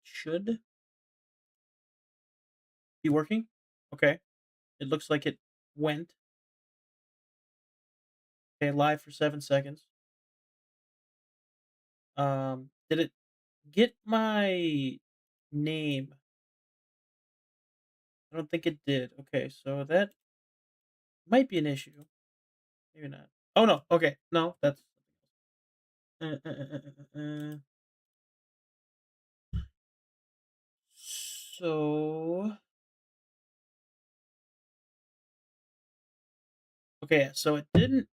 should be working. Okay. It looks like it went. Okay, live for 7 seconds. Did it get my name? I don't think it did. Okay, so that might be an issue. Maybe not. Oh no. Okay. No, that's uh, uh, uh, uh, uh, uh. So okay, so it didn't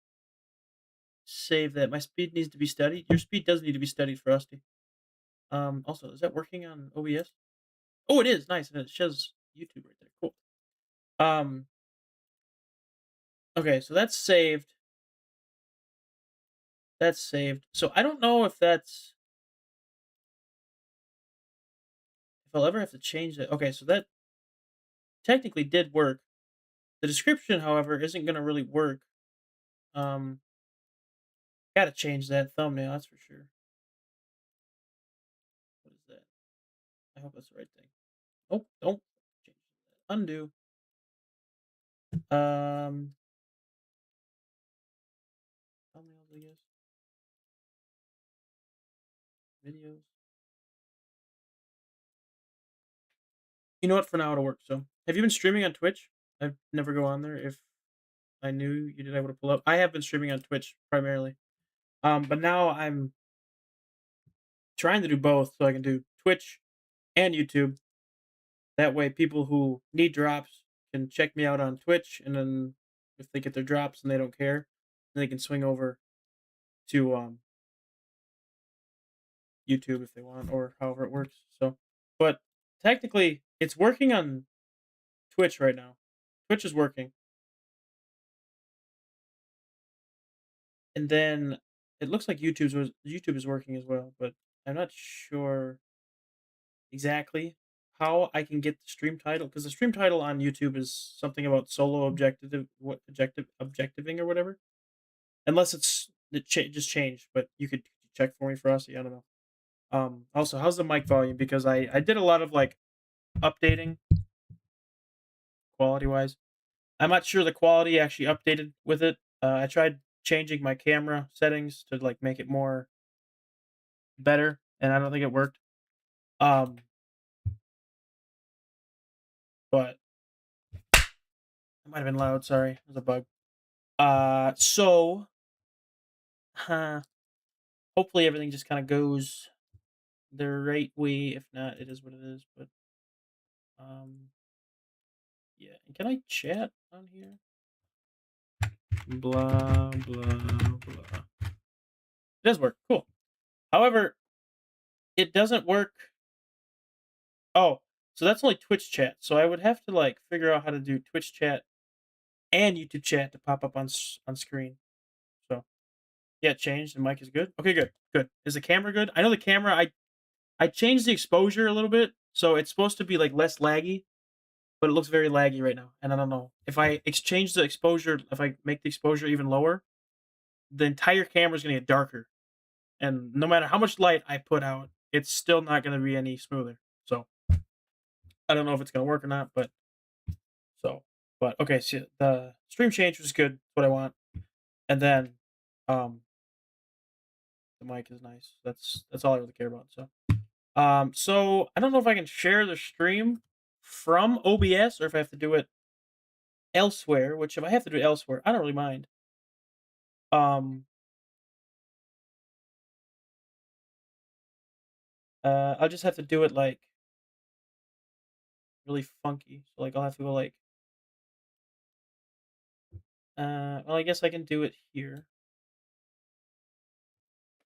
save that. My speed needs to be studied. Your speed does need to be studied, Frosty. Also, is that working on OBS? Oh, it is. Nice. And it shows YouTube right there. Cool. Um, okay, so that's saved. That's saved. So I don't know if I'll ever have to change that. Okay, so that technically did work. The description, however, isn't gonna really work. Um, gotta change that thumbnail, that's for sure. What is that? I hope that's the right thing. Oh, don't change that. Undo. Um, thumbnails, I guess. Videos. You know what? For now, it'll work. So, have you been streaming on Twitch? I'd never go on there. If I knew you did, I would have pulled up. I have been streaming on Twitch primarily. But now I'm trying to do both, so I can do Twitch and YouTube. That way, people who need drops can check me out on Twitch, and then if they get their drops and they don't care, then they can swing over to YouTube if they want, or however it works. So, but technically, it's working on Twitch right now. Twitch is working, and then it looks like YouTube is working as well, but I'm not sure exactly how I can get the stream title because the stream title on YouTube is something about solo objectiving or whatever. Unless just changed, but you could check for me, Frosty. I don't know. Also, how's the mic volume? Because I did a lot of like updating quality wise. I'm not sure the quality actually updated with it. I tried changing my camera settings to like make it more better, and I don't think it worked. Um, but it might have been loud. Sorry, it was a bug. So huh, hopefully everything just kind of goes the right way. If not, it is what it is. But um, yeah. And can I chat on here? Blah blah blah. It does work. Cool. However, it doesn't work. Oh, so that's only Twitch chat. So I would have to like figure out how to do Twitch chat and YouTube chat to pop up on screen. So yeah, it changed. The mic is good. Okay, good, good. Is the camera good? I know the camera. I changed the exposure a little bit, so it's supposed to be like less laggy, but it looks very laggy right now. And I don't know if I exchange the exposure. If I make the exposure even lower, the entire camera is gonna get darker. And no matter how much light I put out, it's still not going to be any smoother. So I don't know if it's going to work or not, but so but okay. So the stream change was good. What I want, and then um the mic is nice. That's all I really care about. So I don't know if I can share the stream from OBS or if I have to do it elsewhere. Which if I have to do it elsewhere, I don't really mind. Um, I'll just have to do it like really funky. So like I'll have to go like well I guess I can do it here.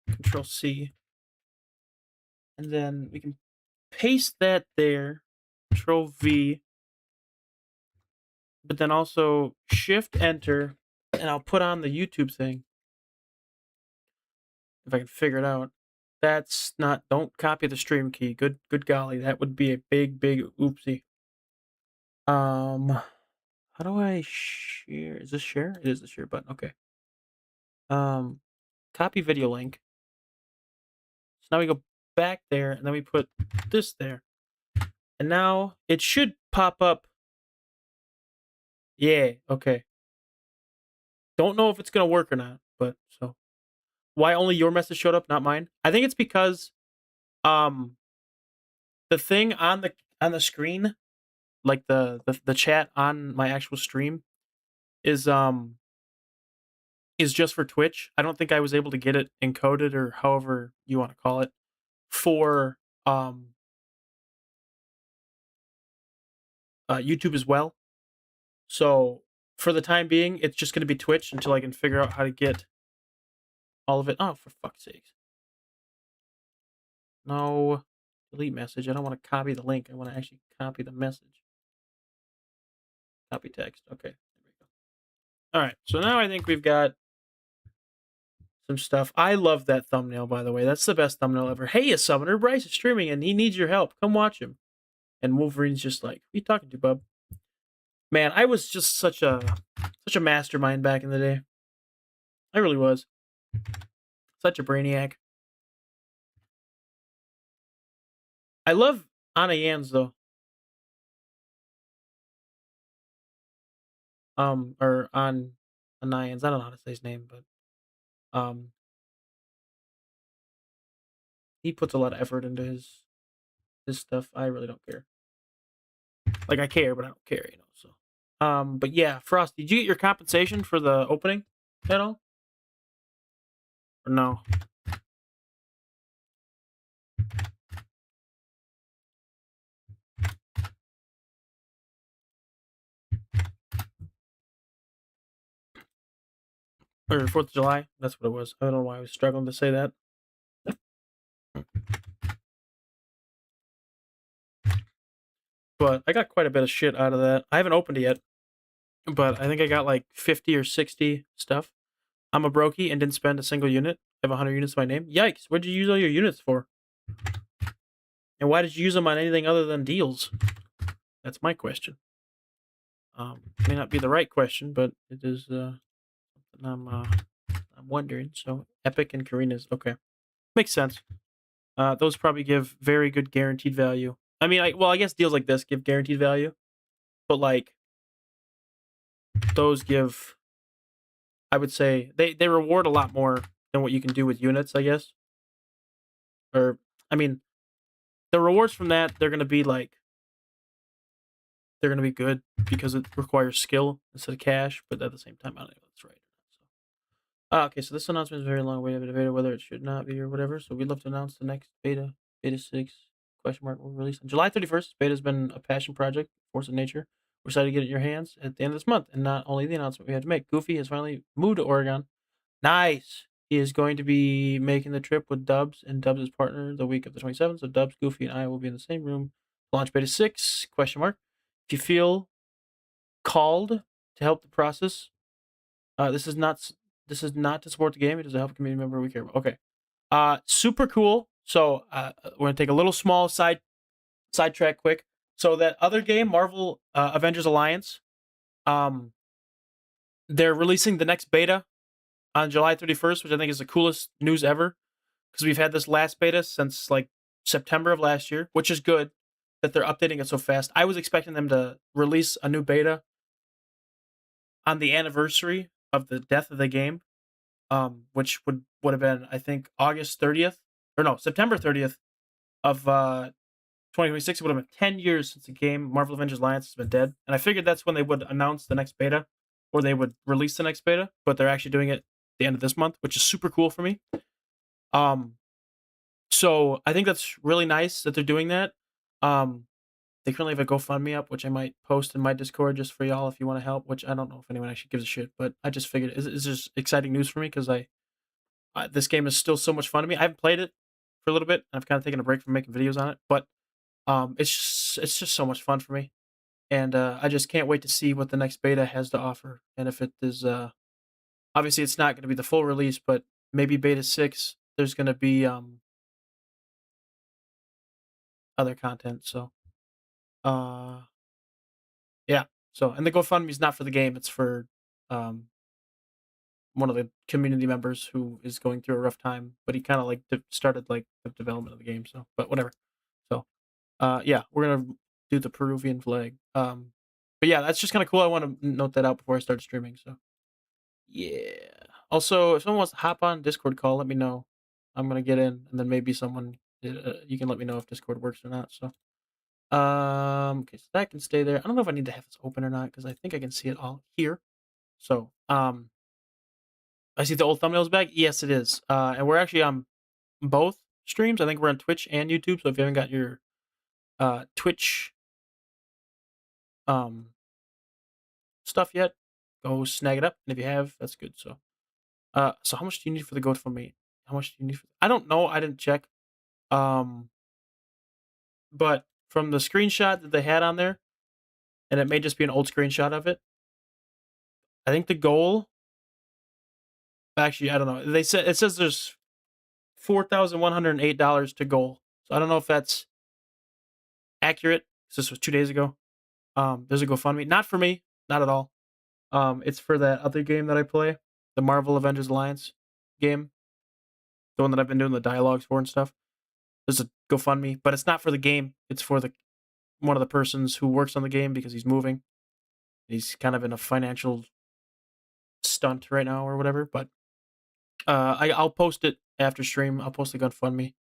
Control C, and then we can paste that there. Control V, but then also Shift Enter, and I'll put on the YouTube thing if I can figure it out. That's not. Don't copy the stream key. Good golly, that would be a big oopsie. How do I share? Is this share? It is the share button. Okay. Um, copy video link. So now we go back there, and then we put this there. And now it should pop up. Yeah, okay. Don't know if it's gonna work or not, but so why only your message showed up, not mine? I think it's because um the thing on the screen, like the chat on my actual stream is is just for Twitch. I don't think I was able to get it encoded or however you want to call it for YouTube as well. So for the time being, it's just going to be Twitch until I can figure out how to get all of it. Oh, for fuck's sake! No, delete message. I don't want to copy the link. I want to actually copy the message. Copy text. Okay, there we go. All right, so now I think we've got some stuff. I love that thumbnail, by the way. That's the best thumbnail ever. Hey, a summoner, Bryce is streaming and he needs your help. Come watch him. And Wolverine's just like, "Who you talking to, bub?" Man, I was just such a mastermind back in the day. I really was. Such a brainiac. I love Anna Yans though. Or on Anayans. I don't know how to say his name, but he puts a lot of effort into his stuff. I really don't care. Like I care, but I don't care, you know. So, but yeah, Frost, did you get your compensation for the opening at all? Or no? Or 4th of July? That's what it was. I don't know why I was struggling to say that. But I got quite a bit of shit out of that. I haven't opened it yet, but I think I got like 50 or 60 stuff. I'm a brokey and didn't spend a single unit. I have 100 units to my name. Yikes! What did you use all your units for? And why did you use them on anything other than deals? That's my question. May not be the right question, but it is something I'm wondering. So Epic and Karina's okay, makes sense. Those probably give very good guaranteed value. I mean, I guess deals like this give guaranteed value, but like those give, I would say they reward a lot more than what you can do with units, I guess. Or I mean, the rewards from that they're gonna be good because it requires skill instead of cash, but at the same time, I don't know if that's right. Okay, so this announcement is very long. We have debated whether it should not be or whatever. So we'd love to announce the next beta 6 question mark will release on July 31st. Beta has been a passion project, force of nature. We're excited to get it in your hands at the end of this month. And not only the announcement we had to make, Goofy has finally moved to Oregon. Nice. He is going to be making the trip with Dubs and Dubs' partner the week of the 27th. So Dubs, Goofy, and I will be in the same room. Launch beta 6 question mark. If you feel called to help the process, this is not to support the game. It is to help a community member we care about. Okay. Super cool. So we're gonna take a little small sidetrack quick. So that other game, Marvel Avengers Alliance, they're releasing the next beta on July 31st, which I think is the coolest news ever because we've had this last beta since like September of last year, which is good that they're updating it so fast. I was expecting them to release a new beta on the anniversary of the death of the game, which would have been I think August 30th or no September 30th of 2026. It would have been 10 years since the game Marvel Avengers Alliance has been dead, and I figured that's when they would announce the next beta or they would release the next beta, but they're actually doing it at the end of this month, which is super cool for me. So I think that's really nice that they're doing that. They currently have a GoFundMe up, which I might post in my Discord just for y'all if you want to help. Which I don't know if anyone actually gives a shit, but I just figured it's just exciting news for me because this game is still so much fun to me. I haven't played it for a little bit. I've kind of taken a break from making videos on it, but it's just so much fun for me, and I just can't wait to see what the next beta has to offer. And if it is, obviously it's not going to be the full release, but maybe beta 6. There's going to be other content. So yeah. So and the GoFundMe is not for the game; it's for one of the community members who is going through a rough time, but he kind of like started like the development of the game. So, but whatever. So, yeah, we're gonna do the Peruvian flag. But yeah, that's just kind of cool. I want to note that out before I start streaming. So, yeah. Also, if someone wants to hop on Discord call, let me know. I'm gonna get in, and then maybe someone you can let me know if Discord works or not. So, okay, so that can stay there. I don't know if I need to have this open or not because I think I can see it all here. So, I see the old thumbnails back. Yes, it is. And we're actually on both streams. I think we're on Twitch and YouTube. So if you haven't got your Twitch um stuff yet, go snag it up. And if you have, that's good. So so how much do you need for the GoFundMe? How much do you need for I don't know. I didn't check. Um but from the screenshot that they had on there, and it may just be an old screenshot of it, I think the goal actually I don't know. They said it says there's $4,108 to goal. So I don't know if that's accurate. This was 2 days ago. There's a GoFundMe, not for me, not at all. It's for that other game that I play, the Marvel Avengers Alliance game, the one that I've been doing the dialogues for and stuff. There's a GoFundMe, but it's not for the game. It's for the one of the persons who works on the game because he's moving. He's kind of in a financial stunt right now or whatever. But I'll post it after stream. I'll post the GoFundMe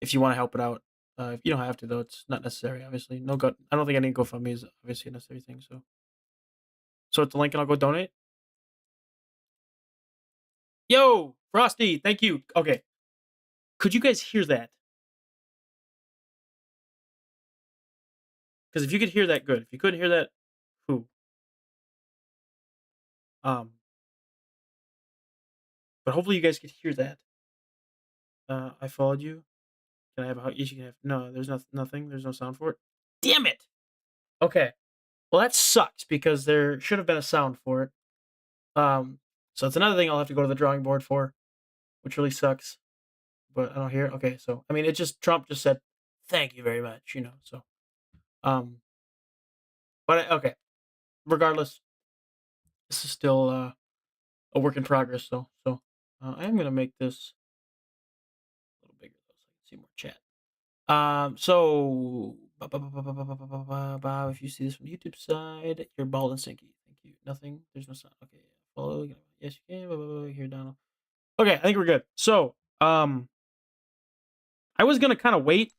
if you want to help it out. If you don't have to though, it's not necessary. Obviously, no go. I don't think any GoFundMe is obviously a necessary thing. So it's the link and I'll go donate. Yo, Frosty, thank you. Okay, could you guys hear that? Because if you could hear that, good. If you couldn't hear that, who? Um, but hopefully you guys could hear that. I followed you. Can I have a? Yes, you can have. No, there's nothing. There's no sound for it. Damn it. Okay. Well, that sucks because there should have been a sound for it. So it's another thing I'll have to go to the drawing board for, which really sucks. But I don't hear it. Okay, so I mean, it just Trump just said, "Thank you very much," you know. So, um, but okay. Regardless, this is still a work in progress, though. So I am gonna make this a little bigger though, so I can see more chat. So if you see this from the YouTube side, you're bald and stinky. Thank you. Nothing. There's no sound. Okay. Follow. Yes, you can. Here, Donald. Okay, I think we're good. So I was gonna kind of wait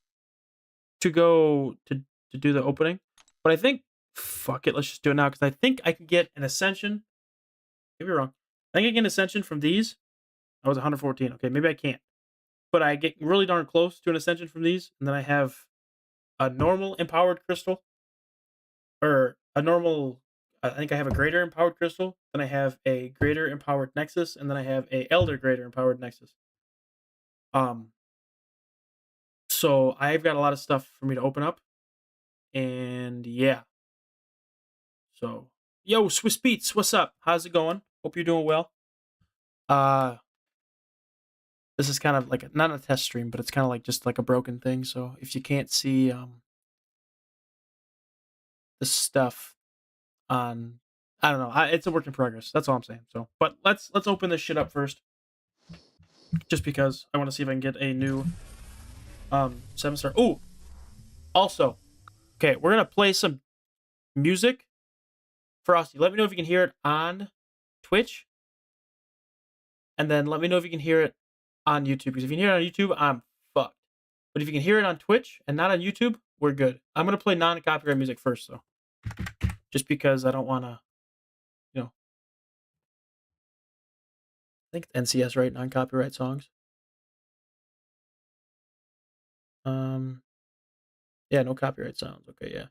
to go to do the opening, but I think fuck it. Let's just do it now because I think I can get an ascension. Maybe wrong. I think I get an ascension from these. I was 114. Okay, maybe I can't. But I get really darn close to an ascension from these, and then I have a normal empowered crystal, or a normal. I think I have a greater empowered crystal. Then I have a greater empowered nexus, and then I have a elder greater empowered nexus. So I've got a lot of stuff for me to open up, and yeah. So, yo, Swiss Beats, what's up? How's it going? Hope you're doing well. This is kind of like not a test stream, but it's kind of like just like a broken thing. So if you can't see the stuff on, I don't know, it's a work in progress. That's all I'm saying. So, but let's open this shit up first, just because I want to see if I can get a new 7-star. Oh, also, okay, we're gonna play some music. Frosty, let me know if you can hear it on Twitch, and then let me know if you can hear it on YouTube. Because if you can hear it on YouTube, I'm fucked. But if you can hear it on Twitch and not on YouTube, we're good. I'm gonna play non-copyright music first, though, just because I don't want to, you know. I think it's NCS, right? Non-copyright songs. Yeah, no copyright sounds. Okay, yeah.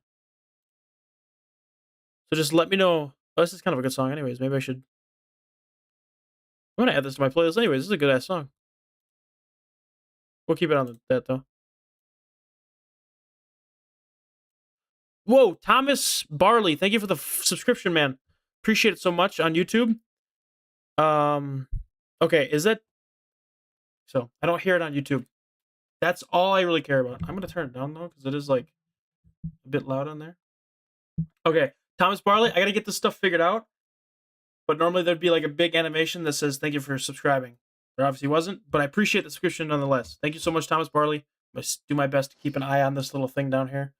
So just let me know. Oh, this is kind of a good song, anyways. Maybe I should. I'm gonna add this to my playlist, anyways. This is a good ass song. We'll keep it on that though. Whoa, Thomas Barley, thank you for the subscription, man. Appreciate it so much on YouTube. Okay, is that so? I don't hear it on YouTube. That's all I really care about. I'm gonna turn it down though, because it is like a bit loud on there. Okay, Thomas Barley, I gotta get this stuff figured out. but normally there'd be like a big animation that says thank you for subscribing. There obviously wasn't, but I appreciate the subscription nonetheless. Thank you so much, Thomas Barley. I do my best to keep an eye on this little thing down here.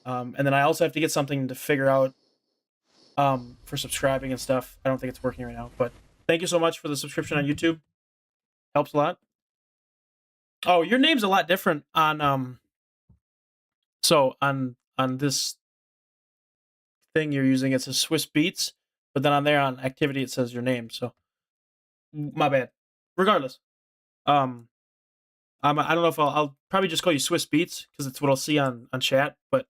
And then I also have to get something to figure out for subscribing and stuff. I don't think it's working right now, but thank you so much for the subscription on YouTube. Helps a lot. Oh, your name's a lot different on so on this thing you're using. It says Swiss Beats, but then on there on activity it says your name. So my bad. Regardless, I don't know if I'll probably just call you Swiss Beats because it's what I'll see on chat. But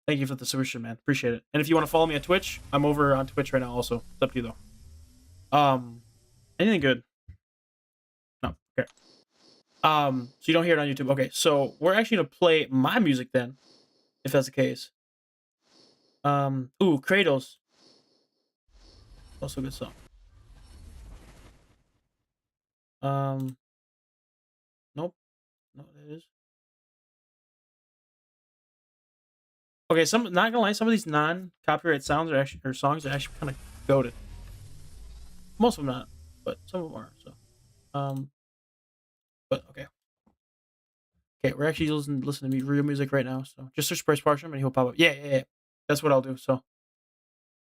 thank you for the subscription, man. Appreciate it. And if you want to follow me on Twitch, I'm over on Twitch right now. Also, it's up to you though. Anything good? No. Okay. So you don't hear it on YouTube. Okay, so we're actually gonna play my music then, if that's the case. Ooh, Cradles. Also a good song. Nope. No, it is. Okay, not gonna lie, some of these non-copyright sounds or songs are actually kind of goated. Most of them not, but some of them are. So, but okay. Okay, we're actually listening to real music right now. So just search Bryce Parsham and he'll pop up. Yeah. That's what I'll do. So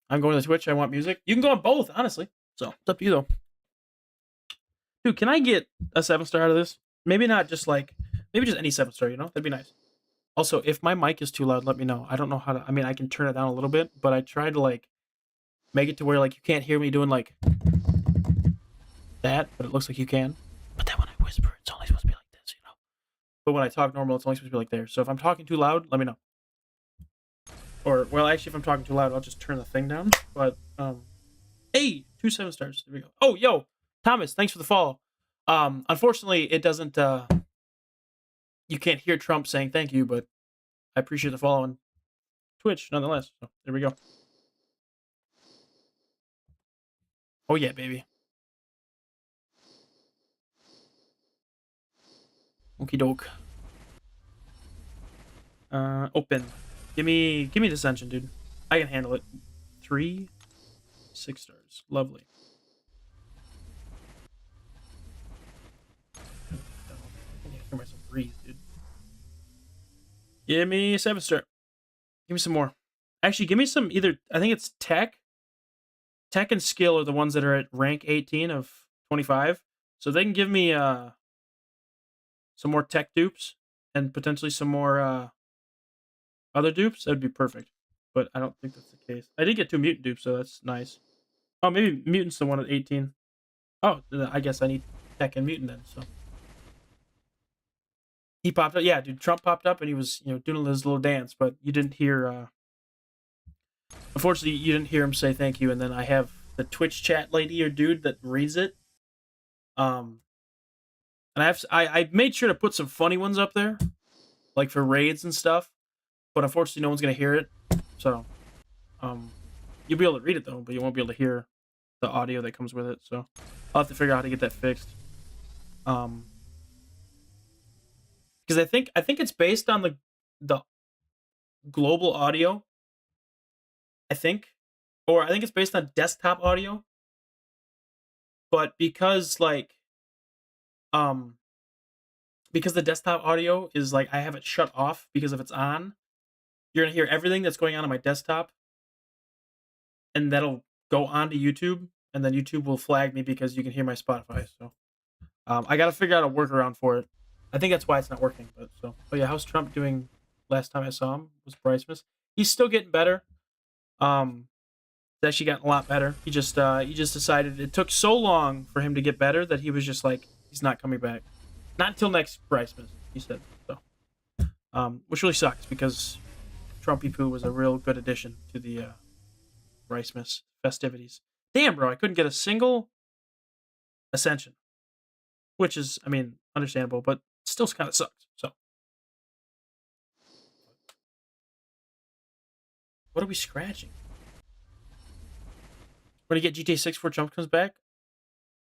I'm going to Twitch. I want music. You can go on both, honestly. So it's up to you though. Dude, can I get a 7-star out of this? Maybe not just like, maybe just any 7-star, you know? That'd be nice. Also, if my mic is too loud, let me know. I don't know how to, I mean, I can turn it down a little bit, but I tried to like make it to where like you can't hear me doing like that, but it looks like you can. But then when I whisper, it's only supposed to be like this, you know? But when I talk normal, it's only supposed to be like there. So if I'm talking too loud, let me know. Or, well, actually, if I'm talking too loud, I'll just turn the thing down. But, hey, 2 7-stars. There we go. Oh, yo, Thomas, thanks for the follow. Unfortunately, it doesn't, you can't hear Trump saying thank you, but I appreciate the follow on Twitch nonetheless. So there we go. Oh yeah, baby. Okie doke. Open. Give me Dissension, dude. I can handle it. 3 6 stars. Lovely. I can hear myself breathe, dude. Give me 7-star. Give me some more. Actually, give me some either. I think it's tech. Tech and skill are the ones that are at rank 18 of 25. So they can give me some more tech dupes and potentially some more other dupes. That'd be perfect. But I don't think that's the case. I did get 2 mutant dupes, so that's nice. Oh, maybe mutant's the one at 18. Oh, I guess I need tech and mutant then. So he popped up. Yeah, dude, Trump popped up and he was doing his little dance, but you didn't hear. Unfortunately, you didn't hear him say thank you. And then I have the Twitch chat lady or dude that reads it. And I made sure to put some funny ones up there, like for raids and stuff. But unfortunately, no one's gonna hear it. So, you'll be able to read it though, but you won't be able to hear the audio that comes with it. So, I'll have to figure out how to get that fixed. Because I think it's based on the global audio. I think it's based on desktop audio. But because because the desktop audio is like I have it shut off because if it's on, you're gonna hear everything that's going on my desktop, and that'll go onto YouTube, and then YouTube will flag me because you can hear my Spotify. So I gotta figure out a workaround for it. I think that's why it's not working. But yeah, how's Trump doing? Last time I saw him was Brycemas. He's still getting better. It's actually gotten a lot better. He just decided it took so long for him to get better that he was just like he's not coming back, not until next Brycemas. He said so, which really sucks because Trumpy Poo was a real good addition to the Brycemas festivities. Damn, bro, I couldn't get a single ascension, which is, I mean, understandable, but still kind of sucks. So, what are we scratching? We're gonna get GTA 6 before Trump comes back?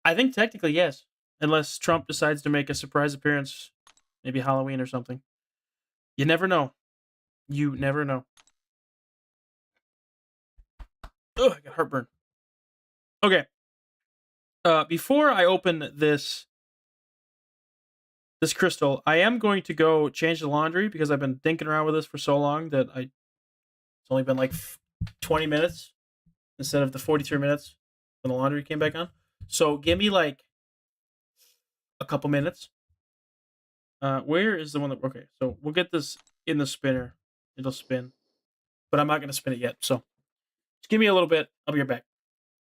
I think technically yes, unless Trump decides to make a surprise appearance, maybe Halloween or something. You never know. You never know. Ugh, I got heartburn. Okay. Before I open this crystal, I am going to go change the laundry because I've been thinking around with this for so long that it's only been like 20 minutes instead of the 43 minutes when the laundry came back on. So give me like a couple minutes. Where is the one that? Okay, so we'll get this in the spinner. It'll spin, but I'm not going to spin it yet. So just give me a little bit. I'll be right back.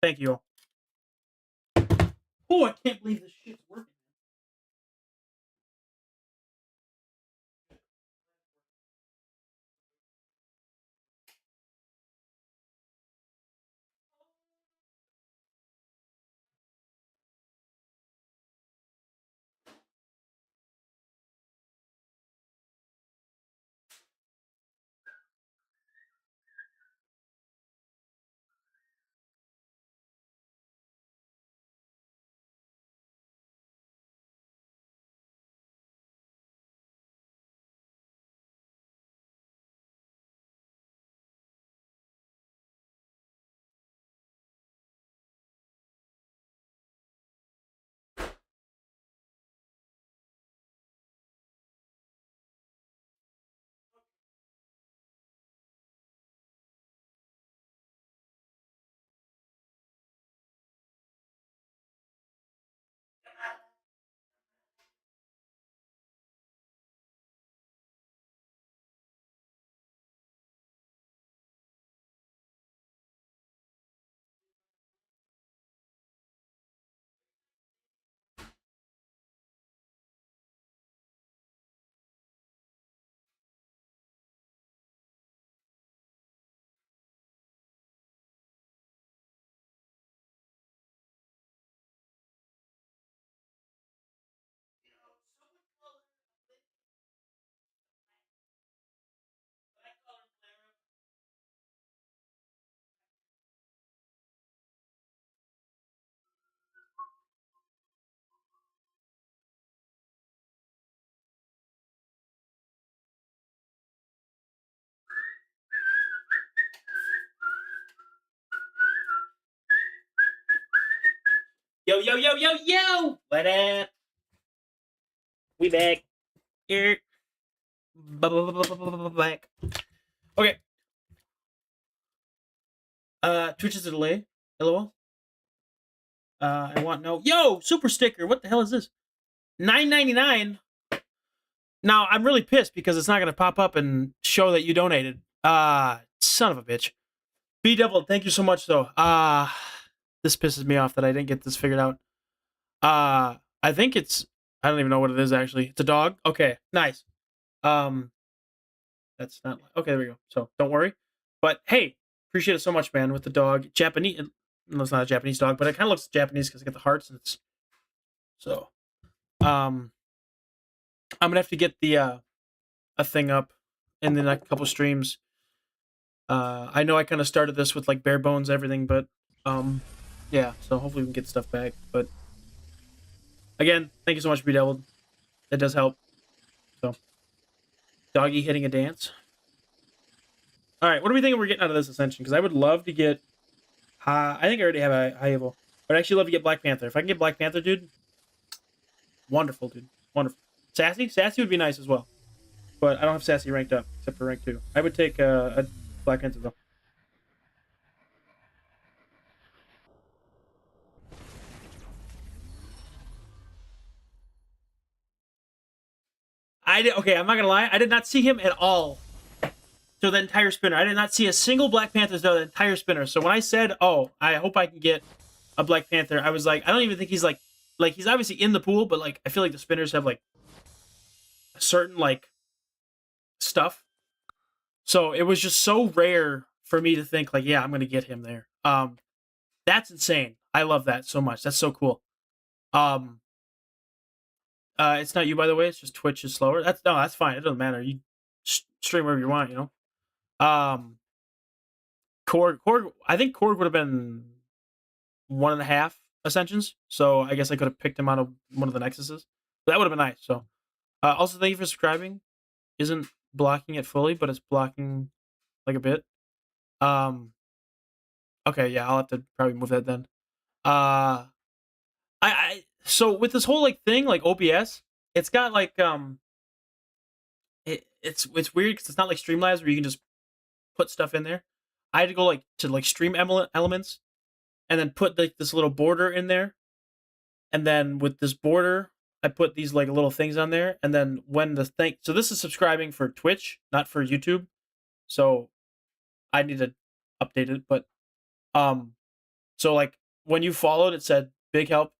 Thank you all. Oh, I can't believe this shit's working. Yo, yo, yo, yo, yo! What up? We back. Here. Back. Okay. Twitch is a delay. LOL. I want no. Yo, super sticker. What the hell is this? $9.99. Now I'm really pissed because it's not gonna pop up and show that you donated. Son of a bitch. B double. Thank you so much though. This pisses me off that I didn't get this figured out. I think it's. I don't even know what it is actually. It's a dog. Okay, nice. Um, that's not okay. There we go. So don't worry. But hey, appreciate it so much, man. With the dog, Japanese. No, it's not a Japanese dog, but it kind of looks Japanese because I got the hearts and it's so. I'm gonna have to get the a thing up in the next couple streams. I know I kind of started this with like bare bones everything, but yeah. So hopefully we can get stuff back. But again, thank you so much, Bedeviled. That does help. So, doggy hitting a dance. All right, what are we thinking we're getting out of this ascension? Because I would love to get. I think I already have a high evil. I'd actually love to get Black Panther. If I can get Black Panther, dude, wonderful, dude, wonderful. Sassy would be nice as well, but I don't have Sassy ranked up except for rank 2. I would take a Black Panther though. Okay. I'm not gonna lie. I did not see him at all. So the entire spinner, I did not see a single Black Panther through the entire spinner. So when I said, "Oh, I hope I can get a Black Panther," I was like, I don't even think he's like he's obviously in the pool, but like I feel like the spinners have like a certain like stuff. So it was just so rare for me to think like, yeah, I'm gonna get him there. That's insane. I love that so much. That's so cool. Um, it's not you, by the way. It's just Twitch is slower. That's fine. It doesn't matter. You stream wherever you want. You know. Korg. I think Korg would have been 1.5 ascensions. So I guess I could have picked him out of one of the nexuses. That would have been nice. So, also thank you for subscribing. Isn't blocking it fully, but it's blocking like a bit. Okay, yeah, I'll have to probably move that then. So with this whole like thing, like OBS, it's got like it's weird because it's not like Streamlabs where you can just put stuff in there. I had to go like to like stream elements and then put like this little border in there, and then with this border, I put these like little things on there, and then when the thing, so this is subscribing for Twitch, not for YouTube, so I need to update it, but um, so like when you followed, it said big help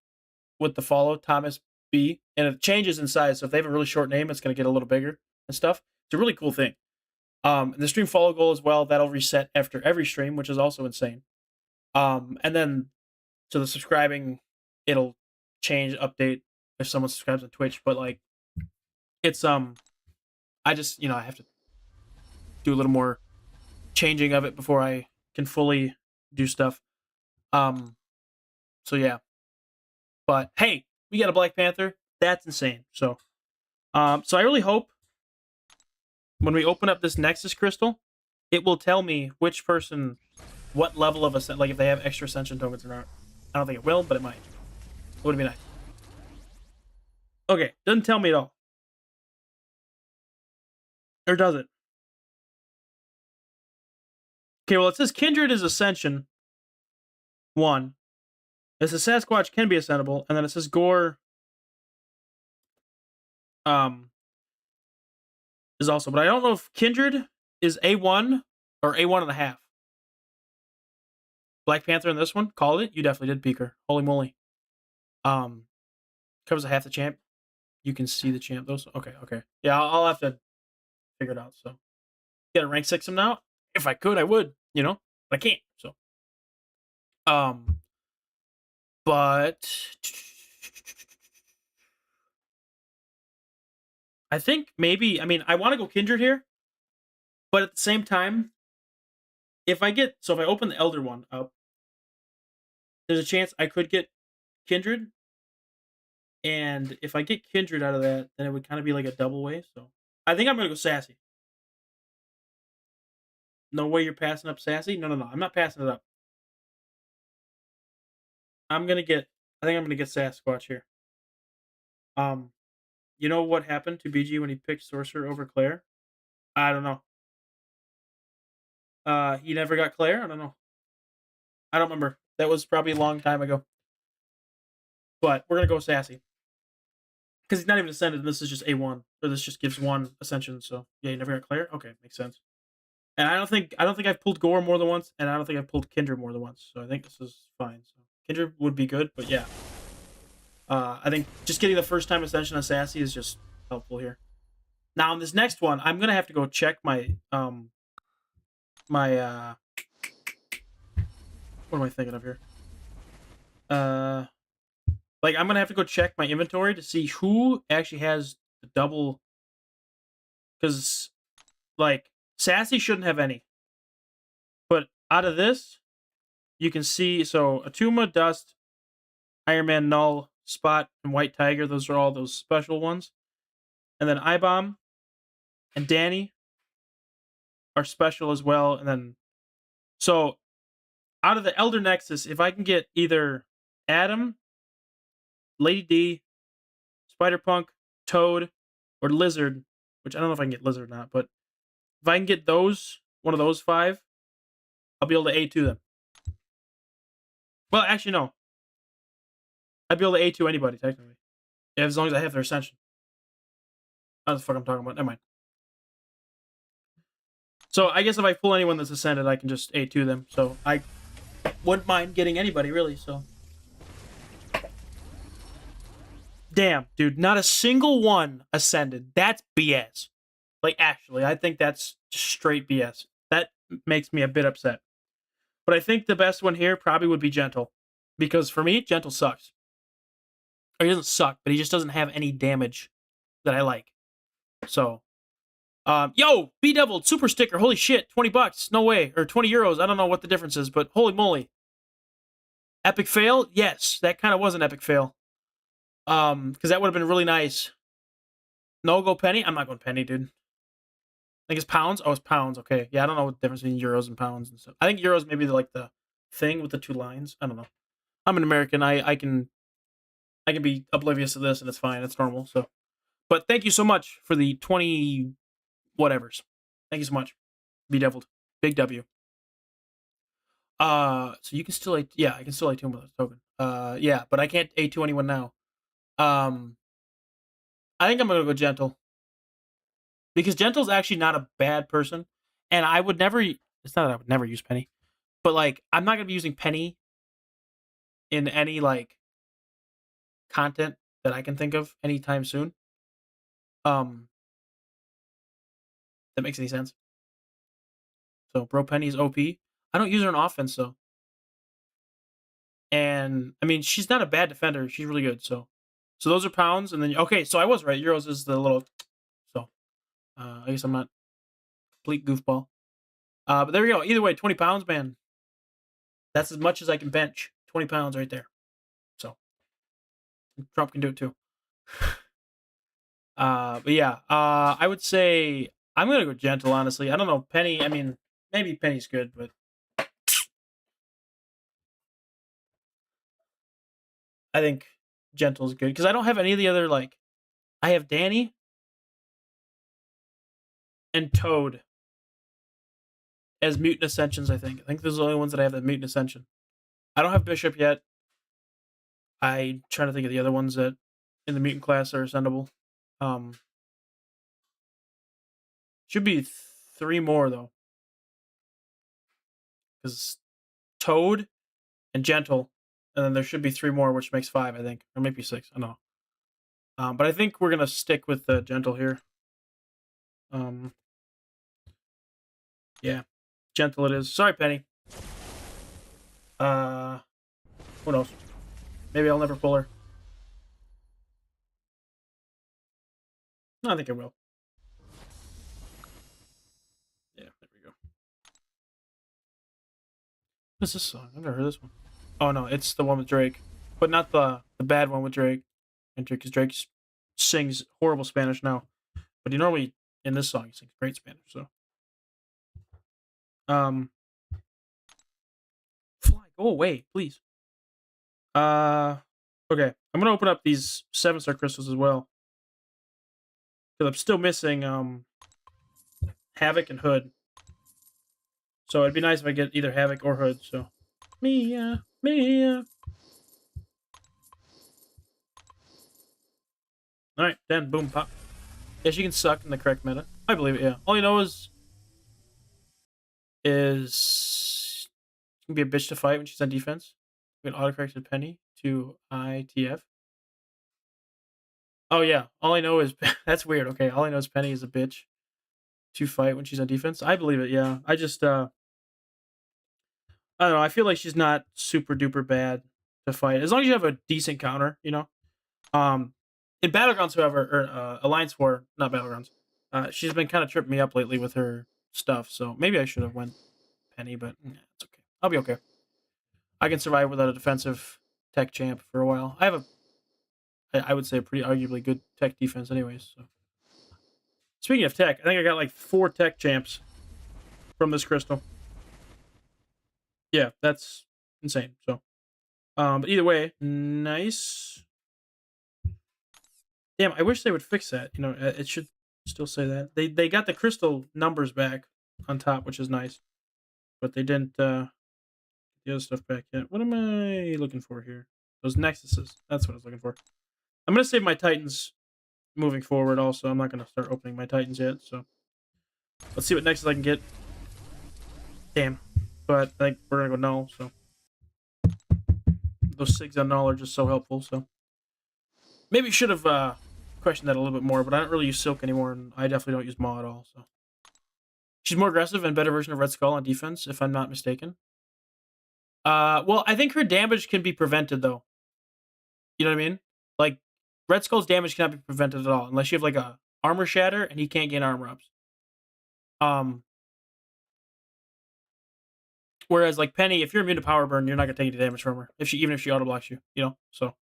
with the follow, Thomas B, and it changes in size. So if they have a really short name, it's gonna get a little bigger and stuff. It's a really cool thing. And the stream follow goal as well, that'll reset after every stream, which is also insane. And then so the subscribing, it'll change, update if someone subscribes on Twitch, but like it's I just I have to do a little more changing of it before I can fully do stuff. So yeah. But hey, we got a Black Panther. That's insane. So so I really hope when we open up this Nexus crystal, it will tell me which person, what level of ascent, like if they have extra ascension tokens or not. I don't think it will, but it might. It would be nice. Okay, doesn't tell me at all. Or does it? Okay, well it says Kindred is Ascension 1. It says Sasquatch can be ascendable, and then it says Gore is also, but I don't know if Kindred is A1 or A1 and a half. Black Panther in this one, called it. You definitely did, Peeker. Holy moly. Covers a half the champ. You can see the champ though. So, okay. Yeah, I'll have to figure it out. So, get a rank 6 him now. If I could, I would. But I can't. So, but I think maybe. I mean, I want to go Kindred here, but at the same time, if I open the Elder one up, there's a chance I could get Kindred. And if I get Kindred out of that, then it would kind of be like a double way. So I think I'm going to go Sassy. No way you're passing up Sassy? No. I'm not passing it up. I think I'm going to get Sasquatch here. You know what happened to BG when he picked Sorcerer over Claire? I don't know. He never got Claire? I don't know. I don't remember. That was probably a long time ago. But we're going to go Sassy. Because he's not even ascended, and this is just A1. Or this just gives 1 ascension, so yeah, he never got Claire? Okay, makes sense. And I don't think I've pulled Gore more than once, and I don't think I've pulled Kindred more than once. So I think this is fine. So Kindred would be good, but yeah. I think just getting the first time ascension on Sassy is just helpful here. Now on this next one, I'm gonna have to go check my what am I thinking of here? Like I'm gonna have to go check my inventory to see who actually has the double, because like Sassy shouldn't have any. But out of this, you can see, so Atuma, Dust, Iron Man, Null, Spot, and White Tiger, those are all those special ones. And then I-Bomb and Danny are special as well. And then, so out of the Elder Nexus, if I can get either Adam, Lady D, Spider-Punk, Toad, or Lizard, which I don't know if I can get Lizard or not, but if I can get one of those 5, I'll be able to A2 them. Well, actually, no. I'd be able to A2 anybody, technically. As long as I have their Ascension. What the fuck I'm talking about? Never mind. So I guess if I pull anyone that's Ascended, I can just A2 them. So I wouldn't mind getting anybody, really, so. Damn, dude, not a single one Ascended. That's BS. Like, actually, I think that's straight BS. That makes me a bit upset. But I think the best one here probably would be Gentle. Because for me, Gentle sucks. Or he doesn't suck, but he just doesn't have any damage that I like. So, yo, B-Devil, super sticker, holy shit, $20, no way, or 20 euros, I don't know what the difference is, but holy moly. Epic fail? Yes, that kind of was an epic fail. Because that would have been really nice. No, go penny? I'm not going penny, dude. I think it's pounds? Oh, it's pounds, okay. Yeah, I don't know what the difference between euros and pounds and stuff. I think euros maybe like the thing with the 2 lines. I don't know. I'm an American. I can be oblivious to this, and it's fine. It's normal. So, but thank you so much for the 20 whatevers. Thank you so much. Be deviled. Big W. So you can still yeah, I can still A2 with a token. Yeah, but I can't A2 anyone now. I think I'm gonna go gentle because gentle's actually not a bad person, and I would never. It's not that I would never use Penny, but like I'm not gonna be using Penny in any like content that I can think of anytime soon. That makes any sense. So Bro Penny's OP. I don't use her on offense though. And I mean she's not a bad defender. She's really good. So those are pounds, and then okay, so I was right. Euros is the little so I guess I'm not complete goofball. But there we go. Either way, 20 pounds, man. That's as much as I can bench. 20 pounds right there. So Trump can do it too. But yeah, I would say I'm gonna go gentle. Honestly, I don't know Penny. I mean, maybe Penny's good, but I think gentle is good because I don't have any of the other like. I have Danny and Toad as mutant ascensions. I think those are the only ones that I have that mutant ascension. I don't have Bishop yet. I'm trying to think of the other ones that in the mutant class are ascendable. Should be 3 more though, because Toad and Gentle, and then there should be 3 more, which makes 5, I think, or maybe 6. I don't know. But I think we're gonna stick with the Gentle here. Yeah, Gentle it is. Sorry, Penny. Who knows? Maybe I'll never pull her. No, I think I will. Yeah, there we go. What's this song? I've never heard this one. Oh no, it's the one with Drake, but not the bad one with Drake. Because Drake sings horrible Spanish now, but he normally in this song he sings great Spanish. So, fly, go away, please. Okay, I'm gonna open up these 7-star crystals as well because I'm still missing Havoc and Hood. So it'd be nice if I get either Havoc or Hood. So, Mia. All right, then boom pop. Yeah, she can suck in the correct meta. I believe it. Yeah. All you know is she can be a bitch to fight when she's on defense. We can autocorrected Penny to ITF. Oh yeah. All I know is that's weird. Okay. All I know is Penny is a bitch to fight when she's on defense. I believe it. Yeah. I just I don't know. I feel like she's not super duper bad to fight as long as you have a decent counter. You know. In Battlegrounds, however, or Alliance War, not Battlegrounds, she's been kind of tripping me up lately with her stuff. So maybe I should have went Penny, but it's okay. I'll be okay. I can survive without a defensive tech champ for a while. I have I would say a pretty arguably good tech defense, anyways. So speaking of tech, I think I got like 4 tech champs from this crystal. Yeah, that's insane. So, but either way, nice. Damn, I wish they would fix that. You know, it should still say that they got the crystal numbers back on top, which is nice, but they didn't the other stuff back yet. What am I looking for here? Those nexuses. That's what I was looking for. I'm gonna save my Titans moving forward. Also, I'm not gonna start opening my Titans yet. So let's see what nexus I can get. Damn, but I think we're gonna go null. So those SIGs on null are just so helpful. So maybe should have questioned that a little bit more. But I don't really use Silk anymore, and I definitely don't use Maw at all. So she's more aggressive and better version of Red Skull on defense, if I'm not mistaken. Well, I think her damage can be prevented though. You know what I mean? Like Red Skull's damage cannot be prevented at all unless you have like a armor shatter and he can't gain armor ups. Whereas like Penny, if you're immune to power burn, you're not gonna take any damage from her. Even if she auto blocks you, you know. So,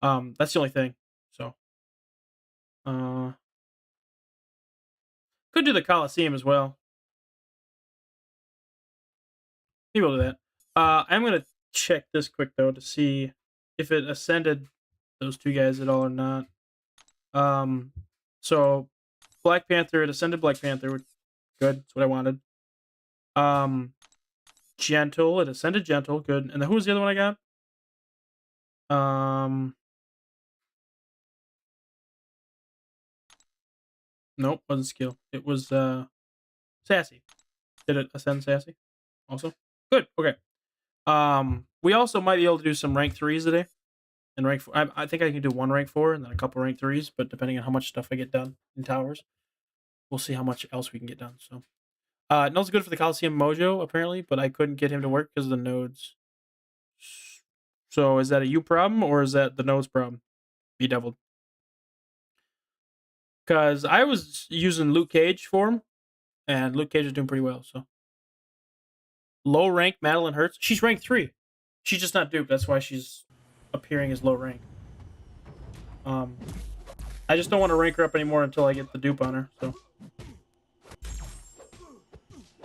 that's the only thing. So, could do the Coliseum as well. Maybe we'll do that. I'm gonna check this quick though to see if it ascended those two guys at all or not. So Black Panther, it ascended Black Panther, which good. That's what I wanted. Gentle, it ascended Gentle, good. And then who was the other one I got? Nope, wasn't skill. It was Sassy. Did it ascend Sassy? Also? Good, okay. We also might be able to do some rank 3s today. And rank 4. I think I can do one rank 4 and then a couple rank 3s, but depending on how much stuff I get done in towers, we'll see how much else we can get done. So Node's good for the Coliseum Mojo, apparently, but I couldn't get him to work because of the nodes. So is that a you problem or is that the nodes problem? Be deviled. Because I was using Luke Cage for him, and Luke Cage is doing pretty well. So low rank Madeline Hertz. She's rank 3. She's just not duped. That's why she's appearing as low rank. I just don't want to rank her up anymore until I get the dupe on her. So,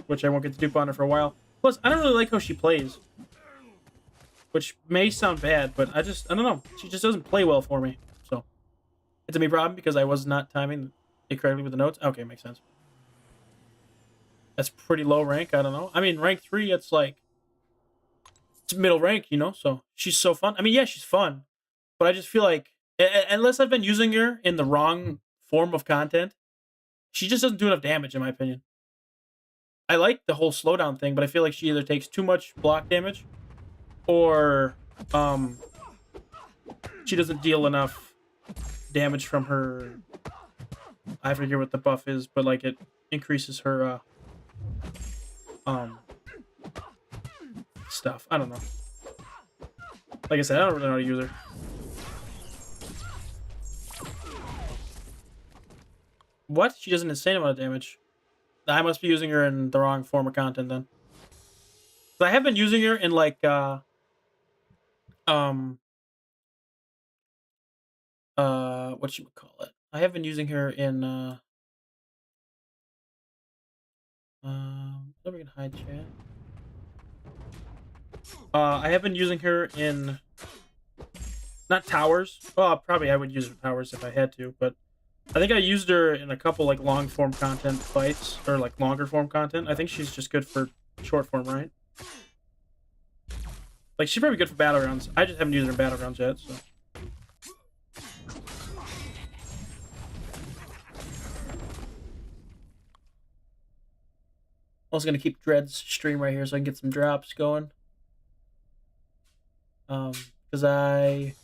which I won't get the dupe on her for a while. Plus, I don't really like how she plays, which may sound bad, but I don't know. She just doesn't play well for me. So it's a me problem because I was not timing it correctly with the notes. Okay, makes sense. That's pretty low rank. I don't know. I mean, rank 3, it's like it's middle rank, you know. So she's so fun. I mean, yeah, she's fun, but I just feel like unless I've been using her in the wrong form of content, she just doesn't do enough damage, in my opinion. I like the whole slowdown thing, but I feel like she either takes too much block damage, or she doesn't deal enough damage from her. I forget what the buff is, but like it increases her stuff. I don't know. Like I said, I don't really know how to use her. What? She does an insane amount of damage. I must be using her in the wrong form of content then. So I have been using her in like what you would call it. I have been using her in let me hide chat. I have been using her in not towers. Well, probably I would use her towers if I had to, but I think I used her in a couple like long form content fights or like longer form content. I think she's just good for short form, right? Like she's probably good for battlegrounds. I just haven't used her in battlegrounds yet, so. I was gonna keep Dread's stream right here so I can get some drops going. Because I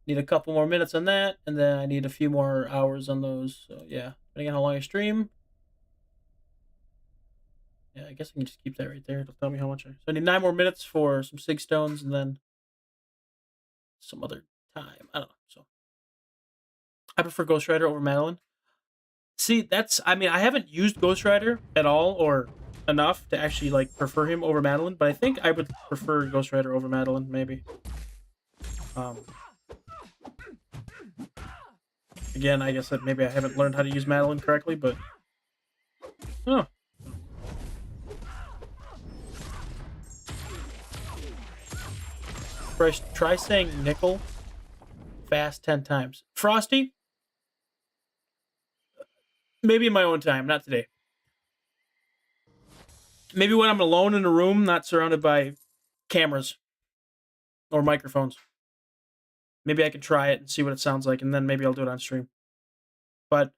need a couple more minutes on that, and then I need a few more hours on those. So yeah, depending on how long I stream. Yeah, I guess I can just keep that right there. It'll tell me how much so I need 9 more minutes for some Sig Stones, and then some other time. I don't know. So I prefer Ghost Rider over Madeline. See, I mean, I haven't used Ghost Rider at all or enough to actually like prefer him over Madeline, but I think I would prefer Ghost Rider over Madeline, maybe. Again, I guess that maybe I haven't learned how to use Madeline correctly, but oh. Try saying nickel fast 10 times. Frosty? Maybe in my own time, not today. Maybe when I'm alone in a room, not surrounded by cameras or microphones. Maybe I can try it and see what it sounds like, and then maybe I'll do it on stream. But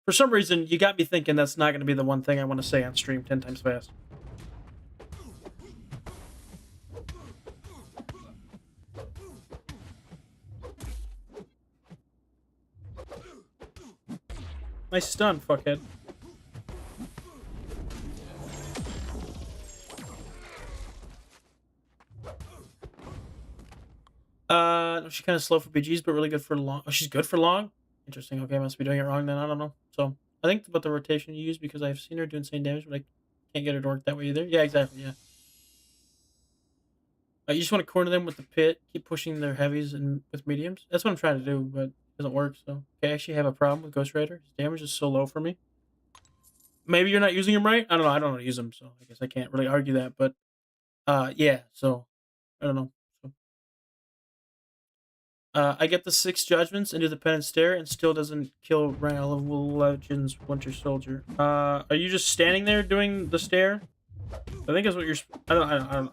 for some reason, you got me thinking that's not going to be the one thing I want to say on stream 10 times fast. Nice stun, fuckhead. She's kind of slow for BGs, but really good for long. Oh, she's good for long? Interesting. Okay, I must be doing it wrong then. I don't know. So, I think about the rotation you use because I've seen her do insane damage, but I can't get her to work that way either. Yeah, exactly, yeah. You just want to corner them with the pit, keep pushing their heavies and with mediums. That's what I'm trying to do, but it doesn't work, so. Okay, I actually have a problem with Ghost Rider. His damage is so low for me. Maybe you're not using him right? I don't know. I don't know how to use him, so I guess I can't really argue that, but Yeah. So I don't know. So, I get the 6 judgments into the penance stare and still doesn't kill Randall of Legends Winter Soldier. Are you just standing there doing the stare? I think that's what you're. I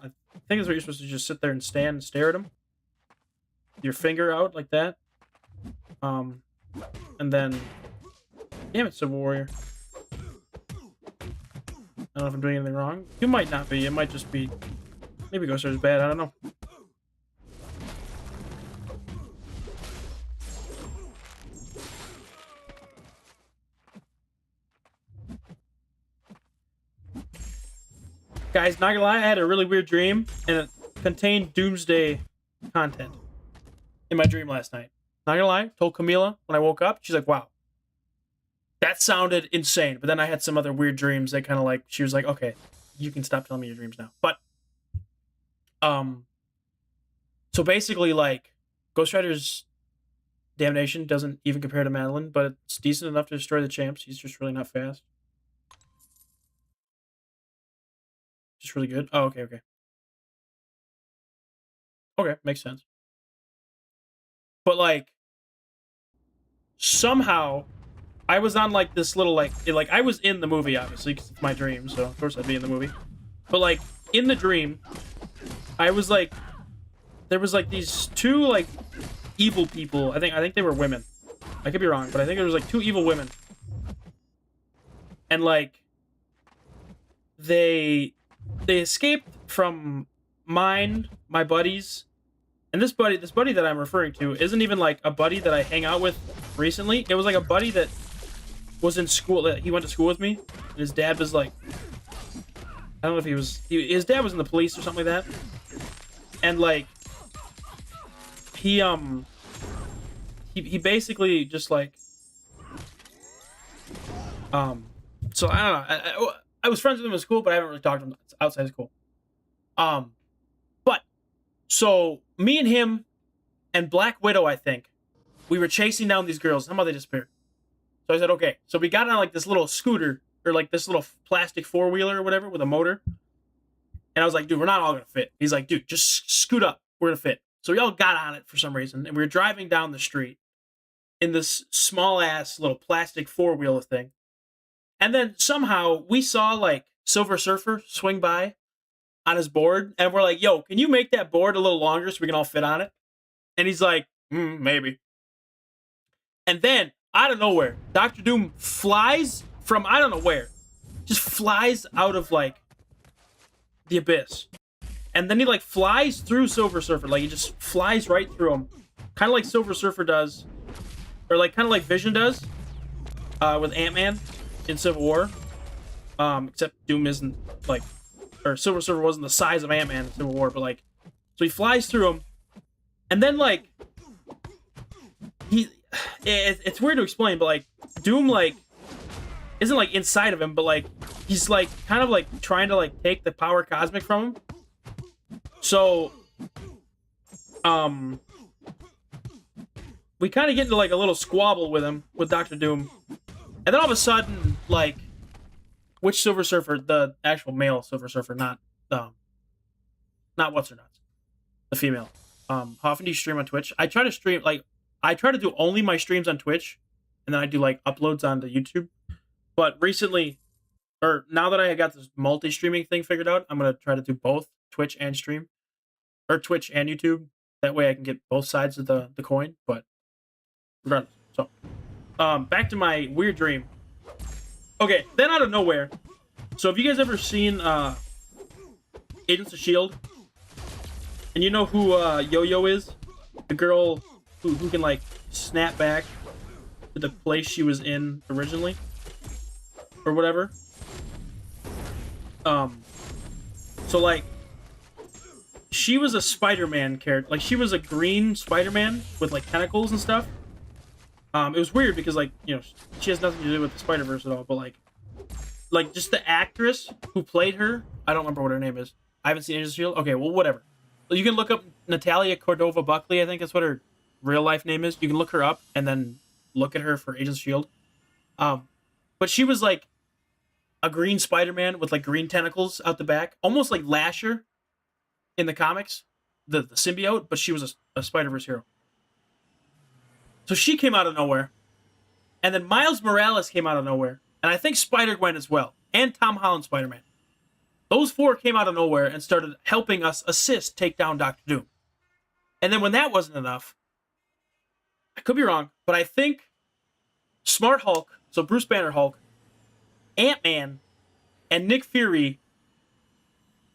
think that's what you're supposed to just sit there and stand and stare at him. Your finger out like that. And then, damn it, Civil Warrior. I don't know if I'm doing anything wrong. You might not be. It might just be. Maybe Ghost Rider's bad. I don't know. Guys, not gonna lie, I had a really weird dream, and it contained Doomsday content in my dream last night. Not gonna lie, told Camila when I woke up, she's like, wow, that sounded insane. But then I had some other weird dreams that kind of like, she was like, okay, you can stop telling me your dreams now. But, so basically, like, Ghost Rider's damnation doesn't even compare to Madeline, but it's decent enough to destroy the champs. He's just really not fast. Just really good. Oh, okay, okay. Okay, makes sense. But, like, somehow I was on like this little like I was in the movie obviously because it's my dream, so of course I'd be in the movie. But like in the dream, I was like there was like these 2 like evil people. I think they were women. I could be wrong, but I think there was like 2 evil women, and like they escaped from my buddies. And this buddy that I'm referring to isn't even like a buddy that I hang out with recently. It was like a buddy that was in school. He went to school with me. And his dad was like, I don't know if his dad was in the police or something like that. And like, he basically just like, so I don't know. I was friends with him in school, but I haven't really talked to him outside of school. But so me and him and Black Widow, I think, we were chasing down these girls. Somehow they disappeared. So I said, okay. So we got on like this little scooter or like this little plastic 4-wheeler or whatever with a motor. And I was like, dude, we're not all gonna fit. He's like, dude, just scoot up. We're gonna fit. So we all got on it for some reason, and we were driving down the street in this small ass little plastic 4-wheeler thing. And then somehow we saw like Silver Surfer swing by on his board, and we're like, yo, can you make that board a little longer so we can all fit on it? And he's like, maybe. And then, out of nowhere, Dr. Doom flies from I don't know where. Just flies out of, like, the abyss. And then he, like, flies through Silver Surfer. Like, he just flies right through him. Kind of like Silver Surfer does. Or, like, kind of like Vision does. With Ant-Man in Civil War. Except Doom isn't, like... Or Silver Surfer wasn't the size of Ant-Man in Civil War, but, like... So he flies through him. And then, like... It's weird to explain, but, like, Doom, like... Isn't, like, inside of him, but, like... He's, like, kind of, like, trying to, like, take the power cosmic from him. So... We kind of get into, like, a little squabble with him, with Dr. Doom. And then all of a sudden, like... Which Silver Surfer? The actual male Silver Surfer, not what's her nuts. The female. How often do you stream on Twitch? I try to stream, like... I try to do only my streams on Twitch, and then I do, like, uploads onto YouTube. But recently, or now that I got this multi-streaming thing figured out, I'm going to try to do both Twitch and stream. Or Twitch and YouTube. That way I can get both sides of the coin, but regardless. So, back to my weird dream. Okay, then out of nowhere. So have you guys ever seen Agents of S.H.I.E.L.D.? And you know who Yo-Yo is? The girl who can, like, snap back to the place she was in originally? Or whatever. So, like, she was a Spider-Man character. Like, she was a green Spider-Man with, like, tentacles and stuff. It was weird because, like, you know, she has nothing to do with the Spider-Verse at all, but, like, just the actress who played her, I don't remember what her name is. I haven't seen Agents of S.H.I.E.L.D. Okay, well, whatever. So you can look up Natalia Cordova Buckley, I think that's what her real-life name is. You can look her up and then look at her for Agents of S.H.I.E.L.D. But she was, like, a green Spider-Man with, like, green tentacles out the back. Almost like Lasher in the comics, the symbiote, but she was a Spider-Verse hero. So she came out of nowhere. And then Miles Morales came out of nowhere. And I think Spider-Gwen as well. And Tom Holland Spider-Man. Those 4 came out of nowhere and started helping us assist take down Doctor Doom. And then when that wasn't enough, I could be wrong, but I think Smart Hulk, so Bruce Banner Hulk, Ant-Man, and Nick Fury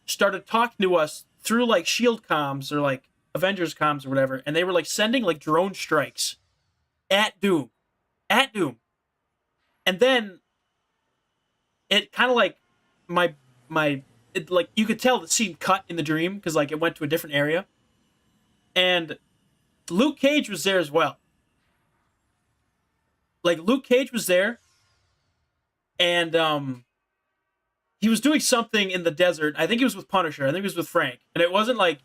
started talking to us through like Shield comms or like Avengers comms or whatever, and they were like sending like drone strikes at Doom. And then it kind of like like you could tell the scene cut in the dream because like it went to a different area. And Luke Cage was there as well. Like Luke Cage was there, and he was doing something in the desert. I think he was with Punisher. I think he was with Frank, and it wasn't like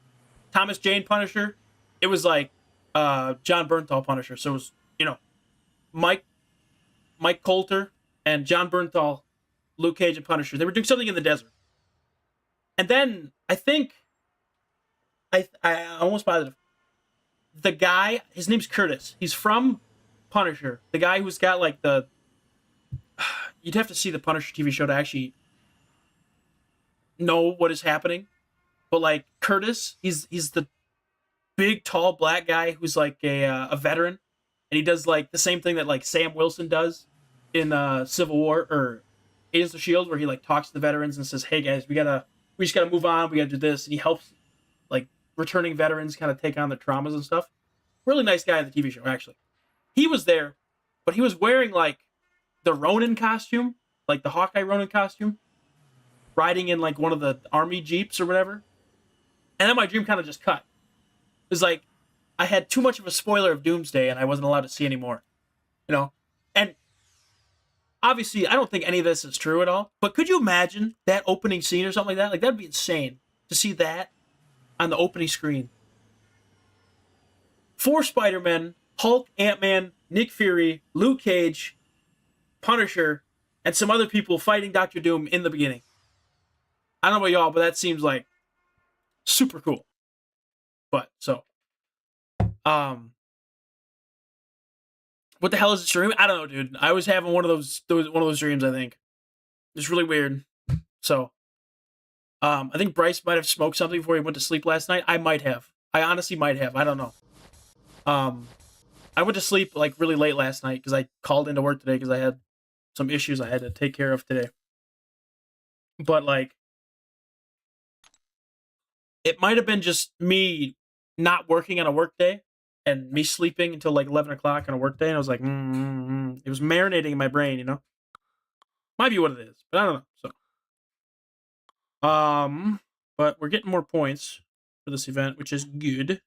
Thomas Jane Punisher. It was like John Bernthal Punisher. So it was Mike Coulter and John Bernthal, Luke Cage and Punisher. They were doing something in the desert, and then I think I'm almost positive the guy. His name's Curtis. He's from Punisher, the guy who's got like the you'd have to see the Punisher TV show to actually know what is happening, but like Curtis, he's the big tall black guy who's like a veteran, and he does like the same thing that like Sam Wilson does in Civil War or Agents of Shield, where he like talks to the veterans and says, hey guys, we just gotta move on, we gotta do this, and he helps like returning veterans kind of take on their traumas and stuff. Really nice guy in the TV show, actually. He was there, but he was wearing like the Ronin costume, like the Hawkeye Ronin costume, riding in like one of the army jeeps or whatever. And then my dream kind of just cut. It was like I had too much of a spoiler of Doomsday and I wasn't allowed to see anymore. And obviously I don't think any of this is true at all, but could you imagine that opening scene or something like that? Like that'd be insane to see that on the opening screen. 4 Spider-Men, Hulk, Ant-Man, Nick Fury, Luke Cage, Punisher, and some other people fighting Doctor Doom in the beginning. I don't know about y'all, but that seems like super cool. But so, what the hell is this dream? I don't know, dude. I was having one of those dreams. I think it's really weird. So, I think Bryce might have smoked something before he went to sleep last night. I might have. I honestly might have. I don't know. I went to sleep like really late last night because I called into work today because I had some issues I had to take care of today. But like, it might have been just me not working on a work day and me sleeping until like 11 o'clock on a work day. And I was like, it was marinating in my brain, Might be what it is, but I don't know. So, but we're getting more points for this event, which is good.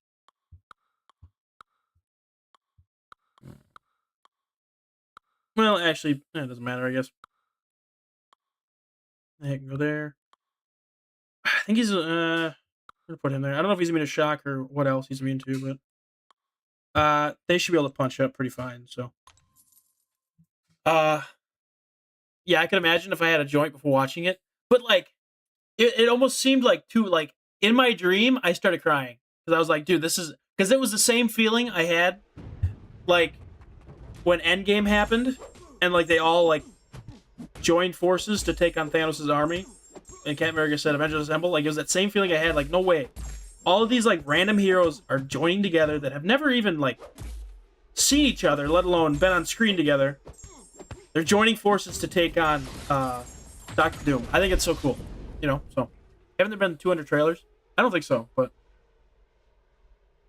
Well, actually, it doesn't matter, I guess. I can go there. I think he's, I'm gonna put him there. I don't know if he's immune to shock or what else he's immune to, but they should be able to punch up pretty fine, so. Yeah, I can imagine if I had a joint before watching it, but like, it almost seemed like in my dream, I started crying, because I was like, dude, because it was the same feeling I had, like, when Endgame happened, and like they all like joined forces to take on Thanos' army, and Captain America said Avengers Assemble, like it was that same feeling I had, like no way. All of these like random heroes are joining together that have never even like seen each other, let alone been on screen together. They're joining forces to take on Doctor Doom. I think it's so cool, so. Haven't there been 200 trailers? I don't think so, but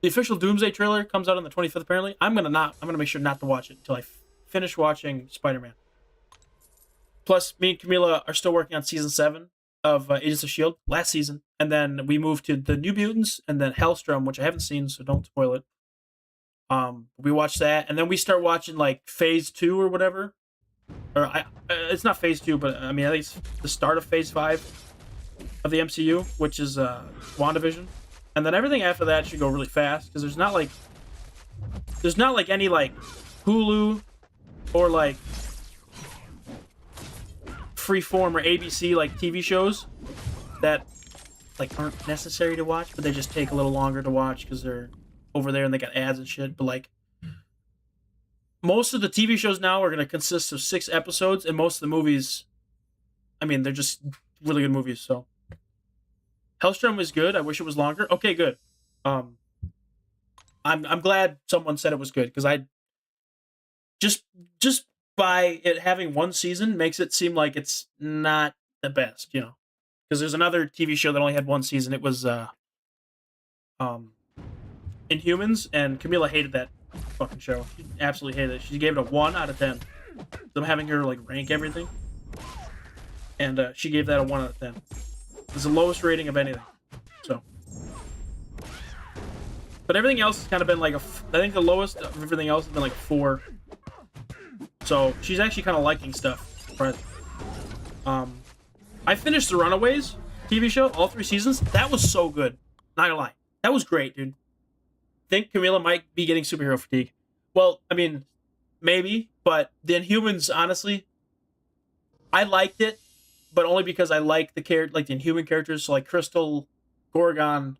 the official Doomsday trailer comes out on the 25th, apparently. I'm gonna make sure not to watch it until I finish watching Spider-Man. Plus, me and Camila are still working on season 7 of Agents of S.H.I.E.L.D. last season, and then we moved to the New Mutants, and then Hellstrom, which I haven't seen, so don't spoil it. We watched that, and then we start watching like Phase 2 or whatever. Or it's not Phase 2, but I think it's the start of Phase 5 of the MCU, which is WandaVision. And then everything after that should go really fast because there's not like any like Hulu or like Freeform or ABC like TV shows that like aren't necessary to watch, but they just take a little longer to watch because they're over there and they got ads and shit. But like most of the TV shows now are going to consist of 6 episodes, and most of the movies, I mean, they're just really good movies. So Hellstrom was good. I wish it was longer. Okay, good. Um, I'm glad someone said it was good because I just just by it having one season makes it seem like it's not the best, you know. Because there's another TV show that only had one season. It was um Inhumans, and Camila hated that fucking show. She absolutely hated it. She gave it a 1 out of 10. So I'm having her like rank everything, and she gave that a 1 out of 10. It's the lowest rating of anything. So, but everything else has kind of been like I think the lowest of everything else has been like a 4. So she's actually kind of liking stuff. But I finished the Runaways TV show, all 3 seasons. That was so good. Not gonna lie, that was great, dude. Think Camila might be getting superhero fatigue. Well, I mean, maybe, but the Inhumans, honestly, I liked it, but only because I like the Inhuman characters, so like Crystal, Gorgon,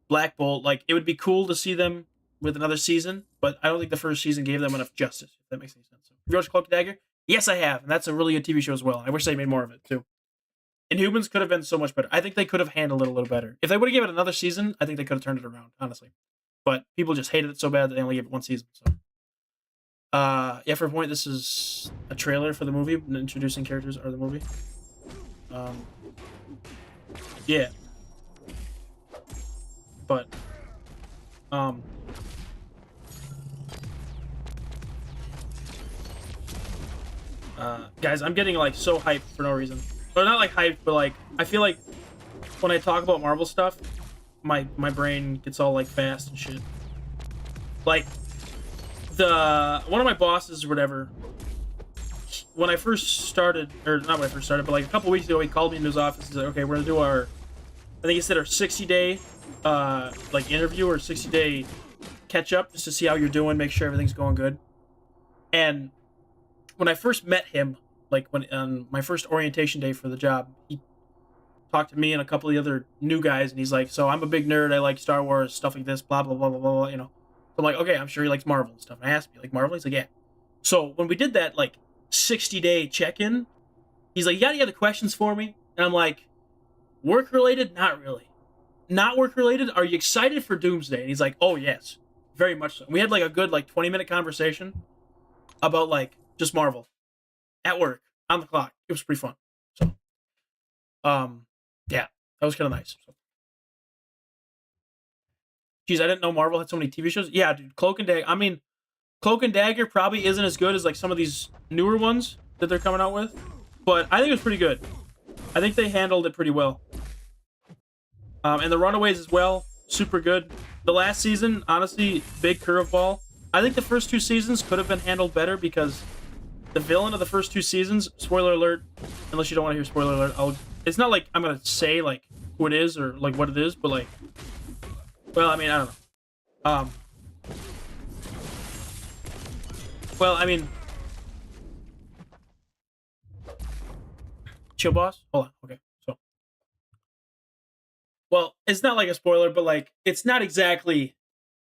Black Bolt. Like it would be cool to see them with another season, but I don't think the first season gave them enough justice. If that makes any sense. So, have you watched Cloak and Dagger? Yes, I have, and that's a really good TV show as well. I wish they made more of it too. Inhumans could have been so much better. I think they could have handled it a little better. If they would have given it another season, I think they could have turned it around, honestly. But people just hated it so bad that they only gave it 1 season. So, yeah, for a point, this is a trailer for the movie, introducing characters or the movie. Yeah. But, guys, I'm getting like so hyped for no reason. Or not like hyped, but like I feel like when I talk about Marvel stuff, my brain gets all like fast and shit. Like one of my bosses or whatever, when I first started, or not when I first started, but like a couple weeks ago, he called me into his office and said, okay, we're gonna do our, I think he said our 60-day like interview or 60-day catch up just to see how you're doing, make sure everything's going good. And when I first met him, like when on my first orientation day for the job, he talked to me and a couple of the other new guys, and he's like, so I'm a big nerd, I like Star Wars, stuff like this, blah blah blah blah blah, you know. So I'm like, okay, I'm sure he likes Marvel and stuff. And I asked him, you like Marvel? He's like, yeah. So when we did that like 60-day check-in, he's like, you got any other questions for me? And I'm like, work related? Not really. Not work related? Are you excited for Doomsday? And he's like, oh yes, very much so. We had like a good like 20-minute conversation about like just Marvel at work on the clock. It was pretty fun. So yeah, that was kind of nice. So. Geez, I didn't know Marvel had so many TV shows. Yeah, dude, Cloak and Dagger. I mean, Cloak and Dagger probably isn't as good as like some of these newer ones that they're coming out with, but I think it was pretty good. I think they handled it pretty well. And the Runaways as well, super good. The last season, honestly, big curveball. I think the first 2 seasons could have been handled better because the villain of the first 2 seasons, spoiler alert, unless you don't want to hear spoiler alert, it's not like I'm gonna say like who it is or like what it is, but like, well, I mean, I don't know. Well, I mean, chill, boss. Hold on. Okay, so, well, it's not like a spoiler, but like, it's not exactly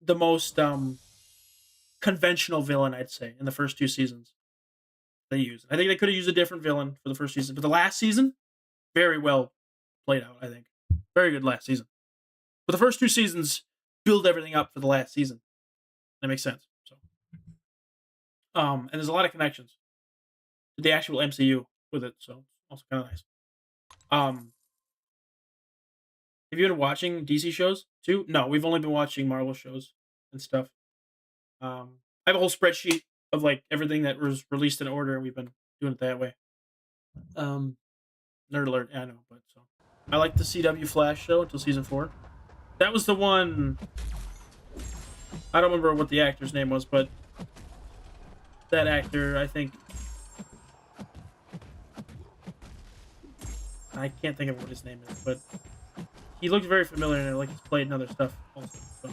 the most conventional villain, I'd say, in the first 2 seasons they used. I think they could have used a different villain for the first season, but the last season, very well played out. I think very good last season. But the first 2 seasons build everything up for the last season. That makes sense. So, and there's a lot of connections to the actual MCU with it, so also kind of nice. Have you been watching DC shows too? No, we've only been watching Marvel shows and stuff. I have a whole spreadsheet of like everything that was released in order, and we've been doing it that way. Nerd alert, yeah, I know, but so I like the CW Flash show until season 4. That was the one. I don't remember what the actor's name was, but that actor, I think, I can't think of what his name is, but he looked very familiar, and like he's played in other stuff also. So.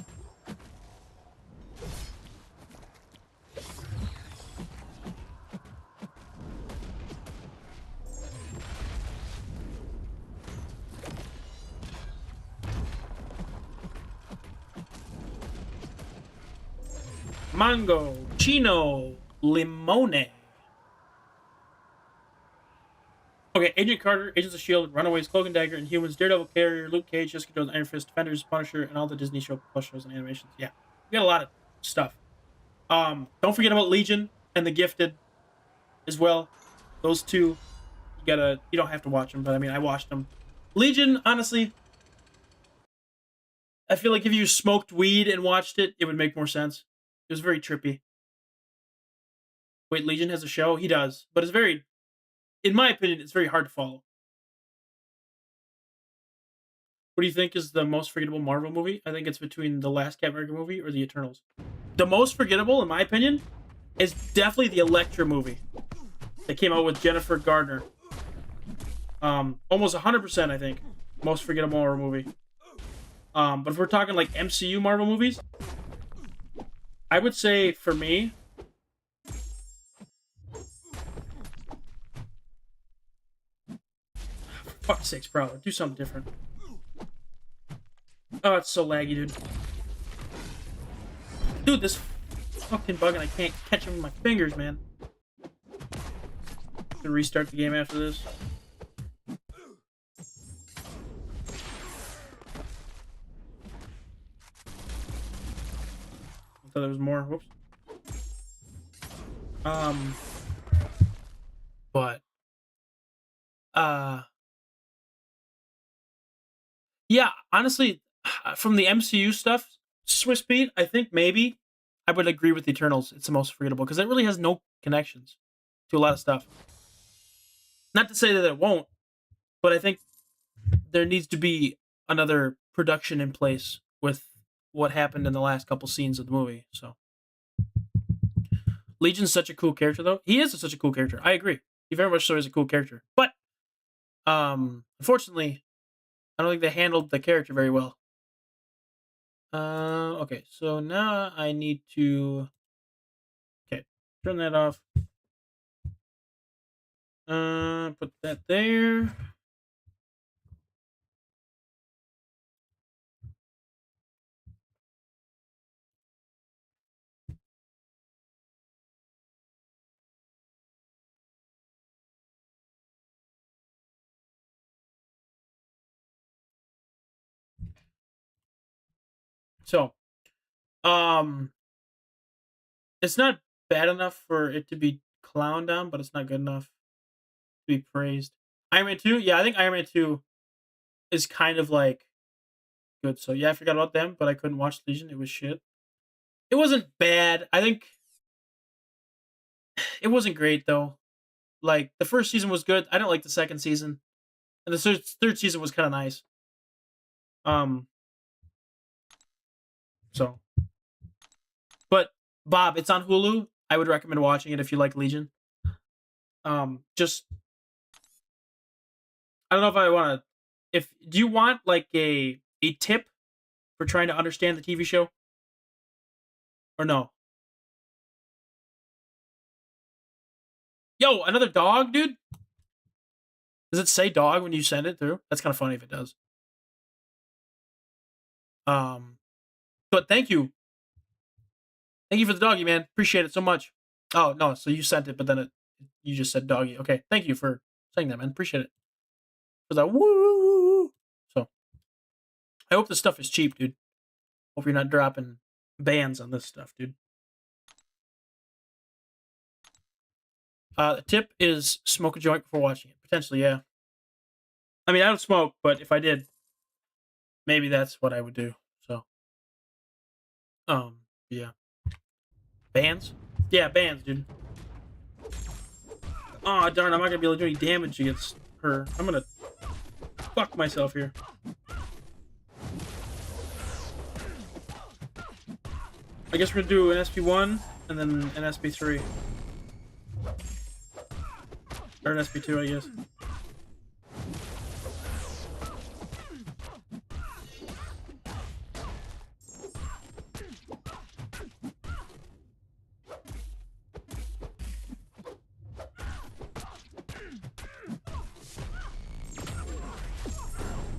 Mango, Chino, Limone. Okay, Agent Carter, Agents of S.H.I.E.L.D., Runaways, Cloak and Dagger, Inhumans, Daredevil, Carrier, Luke Cage, Jessica Jones, Iron Fist, Defenders, Punisher, and all the Disney show plus shows and animations. Yeah, we got a lot of stuff. Don't forget about Legion and The Gifted as well. Those two, you don't have to watch them, but I mean, I watched them. Legion, honestly, I feel like if you smoked weed and watched it, it would make more sense. It was very trippy. Wait, Legion has a show? He does, but it's very, in my opinion, it's very hard to follow. What do you think is the most forgettable Marvel movie? I think it's between the last Captain America movie or the Eternals. The most forgettable, in my opinion, is definitely the Elektra movie that came out with Jennifer Gardner. Almost 100%, I think, most forgettable horror movie. But if we're talking like MCU Marvel movies, I would say for me, fuck's sakes, bro, do something different. Oh, it's so laggy, dude. Dude, this fucking bug and I can't catch him with my fingers, man. To restart the game after this. I thought there was more. Whoops. But yeah, honestly, from the MCU stuff, Swiss Beat, I think maybe I would agree with the Eternals. It's the most forgettable because it really has no connections to a lot of stuff. Not to say that it won't, but I think there needs to be another production in place with what happened in the last couple scenes of the movie. So Legion's such a cool character, though. He is such a cool character. I agree. He very much so is a cool character. But unfortunately, I don't think they handled the character very well. Okay, so now I need to turn that off. Put that there. So, it's not bad enough for it to be clowned on, but it's not good enough to be praised. Iron Man 2, yeah, I think Iron Man 2 is kind of like good. So yeah, I forgot about them, but I couldn't watch Legion. It was shit. It wasn't bad. I think it wasn't great though. Like the first season was good. I didn't like the second season, and the third season was kind of nice. Um, so, but Bob, it's on Hulu. I would recommend watching it if you like Legion. Just I don't know if I want to. If do you want like a tip for trying to understand the TV show, or no? Yo, another dog, dude. Does it say dog when you send it through? That's kind of funny if it does. Um, but thank you. Thank you for the doggy, man. Appreciate it so much. Oh, no, so you sent it, but then you just said doggy. Okay, thank you for saying that, man. Appreciate it. For that woo. So, I hope this stuff is cheap, dude. Hope you're not dropping bans on this stuff, dude. The tip is smoke a joint before watching it. Potentially, yeah. I mean, I don't smoke, but if I did, maybe that's what I would do. So, yeah. Bans? Yeah, bans, dude. Oh darn, I'm not gonna be able to do any damage against her. I'm gonna fuck myself here. I guess we're gonna do an SP1 and then an SP3. Or an SP2, I guess.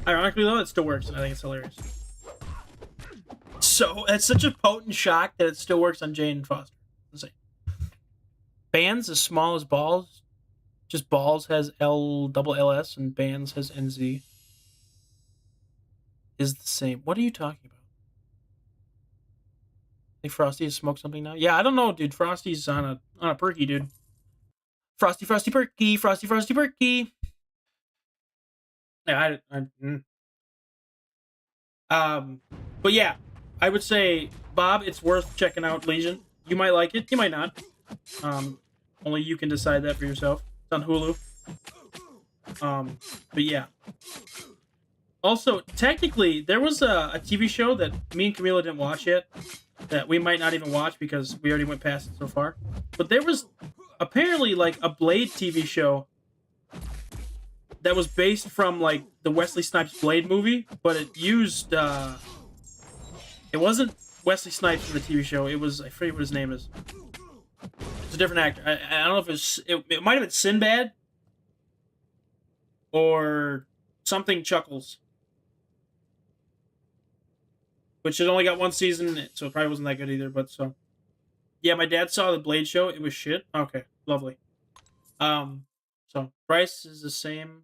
Ironically, though, it still works, and I think it's hilarious. It's such a potent shock that it still works on Jane Foster. Insane. Bands as small as balls. Just balls has LLS and bands has NZ. Is the same. What are you talking about? Think Frosty has smoked something now? Yeah, I don't know, dude. Frosty's on a perky, dude. Frosty perky, Frosty perky. Yeah, but yeah, I would say, Bob, it's worth checking out Legion. You might like it, you might not. Only you can decide that for yourself. It's on Hulu. But yeah. Also, technically, there was a TV show that me and Camila didn't watch yet, that we might not even watch because we already went past it so far. But there was apparently like a Blade TV show that was based from like the Wesley Snipes Blade movie, but it used it wasn't Wesley Snipes in the TV show. It was, I forget what his name is. It's a different actor. I don't know if it might have been Sinbad or something Chuckles, which has only got one season, so it probably wasn't that good either. But so, yeah, my dad saw the Blade show. It was shit. Okay, lovely. So Bryce is the same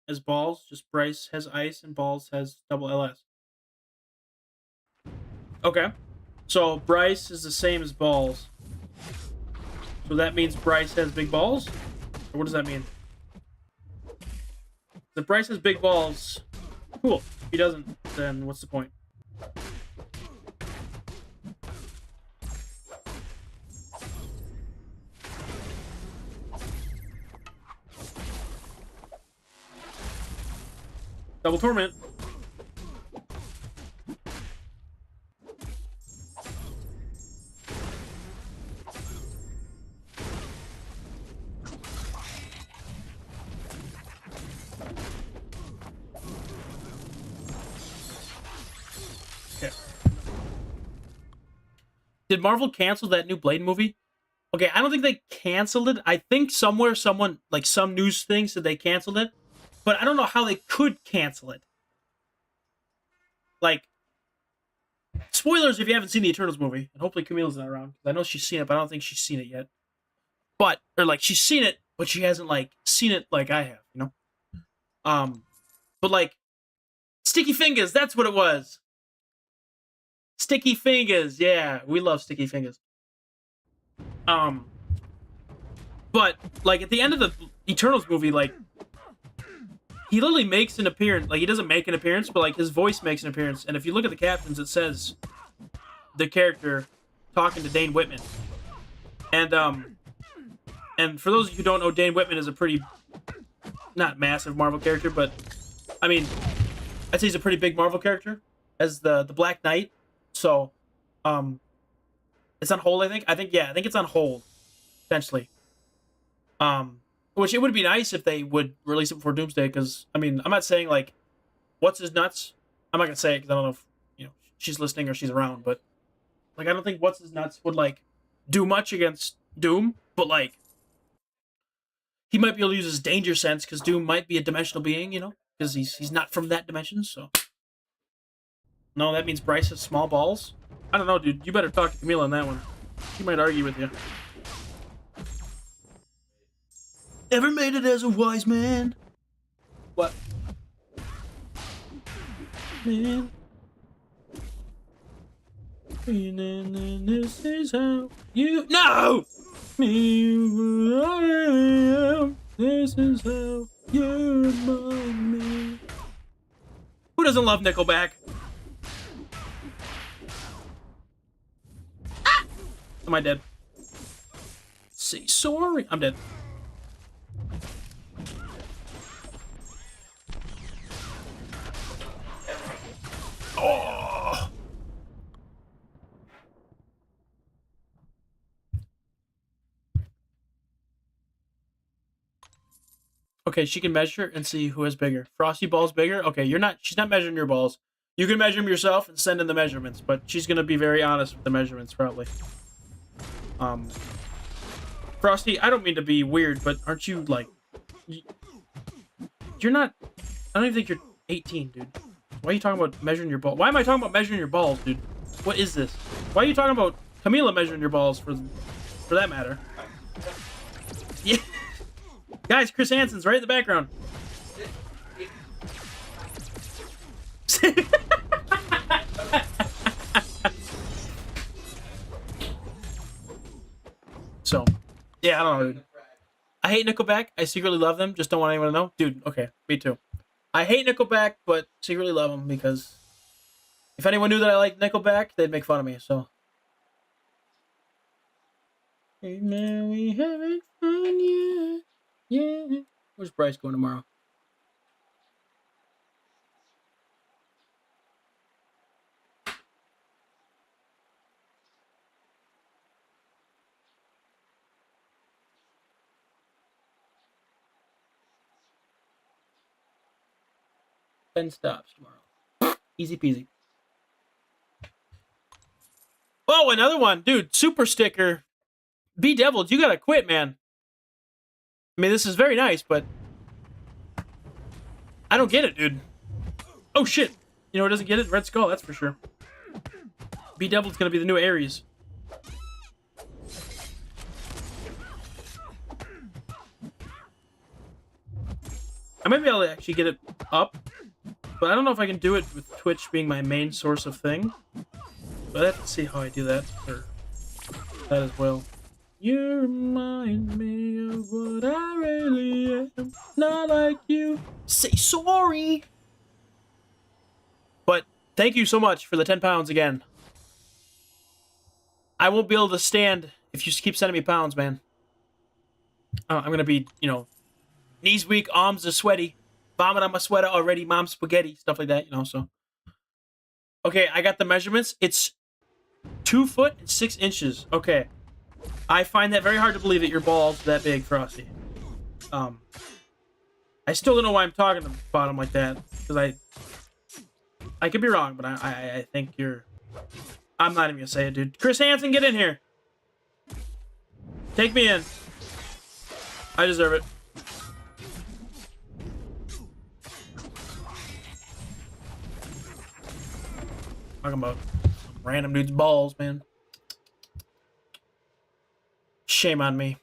as Balls, just Bryce has ice and Balls has double LS. Okay, so Bryce is the same as Balls. So that means Bryce has big balls? Or what does that mean? If Bryce has big balls, cool. If he doesn't, then what's the point? Double Torment. Okay. Did Marvel cancel that new Blade movie? Okay, I don't think they canceled it. I think somewhere someone, like some news thing, said they canceled it. But I don't know how they could cancel it. Like, spoilers if you haven't seen the Eternals movie, and hopefully Camille's not around, because I know she's seen it, but I don't think she's seen it yet. But, or like, she's seen it, but she hasn't, like, seen it like I have, you know? But like, Sticky Fingers, that's what it was. Sticky Fingers, yeah, we love Sticky Fingers. But, like, at the end of the Eternals movie, like, he literally makes an appearance. Like, he doesn't make an appearance, but, like, his voice makes an appearance. And if you look at the captions, it says the character talking to Dane Whitman. And for those of you who don't know, Dane Whitman is a pretty, not massive Marvel character, but, I mean, I'd say he's a pretty big Marvel character as the Black Knight. So, it's on hold, I think. I think it's on hold, essentially. Which it would be nice if they would release it before Doomsday, because, I mean, I'm not saying, like, what's his nuts? I'm not going to say it, because I don't know if, you know, she's listening or she's around, but, like, I don't think what's his nuts would, like, do much against Doom, but, like, he might be able to use his danger sense, because Doom might be a dimensional being, you know, because he's not from that dimension, so. No, that means Bryce has small balls? I don't know, dude. You better talk to Camila on that one. She might argue with you. Ever made it as a wise man? What? Man. This is how you... No! This is how you remind me. Who doesn't love Nickelback? Ah! Am I dead? Say sorry. I'm dead. Oh! Okay, she can measure and see who has bigger. Frosty balls bigger? Okay, she's not measuring your balls. You can measure them yourself and send in the measurements, but she's gonna be very honest with the measurements, probably. Frosty, I don't mean to be weird, but aren't you, like... You're not... I don't even think you're 18, dude. Why are you talking about measuring your balls? Why am I talking about measuring your balls, dude? What is this? Why are you talking about Camila measuring your balls for that matter? Yeah. Guys, Chris Hansen's right in the background. So, yeah, I don't know, dude. I hate Nickelback. I secretly love them. Just don't want anyone to know. Dude, okay, me too. I hate Nickelback, but secretly love them because if anyone knew that I liked Nickelback, they'd make fun of me, so. Hey man, we having fun, yeah. Yeah. Where's Bryce going tomorrow? Ben stops tomorrow. Easy peasy. Oh, another one. Dude, super sticker. Be Deviled, you gotta quit, man. I mean, this is very nice, but I don't get it, dude. Oh, shit. You know who doesn't get it? Red Skull, that's for sure. Be Devil's gonna be the new Ares. I might be able to actually get it up, but I don't know if I can do it with Twitch being my main source of thing. But I have to see how I do that, or that as well. You remind me of what I really am, not like you. Say sorry. But thank you so much for the 10 pounds again. I won't be able to stand if you keep sending me pounds, man. I'm gonna be, you know, knees weak, arms are sweaty, vomit on my sweater already, mom's spaghetti, stuff like that, you know, so. Okay, I got the measurements. It's 2 foot and 6 inches. Okay. I find that very hard to believe that your ball's that big, Frosty. I still don't know why I'm talking about him like that, because I could be wrong, but I think you're... I'm not even gonna say it, dude. Chris Hansen, get in here. Take me in. I deserve it. Talking about random dude's balls, man. Shame on me.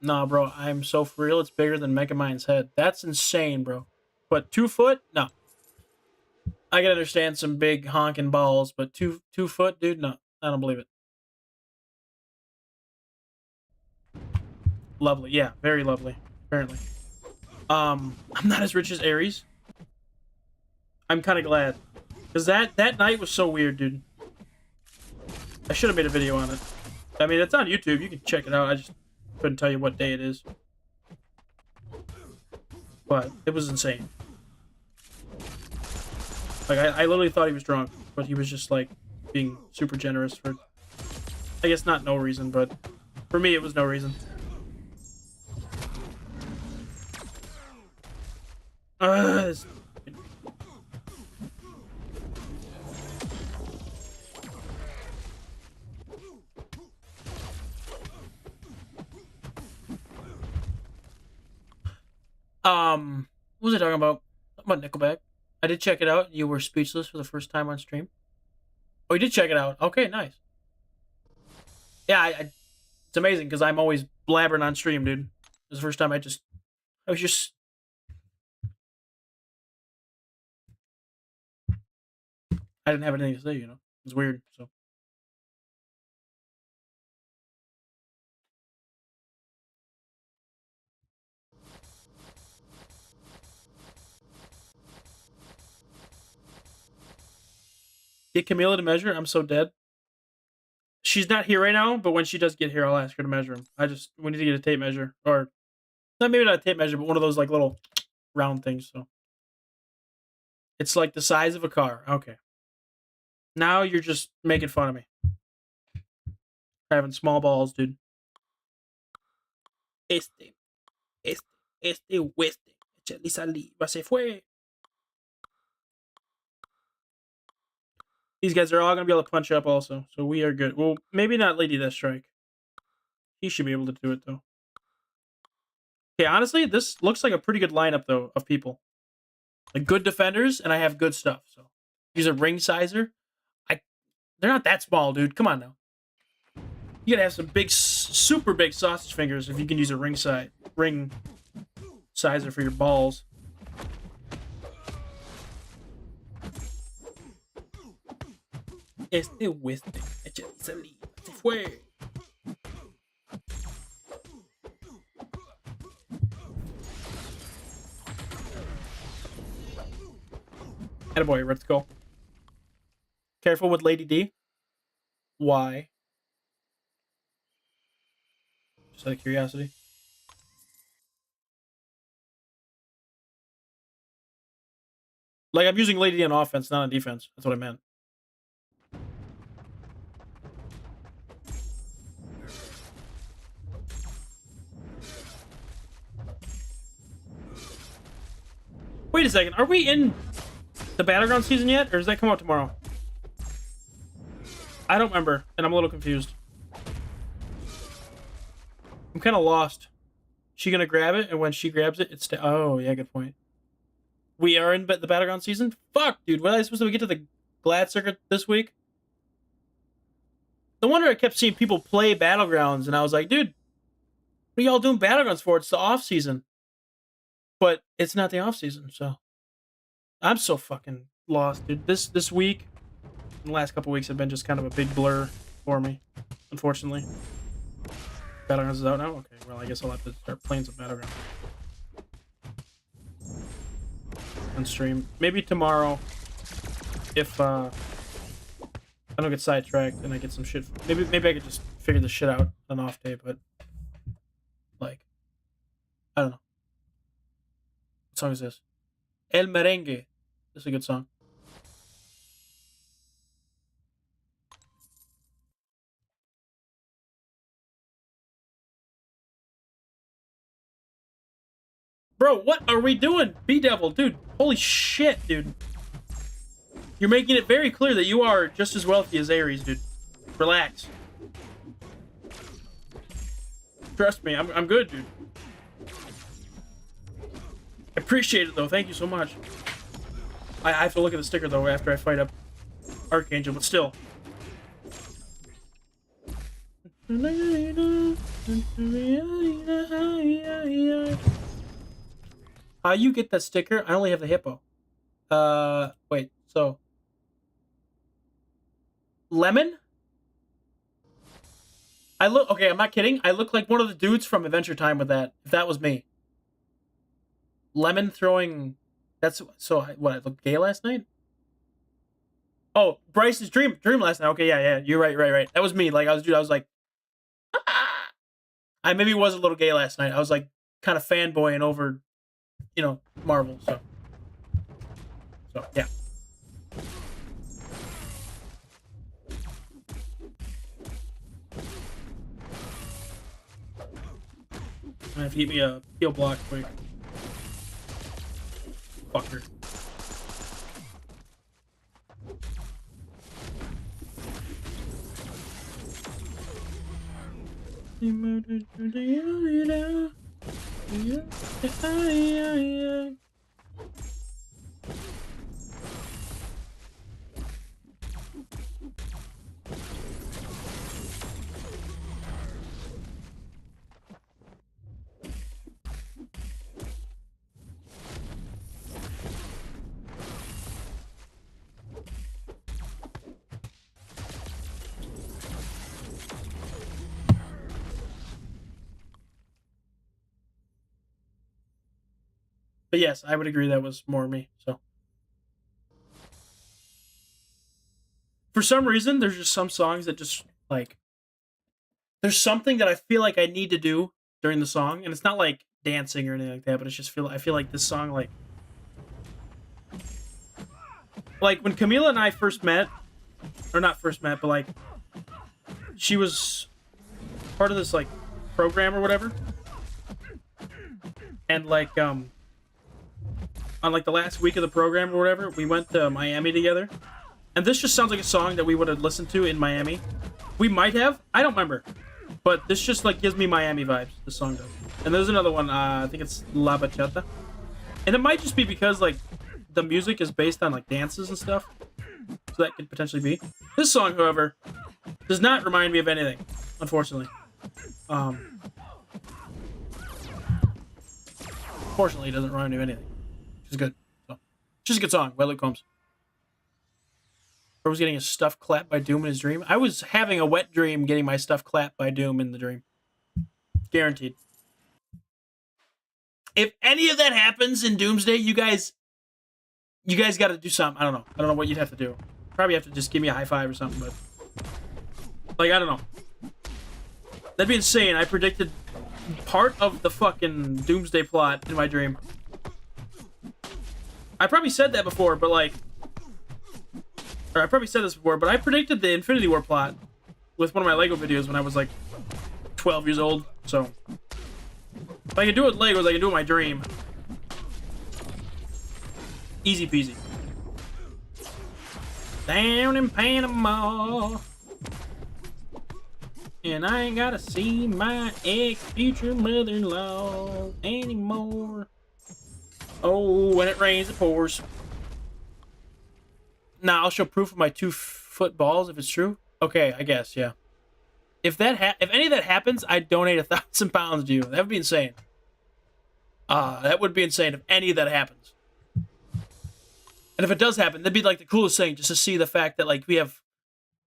Nah, bro, I'm so for real. It's bigger than Megamind's head. That's insane, bro. But 2 foot? No. I can understand some big honking balls, but 2 foot, dude? No, I don't believe it. Lovely, yeah, very lovely. Apparently, I'm not as rich as Ares. I'm kind of glad, cause that night was so weird, dude. I should have made a video on it. I mean, it's on YouTube. You can check it out. I just couldn't tell you what day it is, but it was insane. Like I literally thought he was drunk, but he was just like being super generous for, I guess not no reason, but for me it was no reason. This... What was I talking about? About Nickelback. I did check it out. You were speechless for the first time on stream. Oh, you did check it out. Okay, nice. Yeah, it's amazing because I'm always blabbering on stream, dude. It was the first time I was just... I didn't have anything to say, you know. It's weird, so. Get Camila to measure. I'm so dead. She's not here right now, but when she does get here, I'll ask her to measure him. We need to get a tape measure, or not, maybe not a tape measure, but one of those like little round things. So it's like the size of a car. Okay. Now you're just making fun of me. Having small balls, dude. Weste. Echale saliva, se fue. These guys are all gonna be able to punch up also, so we are good. Well, maybe not Lady Deathstrike. He should be able to do it though. Okay, honestly, this looks like a pretty good lineup though of people. Like good defenders, and I have good stuff. So Use a ring sizer. They're not that small, dude. Come on now. You gotta have some big, super big sausage fingers if you can use a ring sizer for your balls. Este oeste, salí, se fue. Attaboy, let's go. Careful with Lady D. Why? Just out of curiosity. Like, I'm using Lady D on offense, not on defense. That's what I meant. Wait a second. Are we in the Battleground season yet? Or does that come out tomorrow? I don't remember, and I'm a little confused. I'm kind of lost. She gonna grab it, and when she grabs it, it's... Oh, yeah, good point. We are in the Battleground season? Fuck, dude. When was I supposed to get to the Glad Circuit this week? No wonder I kept seeing people play Battlegrounds, and I was like, dude, what are y'all doing Battlegrounds for? It's the off-season. But it's not the off-season, so... I'm so fucking lost, dude. This week, and the last couple weeks have been just kind of a big blur for me, unfortunately. Battlegrounds is out now? Okay, well, I guess I'll have to start playing some Battlegrounds. On stream. Maybe tomorrow, if I don't get sidetracked and I get some shit. Maybe I could just figure this shit out on off day, but like, I don't know. What song is this? El Merengue. This is a good song. Bro, what are we doing? B-Devil, dude. Holy shit, dude. You're making it very clear that you are just as wealthy as Ares, dude. Relax. Trust me, I'm good, dude. I appreciate it, though. Thank you so much. I have to look at the sticker, though, after I fight up Archangel, but still. How you get that sticker? I only have the hippo. Wait, so... Lemon? I look... Okay, I'm not kidding. I look like one of the dudes from Adventure Time with that. If that was me. Lemon throwing... That's... So, what, I looked gay last night? Oh, Bryce's dream last night. Okay, yeah. You're right. That was me. Like, I was like... Ah! I maybe was a little gay last night. I was, like, kind of fanboying over... You know, Marvel, so yeah. I have to get me a heal block quick. Fucker. But yes, I would agree that was more me, so. For some reason, there's just some songs that just, like... There's something that I feel like I need to do during the song, and it's not, like, dancing or anything like that, but it's just I feel like this song, like... Like, when Camila and I first met, or not first met, but, like... She was part of this, like, program or whatever. And, like, on, like, the last week of the program or whatever, we went to Miami together. And this just sounds like a song that we would have listened to in Miami. We might have. I don't remember. But this just, like, gives me Miami vibes, this song does. And there's another one, I think it's La Bachata. And it might just be because, like, the music is based on, like, dances and stuff. So that could potentially be. This song, however, does not remind me of anything, unfortunately. Fortunately, it doesn't remind me of anything, which is good. So, just a good song by Luke Combs. Or was getting his stuff clapped by Doom in his dream. I was having a wet dream getting my stuff clapped by Doom in the dream. Guaranteed. If any of that happens in Doomsday, you guys got to do something. I don't know what you'd have to do. Probably have to just give me a high five or something, but like, I don't know. That'd be insane. I predicted part of the fucking Doomsday plot in my dream. I probably said that before, but like, or I probably said this before, but I predicted the Infinity War plot with one of my Lego videos when I was like 12 years old. So if I can do it with Legos, I can do it in my dream. Easy peasy. Down in Panama, and I ain't gotta see my ex-future mother-in-law anymore. Oh, when it rains, it pours. Nah, I'll show proof of my 2-foot balls if it's true. Okay, I guess, yeah. If any of that happens, I'd donate 1,000 pounds to you. That would be insane. That would be insane if any of that happens. And if it does happen, that'd be like the coolest thing, just to see the fact that like we have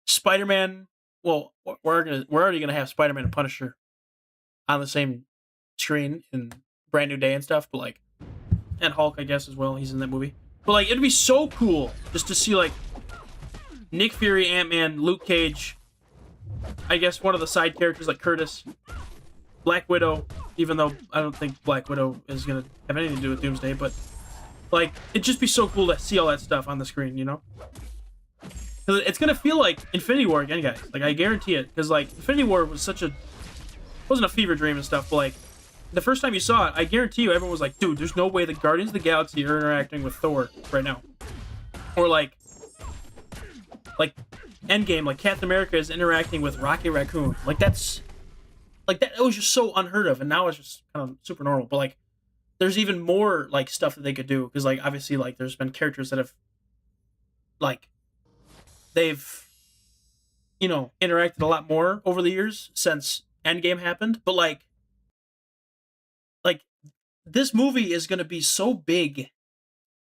Spider-Man. Well, we're already gonna have Spider-Man and Punisher on the same screen in Brand New Day and stuff, but like, and Hulk, I guess, as well. He's in that movie. But like, it'd be so cool just to see like Nick Fury, Ant-Man, Luke Cage. I guess one of the side characters like Curtis, Black Widow. Even though I don't think Black Widow is gonna have anything to do with Doomsday, but like, it'd just be so cool to see all that stuff on the screen, you know? Because it's gonna feel like Infinity War again, guys. Like, I guarantee it. Because, like, Infinity War was wasn't a fever dream and stuff, but, like, the first time you saw it, I guarantee you everyone was like, dude, there's no way the Guardians of the Galaxy are interacting with Thor right now. Or, like Endgame, like, Captain America is interacting with Rocket Raccoon. Like, that's... Like, that was just so unheard of, and now it's just kind of super normal. But, like, there's even more, like, stuff that they could do. Because, like, obviously, like, there's been characters that have, like, they've, you know, interacted a lot more over the years since Endgame happened. But, like, this movie is going to be so big.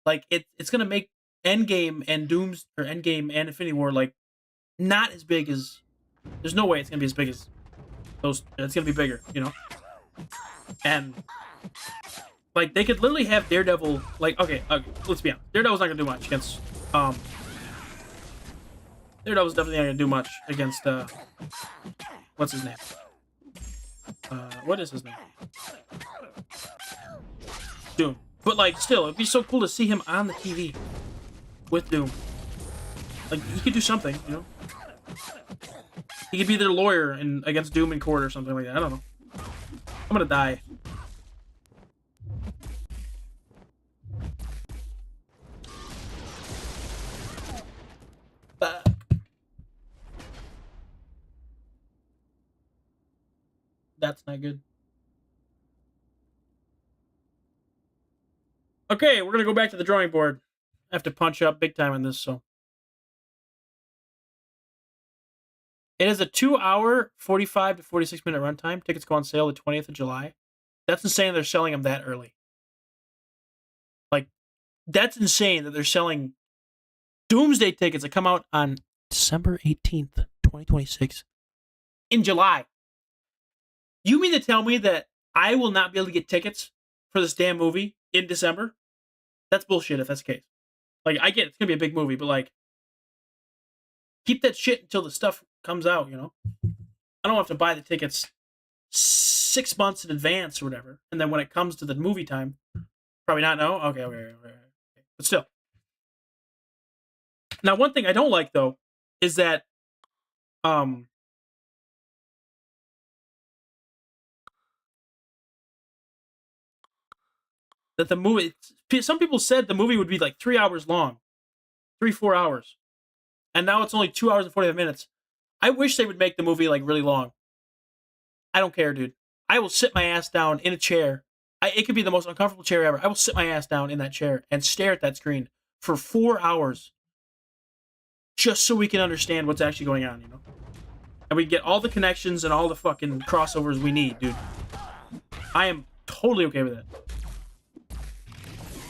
Like, it's going to make Endgame and Endgame and Infinity War, like, not as big as... There's no way it's going to be as big as those... It's going to be bigger, you know? And... Like, they could literally have Daredevil, like, okay, let's be honest. Daredevil's not gonna do much against, Daredevil's definitely not gonna do much against, what's his name? What is his name? Doom. But, like, still, it'd be so cool to see him on the TV with Doom. Like, he could do something, you know? He could be their lawyer against Doom in court or something like that. I don't know. I'm gonna die. That's not good. Okay, we're gonna go back to the drawing board. I have to punch up big time on this, so. It is a 2-hour, 45 to 46-minute runtime. Tickets go on sale the 20th of July. That's insane they're selling them that early. Like, that's insane that they're selling Doomsday tickets that come out on December 18th, 2026. In July. You mean to tell me that I will not be able to get tickets for this damn movie in December? That's bullshit if that's the case. Like, I get it's gonna be a big movie, but like, keep that shit until the stuff comes out, you know? I don't have to buy the tickets 6 months in advance or whatever. And then when it comes to the movie time, probably not know. Okay. But still. Now, one thing I don't like, though, is that, that the movie, some people said the movie would be like 3 hours long. 3-4 hours. And now it's only 2 hours and 45 minutes. I wish they would make the movie like really long. I don't care, dude. I will sit my ass down in a chair. It could be the most uncomfortable chair ever. I will sit my ass down in that chair and stare at that screen for 4 hours. just so we can understand what's actually going on, you know? And we get all the connections and all the fucking crossovers we need, dude. I am totally okay with that.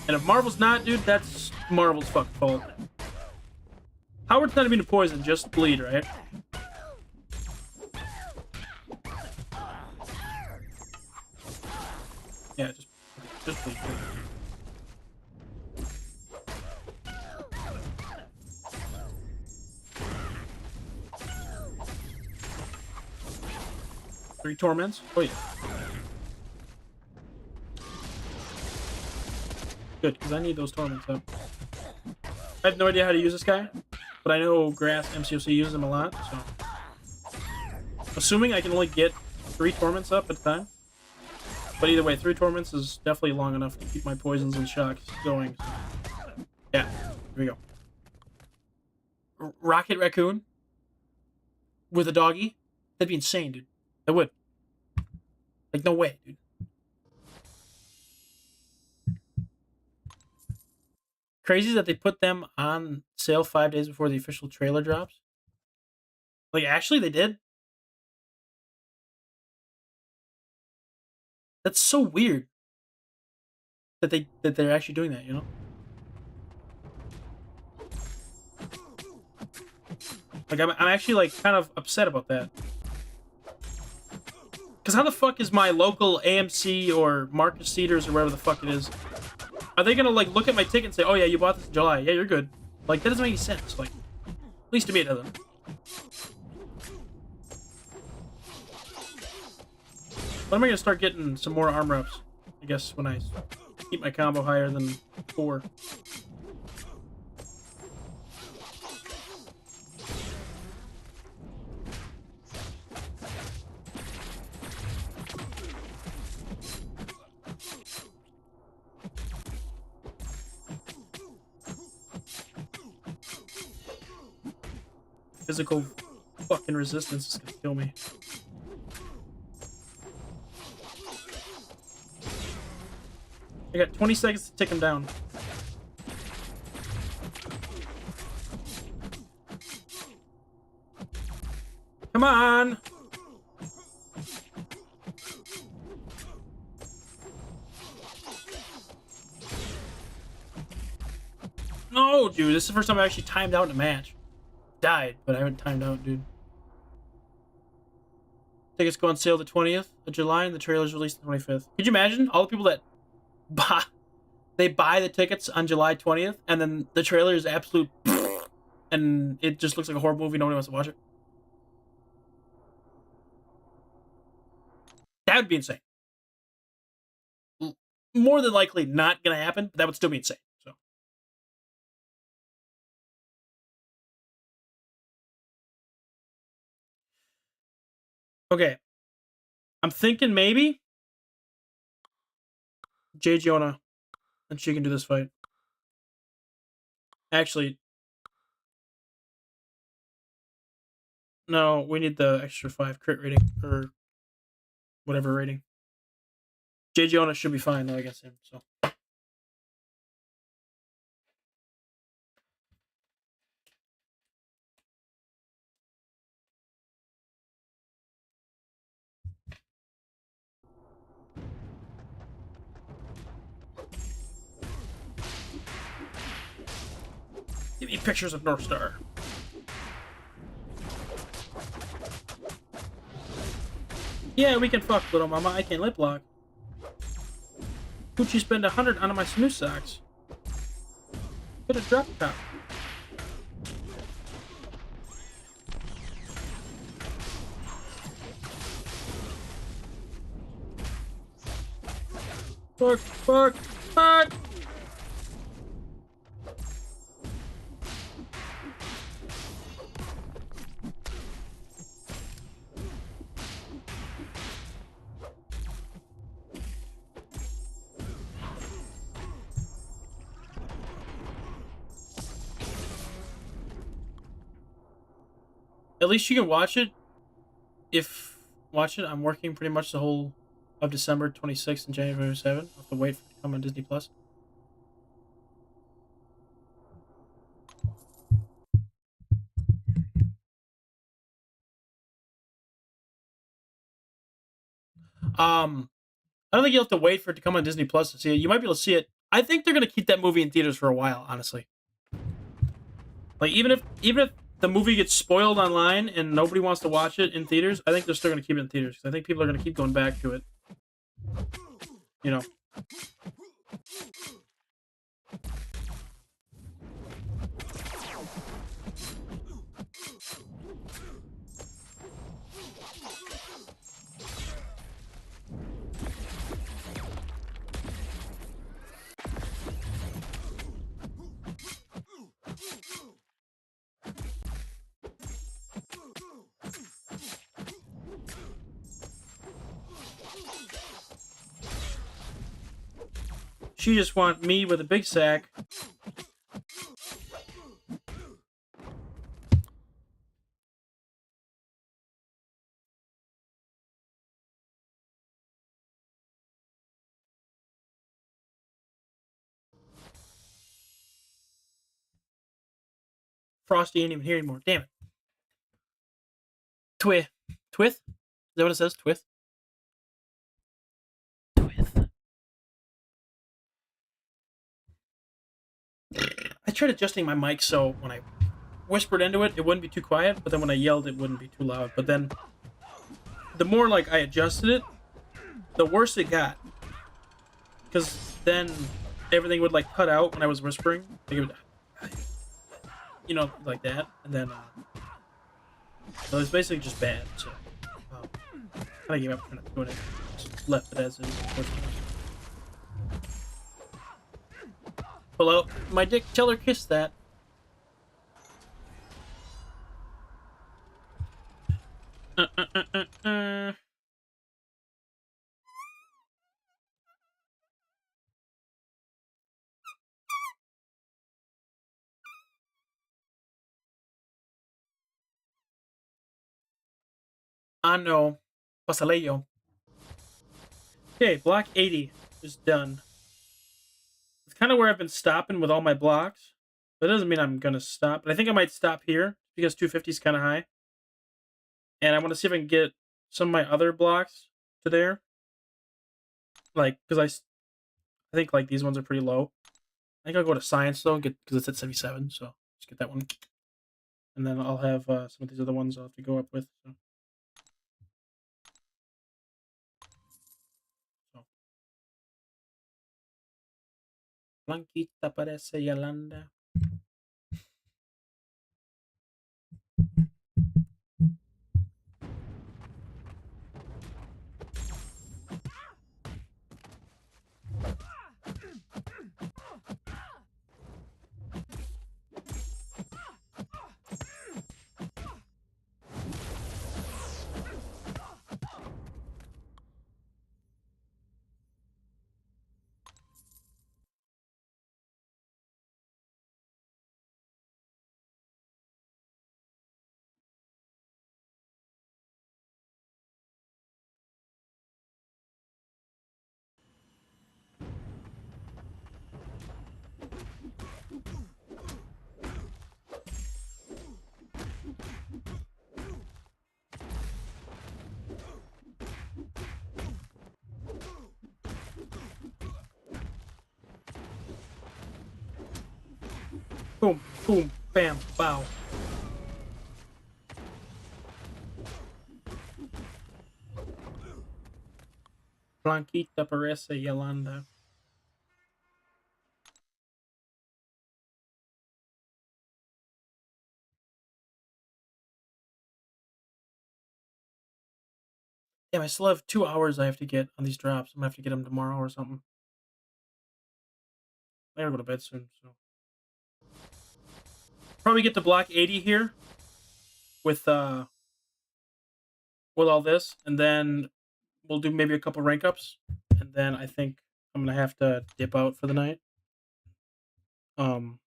And if Marvel's not, dude, that's Marvel's fucking fault. Howard's not immune to poison, just bleed, right? Yeah, just bleed. Three torments? Oh yeah. Good, because I need those torments up. I have no idea how to use this guy, but I know Grass MCOC uses him a lot, so. Assuming I can only get 3 torments up at a time. But either way, 3 torments is definitely long enough to keep my poisons and shocks going. So. Yeah, here we go. Rocket Raccoon with a doggy? That'd be insane, dude. That would. Like, no way, dude. Crazy that they put them on sale 5 days before the official trailer drops. Like, actually, they did? That's so weird that they're actually doing that, you know? Like, I'm actually, like, kind of upset about that. Because how the fuck is my local AMC or Marcus Cedars or wherever the fuck it is, are they gonna, like, look at my ticket and say, oh yeah, you bought this in July, yeah, you're good. Like, that doesn't make any sense. Like, at least to me it doesn't. When am I gonna start getting some more armor ups? I guess when I keep my combo higher than 4. Physical fucking resistance is gonna kill me. I got 20 seconds to take him down. Come on! No, dude, this is the first time I actually timed out in a match. Died, but I haven't timed out, dude. Tickets go on sale the 20th of July, and the trailer's released the 25th. Could you imagine all the people that buy the tickets on July 20th, and then the trailer is absolute and it just looks like a horror movie, nobody wants to watch it? That would be insane. More than likely not gonna happen, but that would still be insane. So. Okay. I'm thinking maybe J. Jonah, and she can do this fight. Actually, no, we need the extra 5 crit rating, or whatever rating. J. Jonah should be fine though against him, so. Give me pictures of North Star. Yeah, we can fuck, little mama. I can lip lock. Would you spend 100 on my snoo socks? Put a drop top. Fuck, fuck, fuck! At least you can watch it. Watch it, I'm working pretty much the whole of December 26th and January 7th. I'll have to wait for it to come on Disney Plus. I don't think you'll have to wait for it to come on Disney Plus to see it. You might be able to see it. I think they're gonna keep that movie in theaters for a while, honestly. Like even if the movie gets spoiled online and nobody wants to watch it in theaters, I think they're still gonna keep it in theaters because I think people are gonna keep going back to it. You know. She just want me with a big sack. Frosty ain't even here anymore. Damn it. Twith. Twith? Is that what it says? Twith? Twith. I tried adjusting my mic so when I whispered into it, it wouldn't be too quiet, but then when I yelled, it wouldn't be too loud. But then the more like I adjusted it, the worse it got. Because then everything would like cut out when I was whispering. Like it would, like that. And then, so it's basically just bad. So, I gave up trying to doing it. Just left it as is. Hello, my dick. Tell her kiss that. I know. Pasaleyo. Okay, block 80 is done. It's kind of where I've been stopping with all my blocks. That doesn't mean I'm going to stop. But I think I might stop here because 250 is kind of high. And I want to see if I can get some of my other blocks to there. Like, because I think like these ones are pretty low. I think I'll go to science though, because it's at 77. So let's get that one. And then I'll have some of these other ones I'll have to go up with. So. Blanquita parece Yolanda. Boom, boom, bam, bow. Blanquita parece Yolanda. Damn, I still have 2 hours I have to get on these drops. I'm gonna have to get them tomorrow or something. I gotta go to bed soon, so probably get to block 80 here with all this, and then we'll do maybe a couple rank ups, and then I think I'm gonna have to dip out for the night. Kind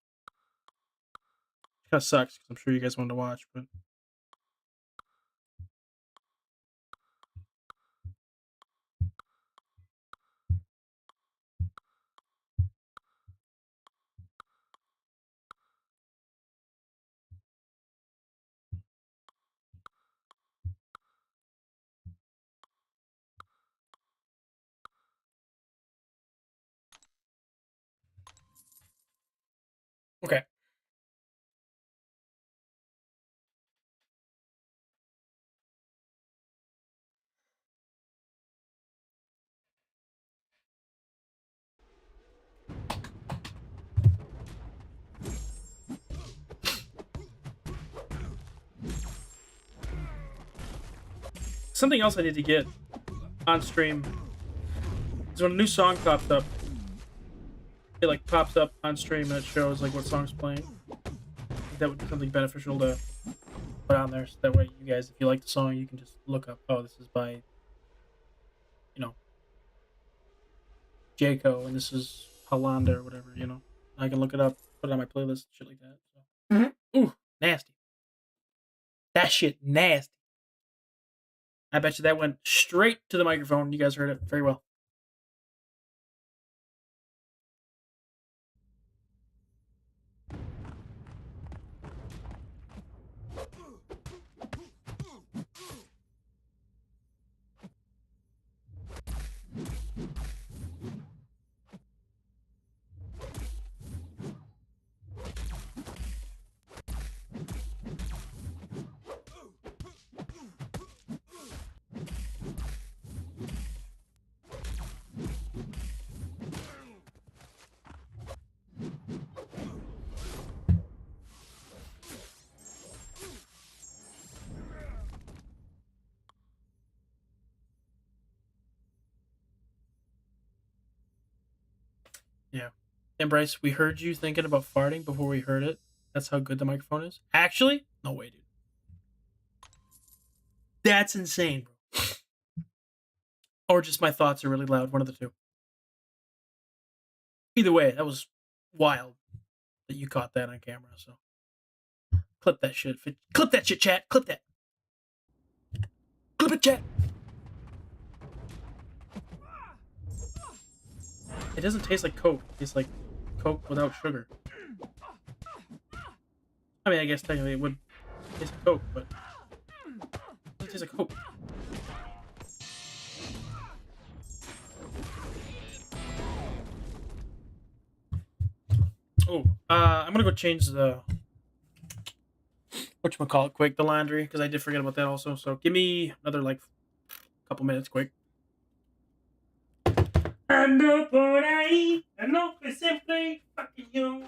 of sucks because I'm sure you guys wanted to watch, but Okay. Something else I need to get on stream is when a new song pops up. It like pops up on stream and it shows like what song's playing. I think that would be something beneficial to put on there, so that way you guys, if you like the song, you can just look up. Oh, this is by you know Jayco, and this is Hollanda or whatever. I can look it up, put it on my playlist, shit like that. So. Ooh, nasty. That shit nasty. I bet you that went straight to the microphone. You guys heard it very well. Yeah. And Bryce, we heard you thinking about farting before we heard it. That's how good the microphone is. Actually, no way, dude. That's insane, bro. Or just my thoughts are really loud. One of the two. Either way, that was wild that you caught that on camera. So clip that shit. Clip that shit, chat. Clip that. Clip it, chat. It doesn't taste like Coke. It tastes like Coke without sugar. I mean, I guess technically it would taste like Coke, but it doesn't taste like Coke. Oh, I'm gonna go change the whatchamacallit quick, the laundry, because I did forget about that also. So give me another like couple minutes quick. Ando por ahí, no que siempre fucking you.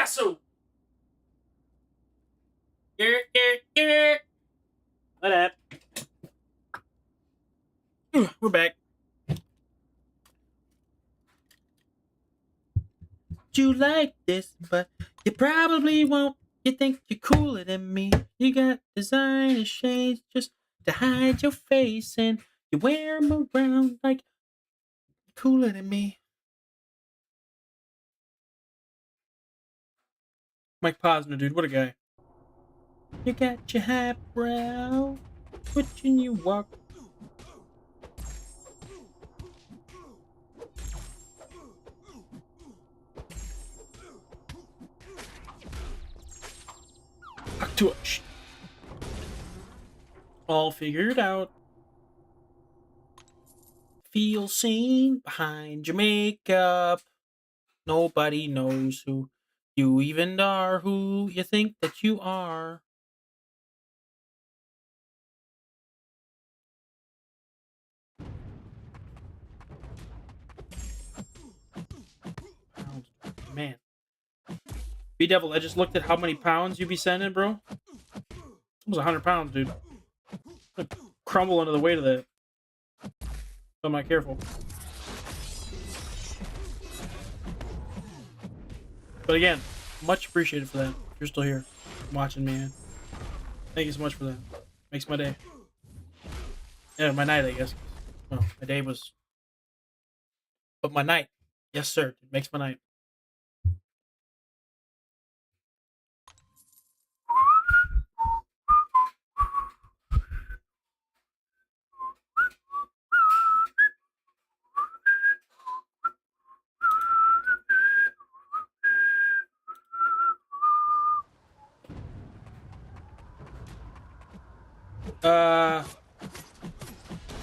Picasso. What up? We're back. You like this, but you probably won't. You think you're cooler than me. You got designer shades just to hide your face, and you wear them around like you're cooler than me. Mike Posner, dude, what a guy. You got your high brow, twitching you walk. Tush. All figured out. Feel seen behind your makeup. Nobody knows who you even are, who you think that you are. Pounds, man. B Devil, I just looked at how many pounds you be sending, bro. It's almost 100 pounds, dude. I'd crumble under the weight of that. So I'm not careful. But again, much appreciated for that. If you're still here watching, man. Thank you so much for that. Makes my day. Yeah, my night, I guess. Well, my day was. But my night. Yes, sir. It makes my night.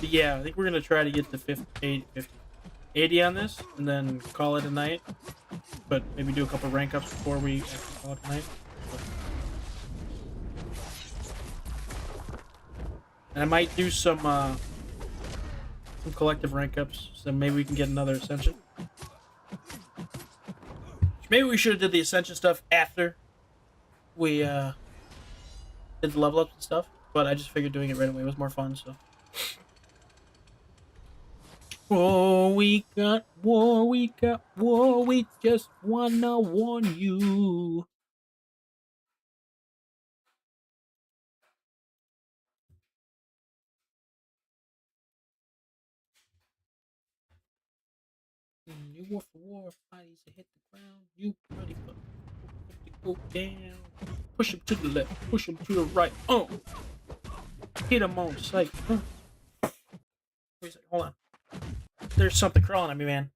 Yeah, I think we're gonna try to get to 80 on this, and then call it a night. But maybe do a couple rank ups before we actually call it a night. And I might do some collective rank ups, so maybe we can get another ascension. Maybe we should have did the ascension stuff after we did the level ups and stuff. But I just figured doing it right away was more fun. So. War, we got war, we got war, we just wanna warn you. You war for war, bodies that hit the ground. You ready for to go down. Push him to the left, push him to the right. Oh, hit him on sight. Wait a second, hold on. There's something crawling at me, man.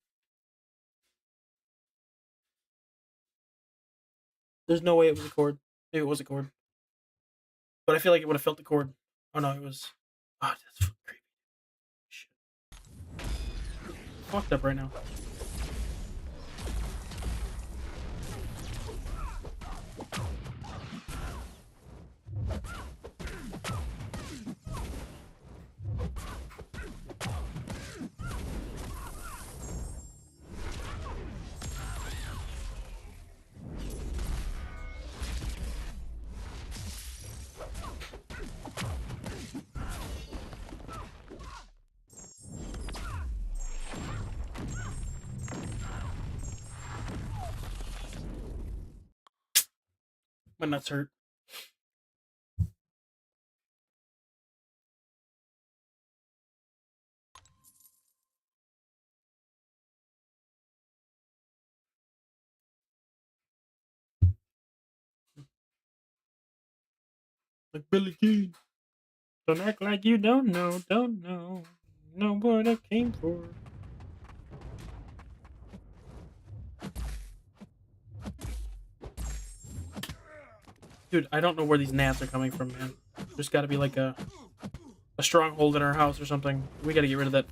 There's no way it was a cord. Maybe it was a cord. But I feel like it would have felt the cord. Oh no, it was. Oh, that's fucking creepy. Shit. Fucked up right now. My nuts hurt. Like Billy Key. Don't act like you don't know, know what I came for. Dude, I don't know where these gnats are coming from, man. There's got to be like a stronghold in our house or something. We got to get rid of that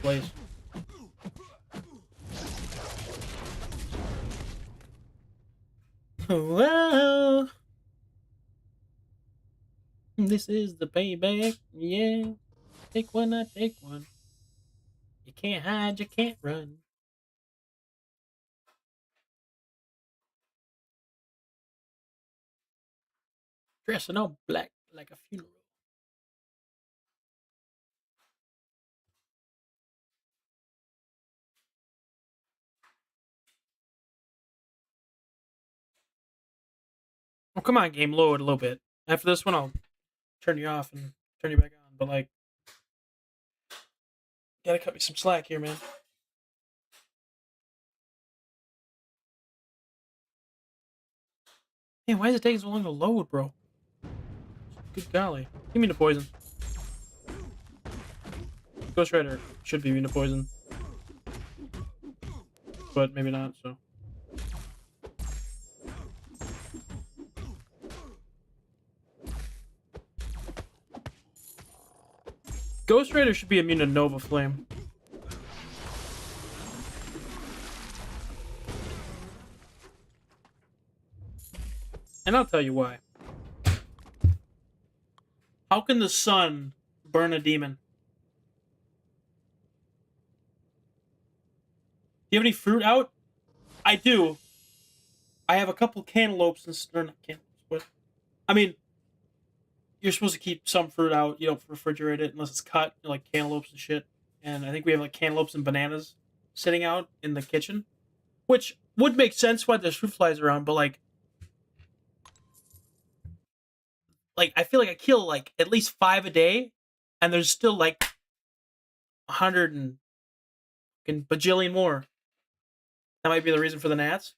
place. Whoa. This is the payback. Yeah. Take one, I take one. You can't hide, you can't run. Dressing all black like a funeral. Oh, come on, game. Lower it a little bit. After this one, I'll turn you off and turn you back on. But, like, gotta cut me some slack here, man. Man, why is it taking so long to load, bro? Good golly. Give me the poison. Ghost Rider should be immune to poison. But maybe not, so. Ghost Rider should be immune to Nova Flame. And I'll tell you why. How can the sun burn a demon? Do you have any fruit out? I do. I have a couple cantaloupes and or not cantaloupes, but I mean, you're supposed to keep some fruit out. You don't refrigerate it unless it's cut, like cantaloupes and shit. And I think we have like cantaloupes and bananas sitting out in the kitchen, which would make sense why there's fruit flies around. But like I feel like I kill like at least 5 a day, and there's still like 100 and bajillion more. That might be the reason for the gnats.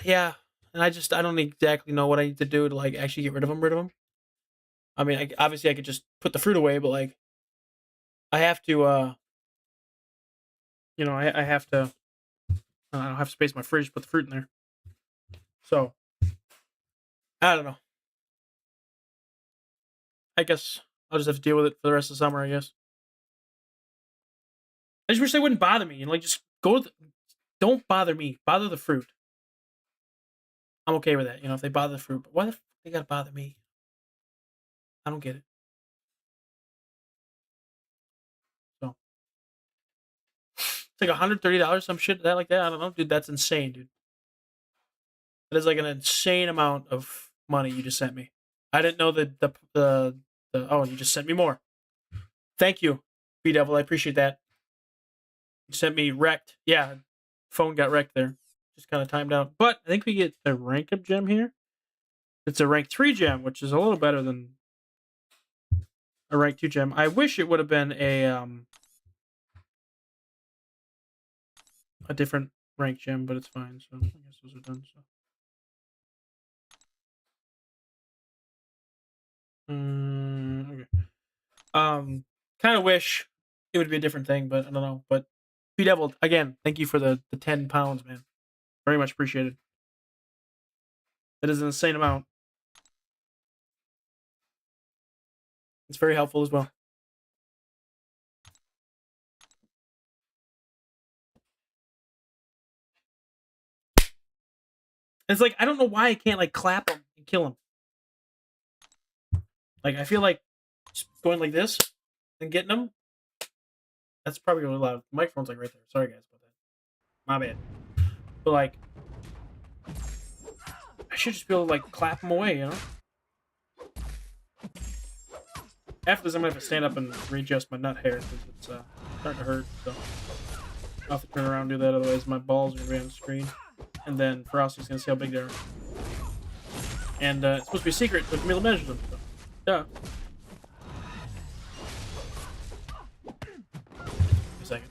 Yeah, and I don't exactly know what I need to do to like actually get rid of them. I mean, obviously I could just put the fruit away, but like I have to, I have to. I don't have space in my fridge to put the fruit in there, so I don't know. I guess I'll just have to deal with it for the rest of the summer. I guess. I just wish they wouldn't bother me and like just go. Don't bother me. Bother the fruit. I'm okay with that. If they bother the fruit, but why the fuck they gotta bother me? I don't get it. So it's like $130, some shit like that. I don't know, dude. That's insane, dude. That is like an insane amount of money you just sent me. I didn't know that the oh, you just sent me more. Thank you, B Devil. I appreciate that. You sent me wrecked. Yeah, phone got wrecked there. Just kind of timed out. But I think we get a rank up gem here. It's a rank 3 gem, which is a little better than a rank 2 gem. I wish it would have been a different rank gem, but it's fine. So I guess those are done. So. Okay. Kind of wish it would be a different thing, but I don't know. But B Devil, again, thank you for the 10 pounds, man. Very much appreciated. That is an insane amount. It's very helpful as well. And it's like I don't know why I can't like clap him and kill him. Like I feel like just going like this and getting him. That's probably really loud. The microphone's like right there. Sorry guys about that. My bad. But like I should just be able to like clap him away, After this, I'm gonna have to stand up and readjust my nut hair because it's starting to hurt. So I'll have to turn around and do that. Otherwise, my balls are gonna be on the screen, and then Frosty's gonna see how big they are. And it's supposed to be a secret, but Camila measures them. So, duh. A second.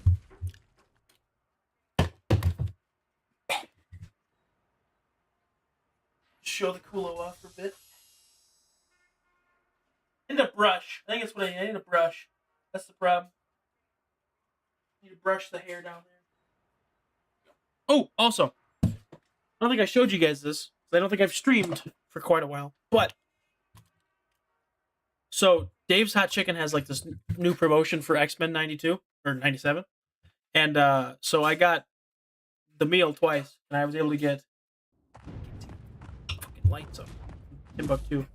Show the culo off for a bit. I need a brush. I think that's what I need. I need a brush. That's the problem. I need to brush the hair down there. Oh, also, I don't think I showed you guys this. I don't think I've streamed for quite a while. But, so, Dave's Hot Chicken has like this new promotion for X-Men 92, or 97. And so I got the meal twice, and I was able to get fucking lights up. Timbuktu.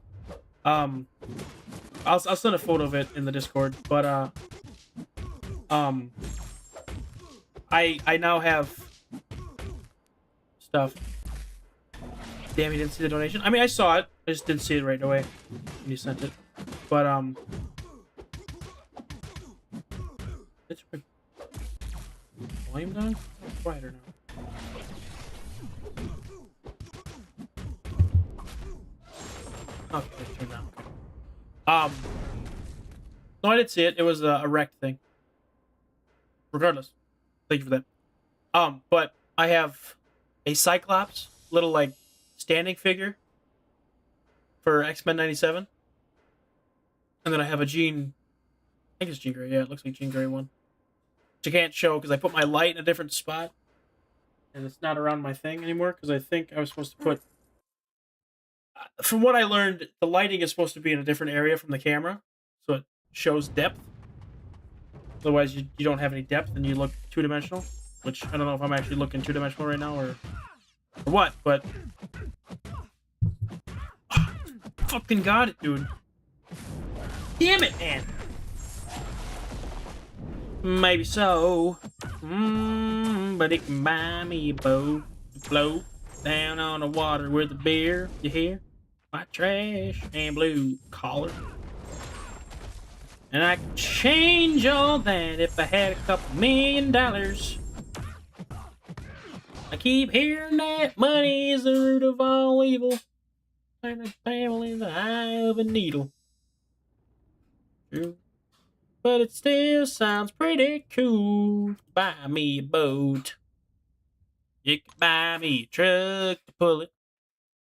I'll send a photo of it in the Discord, but I now have stuff. Damn, you didn't see the donation. I mean, I saw it. I just didn't see it right away when you sent it. But, it's volume down? It's quieter now. Okay, it's turned down. No, I didn't see it. It was a wrecked thing. Regardless, thank you for that. But I have a Cyclops little like standing figure for X-Men '97, and then I have a Jean. I think it's Jean Grey. Yeah, it looks like Jean Grey one. Which I can't show because I put my light in a different spot, and it's not around my thing anymore because I think I was supposed to put. From what I learned, the lighting is supposed to be in a different area from the camera, so it shows depth. Otherwise, you don't have any depth and you look two-dimensional. Which I don't know if I'm actually looking two-dimensional right now or what, but fucking got it, dude. Damn it, man. Maybe so. But it can buy me a boat to float down on the water with a beer. You hear? White trash and blue collar. And I could change all that if I had a couple $1 million. I keep hearing that money is the root of all evil. And a family in the eye of a needle. True. But it still sounds pretty cool. Buy me a boat. You can buy me a truck to pull it.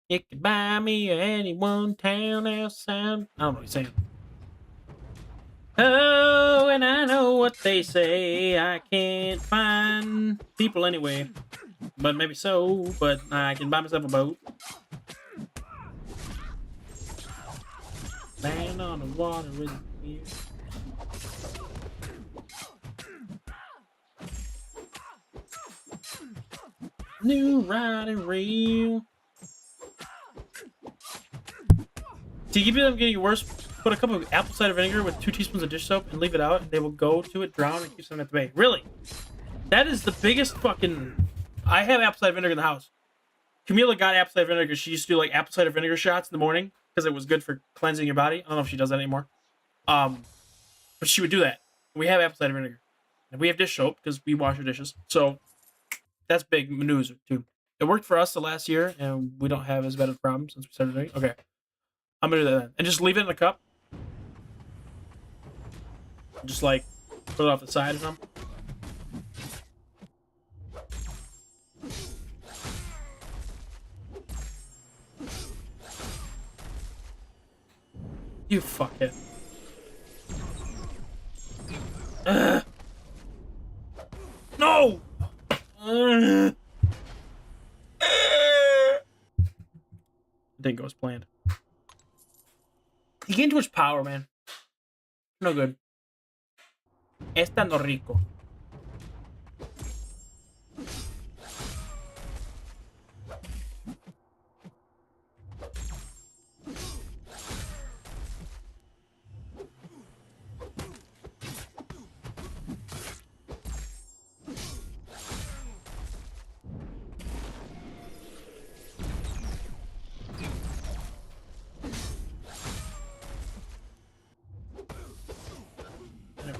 You can buy me any one town outside. I don't know what he's saying. Oh, and I know what they say. I can't find people anyway. But maybe so. But I can buy myself a boat. Land on the water with a beer. New riding reel. To keep them getting worse, put a cup of apple cider vinegar with 2 teaspoons of dish soap and leave it out, and they will go to it, drown, and keep them at the bay. Really? That is the biggest fucking. I have apple cider vinegar in the house. Camila got apple cider vinegar. She used to do like apple cider vinegar shots in the morning because it was good for cleansing your body. I don't know if she does that anymore. But she would do that. We have apple cider vinegar, and we have dish soap because we wash our dishes. So that's big news too. It worked for us the last year, and we don't have as bad of a problem since we started doing it. Okay, I'm gonna do that then, and just leave it in the cup. Just like put it off the side or something. You fuckhead. No! Didn't go as planned. You gain too much power, man. No good. Esta no rico.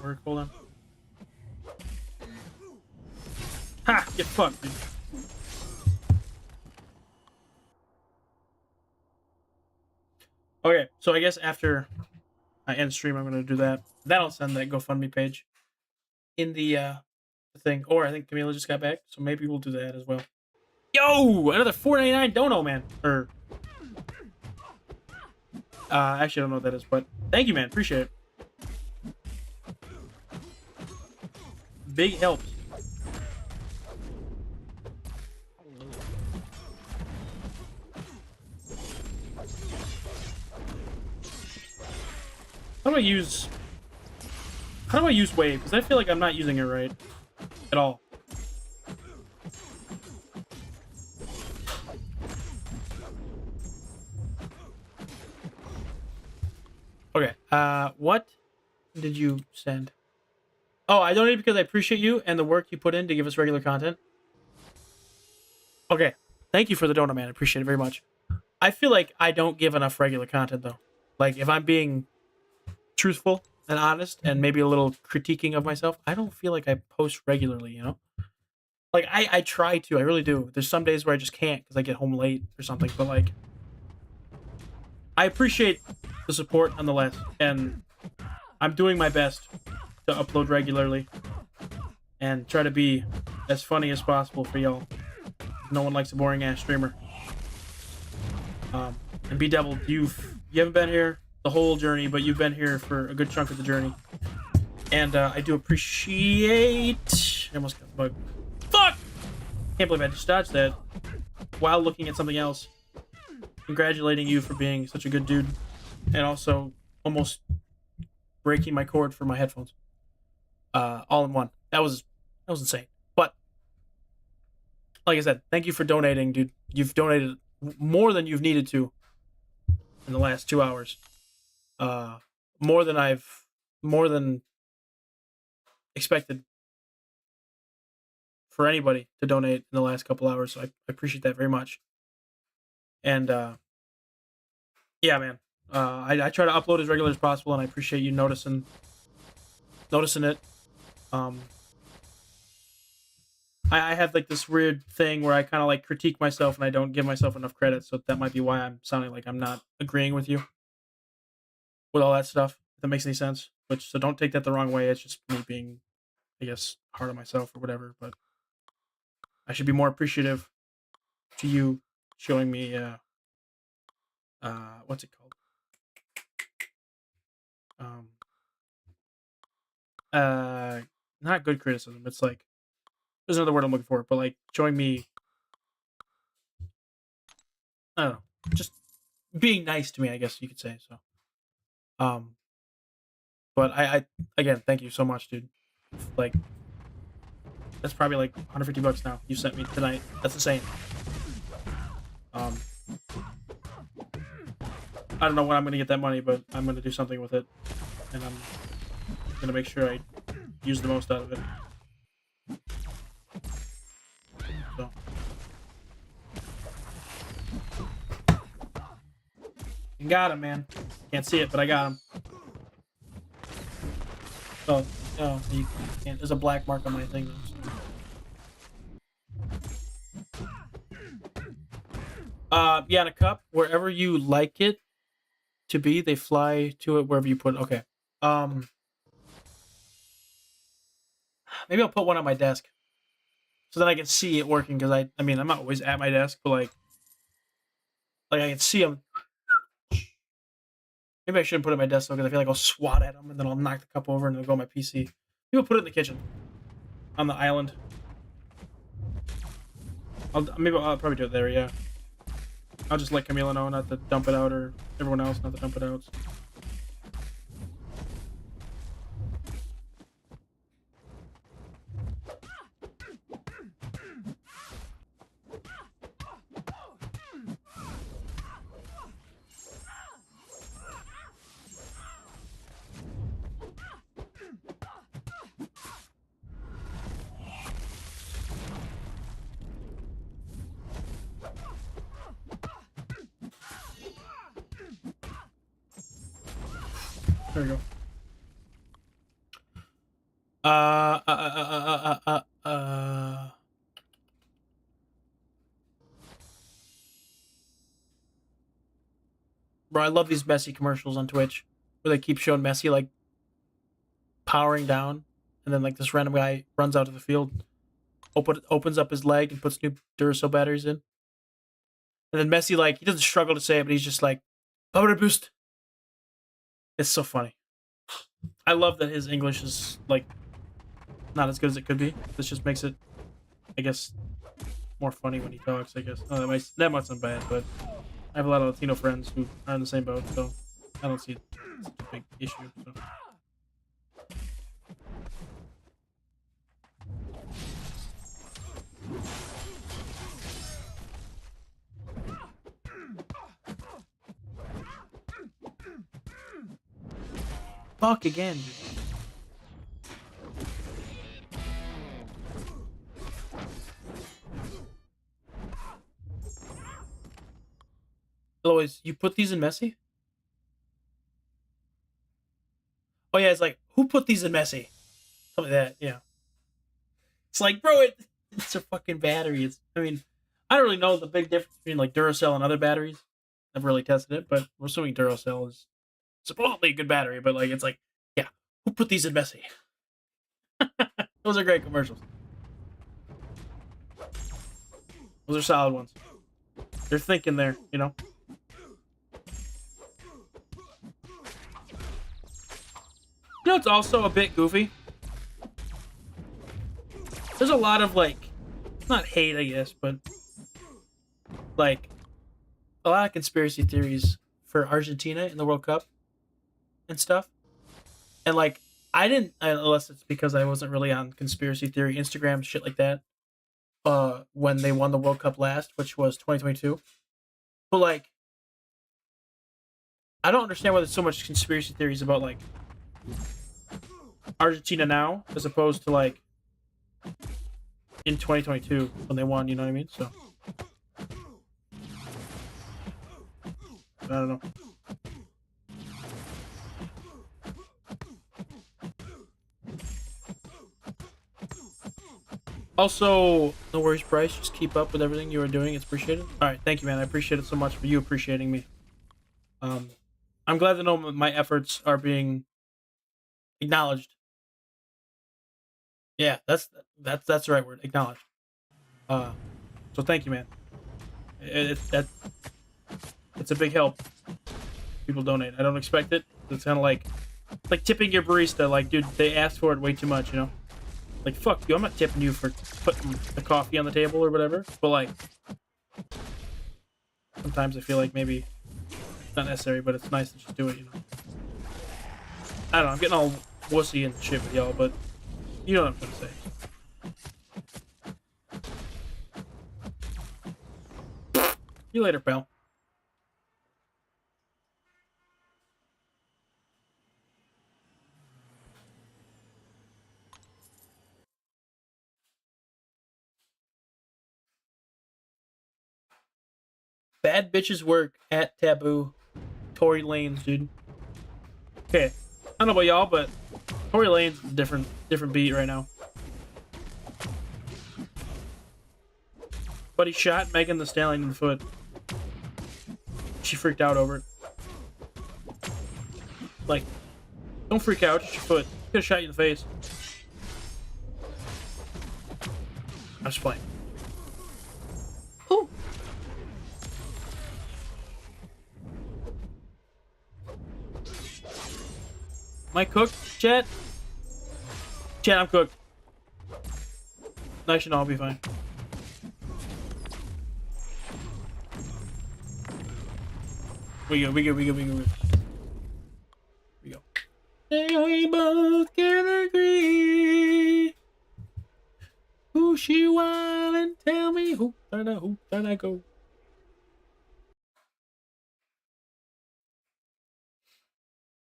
Work. Hold on. Ha! Get fucked, dude. Okay, so I guess after I end stream, I'm gonna do that. Then I'll send that GoFundMe page in the thing. Or I think Camila just got back, so maybe we'll do that as well. Yo! Another $4.99 dono, man. Or actually I don't know what that is, but thank you, man. Appreciate it. Big help. How do I use wave? Because I feel like I'm not using it right at all. Okay. What did you send? Oh, I donated because I appreciate you and the work you put in to give us regular content. Okay. Thank you for the donut, man. I appreciate it very much. I feel like I don't give enough regular content though. Like if I'm being truthful and honest and maybe a little critiquing of myself, I don't feel like I post regularly, you know? Like I try to, I really do. There's some days where I just can't because I get home late or something, but like I appreciate the support nonetheless, and I'm doing my best to upload regularly and try to be as funny as possible for y'all. No one likes a boring ass streamer. And B Devil, you haven't been here the whole journey, but you've been here for a good chunk of the journey, and I do appreciate. I almost got the bug. Fuck! Can't believe I just dodged that while looking at something else. Congratulating you for being such a good dude, and also almost breaking my cord for my headphones. All in one. That was insane. But like I said, thank you for donating, dude. You've donated more than you've needed to in the last 2 hours. More than expected for anybody to donate in the last couple hours. So I appreciate that very much. And yeah, man. I try to upload as regular as possible, and I appreciate you noticing it. I have like this weird thing where I kind of like critique myself and I don't give myself enough credit, so that might be why I'm sounding like I'm not agreeing with you with all that stuff. If that makes any sense. So don't take that the wrong way. It's just me being, I guess, hard on myself or whatever. But I should be more appreciative to you showing me what's it called? Not good criticism. It's like there's another word I'm looking for, but like showing me, I don't know, just being nice to me, I guess you could say. So, but I again, thank you so much, dude. Like, that's probably like $150 now you sent me tonight. That's insane. I don't know when I'm gonna get that money, but I'm gonna do something with it, and I'm gonna make sure I use the most out of it. So. You got him, man. Can't see it, but I got him. Oh, you can't. There's a black mark on my thing. Yeah, in a cup, wherever you like it to be, they fly to it wherever you put it. Okay. Maybe I'll put one on my desk so that I can see it working. Because I mean, I'm not always at my desk, but like I can see them. Maybe I shouldn't put it on my desk because I feel like I'll swat at them and then I'll knock the cup over and it'll go on my PC. Maybe I'll put it in the kitchen, on the island. I'll probably do it there. Yeah. I'll just let Camila know not to dump it out, or everyone else not to dump it out. There we go. Bro, I love these Messi commercials on Twitch where they keep showing Messi like powering down, and then like this random guy runs out of the field, opens up his leg and puts new Duracell batteries in, and then Messi like he doesn't struggle to say it, but he's just like power boost. It's so funny. I love that his English is like not as good as it could be. This just makes it, I guess, more funny when he talks. I guess that might sound bad, but I have a lot of Latino friends who are in the same boat, so I don't see such a big issue. So. Fuck again, dude. always, you put these in messy? Oh yeah, it's like, who put these in messy? Something like that, yeah. It's like, bro, it's a fucking battery. I mean, I don't really know the big difference between like Duracell and other batteries. I've really tested it, but we're assuming Duracell is supposedly a good battery. But like, it's like, yeah, who put these in messy? Those are great commercials. Those are solid ones. They're thinking there, you know. You know, it's also a bit goofy. There's a lot of like, not hate, I guess, but like a lot of conspiracy theories for Argentina in the World Cup and stuff. And like, I didn't, unless it's because I wasn't really on conspiracy theory Instagram shit like that. When they won the World Cup last, which was 2022. But like, I don't understand why there's so much conspiracy theories about like Argentina now as opposed to like in 2022 when they won. You know what I mean? So I don't know. Also, no worries, Bryce. Just keep up with everything you are doing. It's appreciated. All right, thank you, man. I appreciate it so much for you appreciating me. Um, I'm glad to know my efforts are being acknowledged. Yeah, that's the right word. Acknowledged. Uh, so thank you, man. That it's a big help. People donate. I don't expect it. It's kind of like tipping your barista. Like, dude, they asked for it way too much. You know, like fuck you. I'm not tipping you for putting the coffee on the table or whatever. But like, sometimes I feel like maybe it's not necessary, but it's nice to just do it. You know. I don't know. I'm getting all wussy and shit with y'all, but you know what I'm trying to say. See you later, pal. Bad bitches work at Taboo. Tory Lanez, dude. Okay, I don't know about y'all, but Tory Lanez is a different beat right now. But he shot Megan the Stallion in the foot. She freaked out over it. Like, don't freak out. It's your foot. He could have shot you in the face. I'm just playing. Ooh. Am I cooked, Chat? Chat, I'm cooked. I should all be fine. We go. We go. We both can agree. Who she want and tell me who tryna go.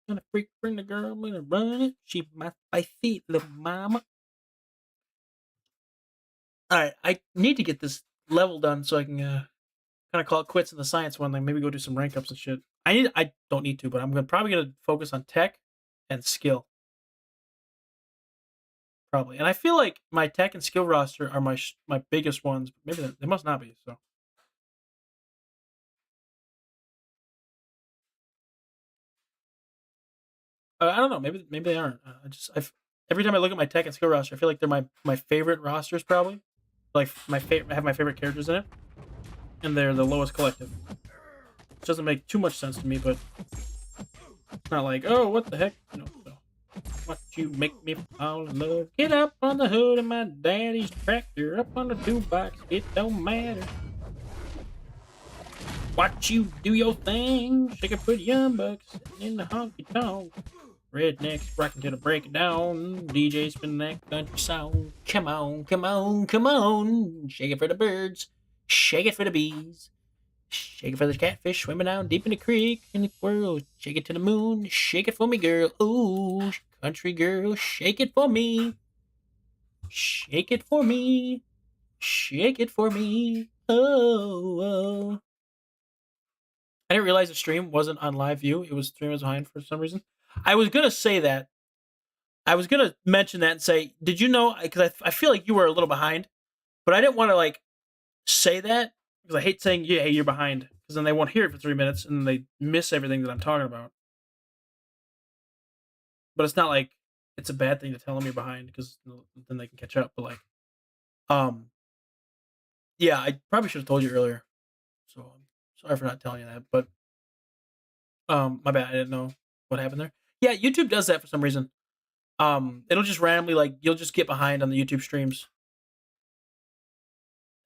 Gonna freak, bring the girl, gonna run it. She my feet, little mama. Alright, I need to get this level done so I can kind of call it quits in the science one. Like maybe go do some rank ups and shit. I don't need to, but probably gonna focus on tech and skill. Probably, and I feel like my tech and skill roster are my biggest ones. Maybe they must not be. So I don't know. Maybe they aren't. Every time I look at my tech and skill roster, I feel like they're my favorite rosters. Probably like my favorite. I have my favorite characters in it, and they're the lowest collective. Which doesn't make too much sense to me, but it's not like, oh, what the heck, you know. So, what you make me fall in love? Get up on the hood of my daddy's tractor, up on the toolbox. It don't matter. Watch you do your thing, shake it for the young bucks in the honky tonk. Rednecks rocking to the break it down. DJ spinning that country song. Come on, come on, come on. Shake it for the birds, shake it for the bees. Shake it for the catfish swimming down deep in the creek in the world. Shake it to the moon, shake it for me, girl. Ooh, country girl, shake it for me. Shake it for me. Shake it for me. Oh, oh. I didn't realize the stream wasn't on live view. It was 3 minutes behind for some reason. I was gonna say that. I was gonna mention that and say, did you know? Because I feel like you were a little behind, but I didn't want to like say that because I hate saying, yeah, hey, you're behind, because then they won't hear it for 3 minutes and they miss everything that I'm talking about. But it's not like it's a bad thing to tell them you're behind, because then they can catch up. But like, yeah, I probably should have told you earlier. So I'm sorry for not telling you that. But my bad. I didn't know what happened there. Yeah, YouTube does that for some reason. It'll just randomly, like, you'll just get behind on the YouTube streams,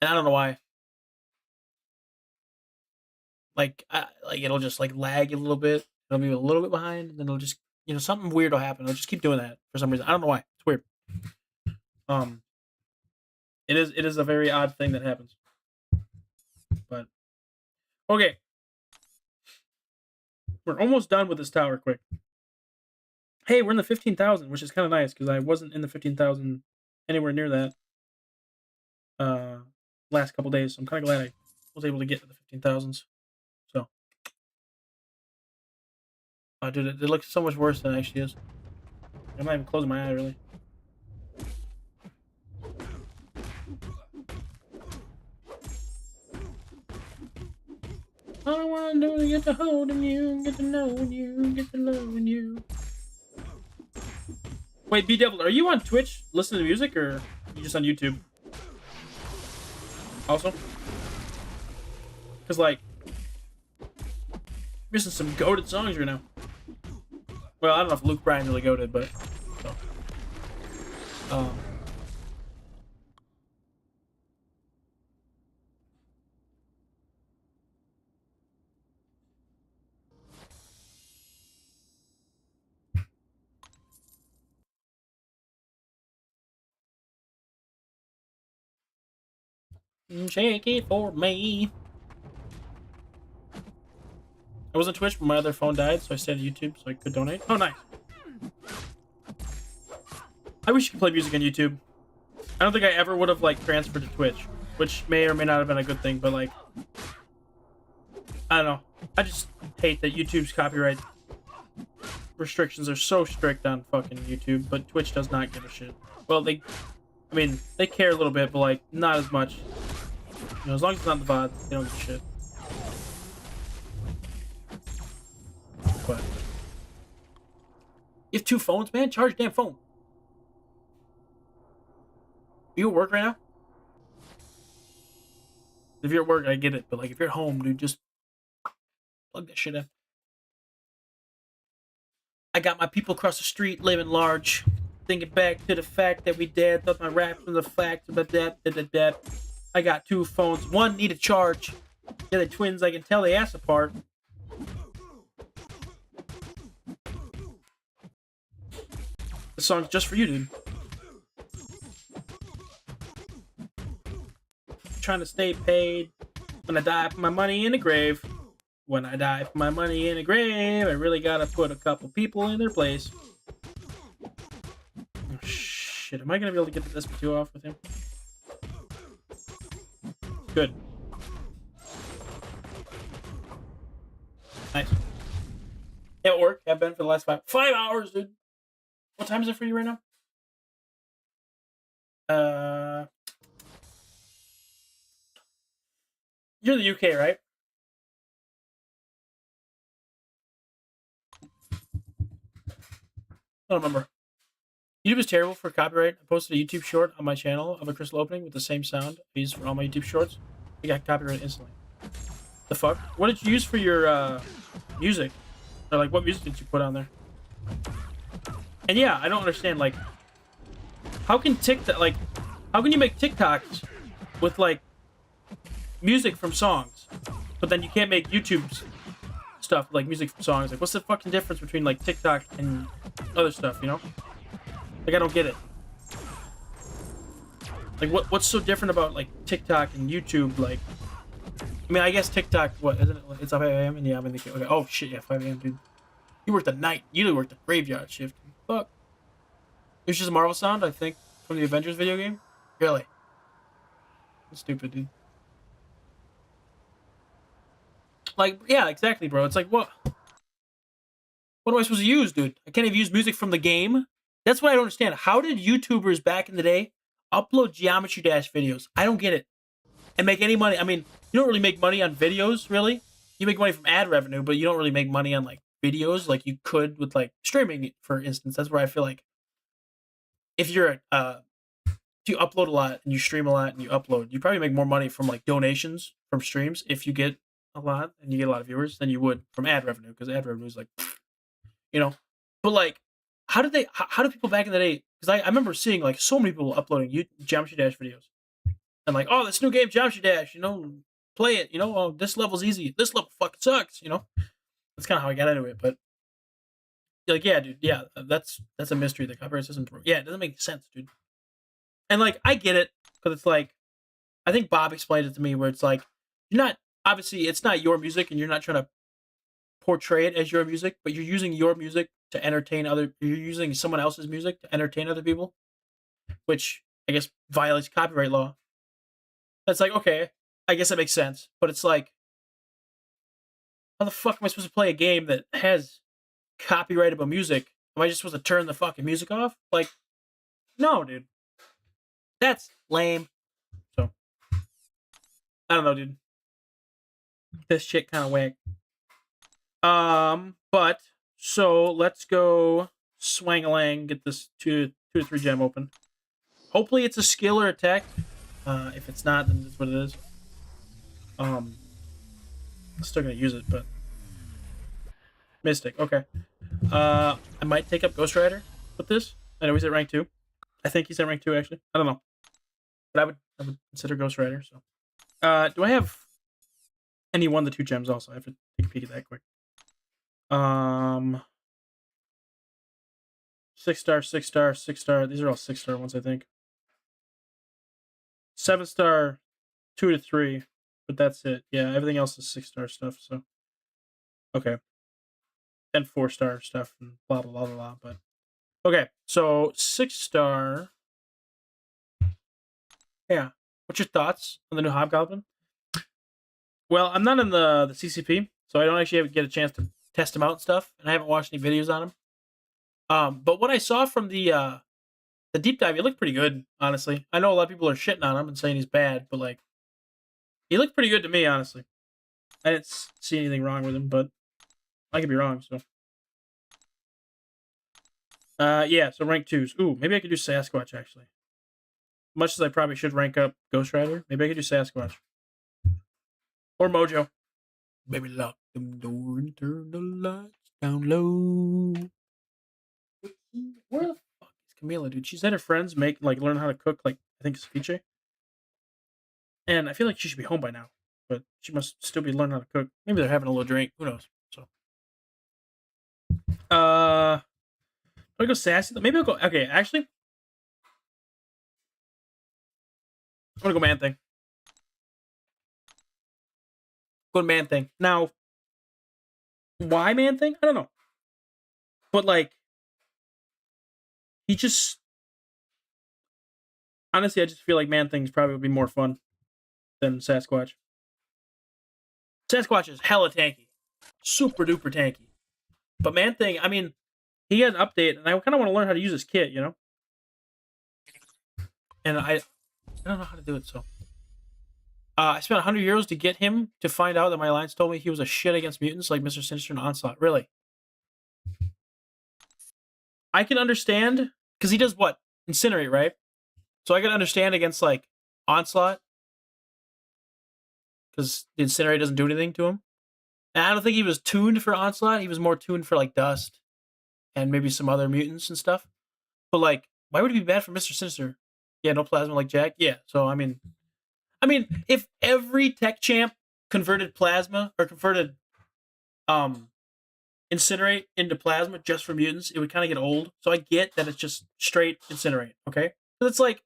and I don't know why. Like, like it'll just like lag a little bit. It'll be a little bit behind, and then it'll just, something weird will happen. It'll just keep doing that for some reason. I don't know why. It's weird. Um, it is a very odd thing that happens. But okay, we're almost done with this tower. Quick. Hey, we're in the 15,000, which is kind of nice because I wasn't in the 15,000 anywhere near that last couple days. So I'm kind of glad I was able to get to the 15,000s. So, dude, it looks so much worse than it actually is. I'm not even closing my eye, really. All I want to do is get to holding you, get to knowing you, get to loving you. Wait, B-Devil, are you on Twitch listening to music, or are you just on YouTube? Also? Because, like, missing some goated songs right now. Well, I don't know if Luke Bryan's really goated, but... So. Shake it for me. I was on Twitch, but my other phone died, so I stayed on YouTube so I could donate. Oh, nice. I wish you could play music on YouTube. I don't think I ever would have, like, transferred to Twitch, which may or may not have been a good thing, but, like, I don't know. I just hate that YouTube's copyright restrictions are so strict on fucking YouTube, but Twitch does not give a shit. Well, they care a little bit, but, like, not as much. As long as it's not the VOD, they don't give a shit. But you have 2 phones, man? Charge your damn phone. Are you at work right now? If you're at work, I get it, but like if you're at home, dude, just plug that shit in. I got my people across the street living large, thinking back to the fact that we dead. Thought my rap was a fact of the debt. I got 2 phones, one need a charge. Yeah, the twins, I can tell they ass apart. This song's just for you, dude. Trying to stay paid. When I die, put my money in the grave. When I die, put my money in the grave. I really gotta put a couple people in their place. Oh, shit. Am I gonna be able to get the SP2 off with him? Good. Nice. Yeah, at work. I've been for the last 5 hours, dude. What time is it for you right now? You're in the UK, right? I don't remember. YouTube is terrible for copyright. I posted a YouTube short on my channel of a crystal opening with the same sound I use for all my YouTube shorts. I got copyrighted instantly. The fuck? What did you use for your music? Or like, what music did you put on there? And yeah, I don't understand, like, how can TikTok, like, how can you make TikToks with, like, music from songs, but then you can't make YouTube's stuff, like, music from songs? Like, what's the fucking difference between, like, TikTok and other stuff, you know? Like, I don't get it. Like, what's so different about, like, TikTok and YouTube, like... I mean, I guess TikTok, what, isn't it? It's up 5 a.m.? And yeah, I'm in the... Okay. Oh, shit, yeah, 5 a.m., dude. You worked the night. You worked the graveyard shift. Fuck. It was just a Marvel sound, I think, from the Avengers video game? Really? That's stupid, dude. Like, yeah, exactly, bro. It's like, what am I supposed to use, dude? I can't even use music from the game. That's what I don't understand. How did YouTubers back in the day upload Geometry Dash videos? I don't get it. And make any money. I mean, you don't really make money on videos, really. You make money from ad revenue, but you don't really make money on like videos like you could with like streaming, for instance. That's where I feel like if you're if you upload a lot and you stream a lot and you upload, you probably make more money from like donations from streams if you get a lot and you get a lot of viewers than you would from ad revenue, because ad revenue is like, you know. But like, how do people back in the day? Because I remember seeing like so many people uploading Geometry Dash videos and like, oh, this new game Geometry Dash, play it, oh, this level's easy, this level fucking sucks, That's kind of how I got into it. But like, yeah, dude, yeah, that's a mystery. The copyright system, yeah, it doesn't make sense, dude. And like, I get it, because it's like, I think Bob explained it to me, where it's like, you're not, obviously it's not your music and you're not trying to portray it as your music, but you're using your music to entertain you're using someone else's music to entertain other people, which I guess violates copyright law. That's like, okay, I guess that makes sense. But it's like, how the fuck am I supposed to play a game that has copyrightable music? Am I just supposed to turn the fucking music off? Like, no, dude. That's lame. So, I don't know, dude. This shit kind of whack. But so let's go swang-a-lang, get this 2 to 3 gem open. Hopefully it's a skill or attack. If it's not, then that's what it is. I'm still gonna use it, but Mystic. Okay. I might take up Ghost Rider with this. I know he's at rank 2. I think he's at rank 2 actually. I don't know, but I would consider Ghost Rider. So, do I have any 1 to 2 gems? Also, I have to take a peek at that quick. 6-star, 6-star, 6-star. These are all 6-star ones, I think. 7-star, 2 to 3, but that's it. Yeah, everything else is 6-star stuff. So, okay, and 4-star stuff and blah blah blah blah. But okay, so 6-star. Yeah, what's your thoughts on the new Hobgoblin? Well, I'm not in the CCP, so I don't actually get a chance to test him out and stuff, and I haven't watched any videos on him. But what I saw from the deep dive, he looked pretty good, honestly. I know a lot of people are shitting on him and saying he's bad, but like, he looked pretty good to me, honestly. I didn't see anything wrong with him, but I could be wrong. So, yeah. So rank 2s. Ooh, maybe I could do Sasquatch actually. Much as I probably should rank up Ghost Rider, maybe I could do Sasquatch or Mojo. Baby, lock them door and turn the lights down low. Where the fuck is Camila, dude? She's had her friends learn how to cook, like, I think ceviche. And I feel like she should be home by now, but she must still be learning how to cook. Maybe they're having a little drink. Who knows? So, do I go sassy? Maybe I'll go. Okay, actually, I'm gonna go man thing. Go to man thing. Now, why man thing? I don't know. But like, he just honestly, I just feel like man thing's probably would be more fun than Sasquatch. Sasquatch is hella tanky, super duper tanky. But man thing, I mean, he had an update, and I kind of want to learn how to use his kit, And I don't know how to do it, so. I spent 100 euros to get him to find out that my alliance told me he was a shit against mutants like Mr. Sinister and Onslaught. Really? I can understand, because he does what? Incinerate, right? So I can understand against, like, Onslaught, because the Incinerate doesn't do anything to him. And I don't think he was tuned for Onslaught. He was more tuned for, like, Dust and maybe some other mutants and stuff. But, like, why would it be bad for Mr. Sinister? Yeah, no plasma like Jack? Yeah, so, I mean, if every tech champ converted plasma or converted incinerate into plasma just for mutants, it would kind of get old. So I get that it's just straight incinerate, okay? But it's like,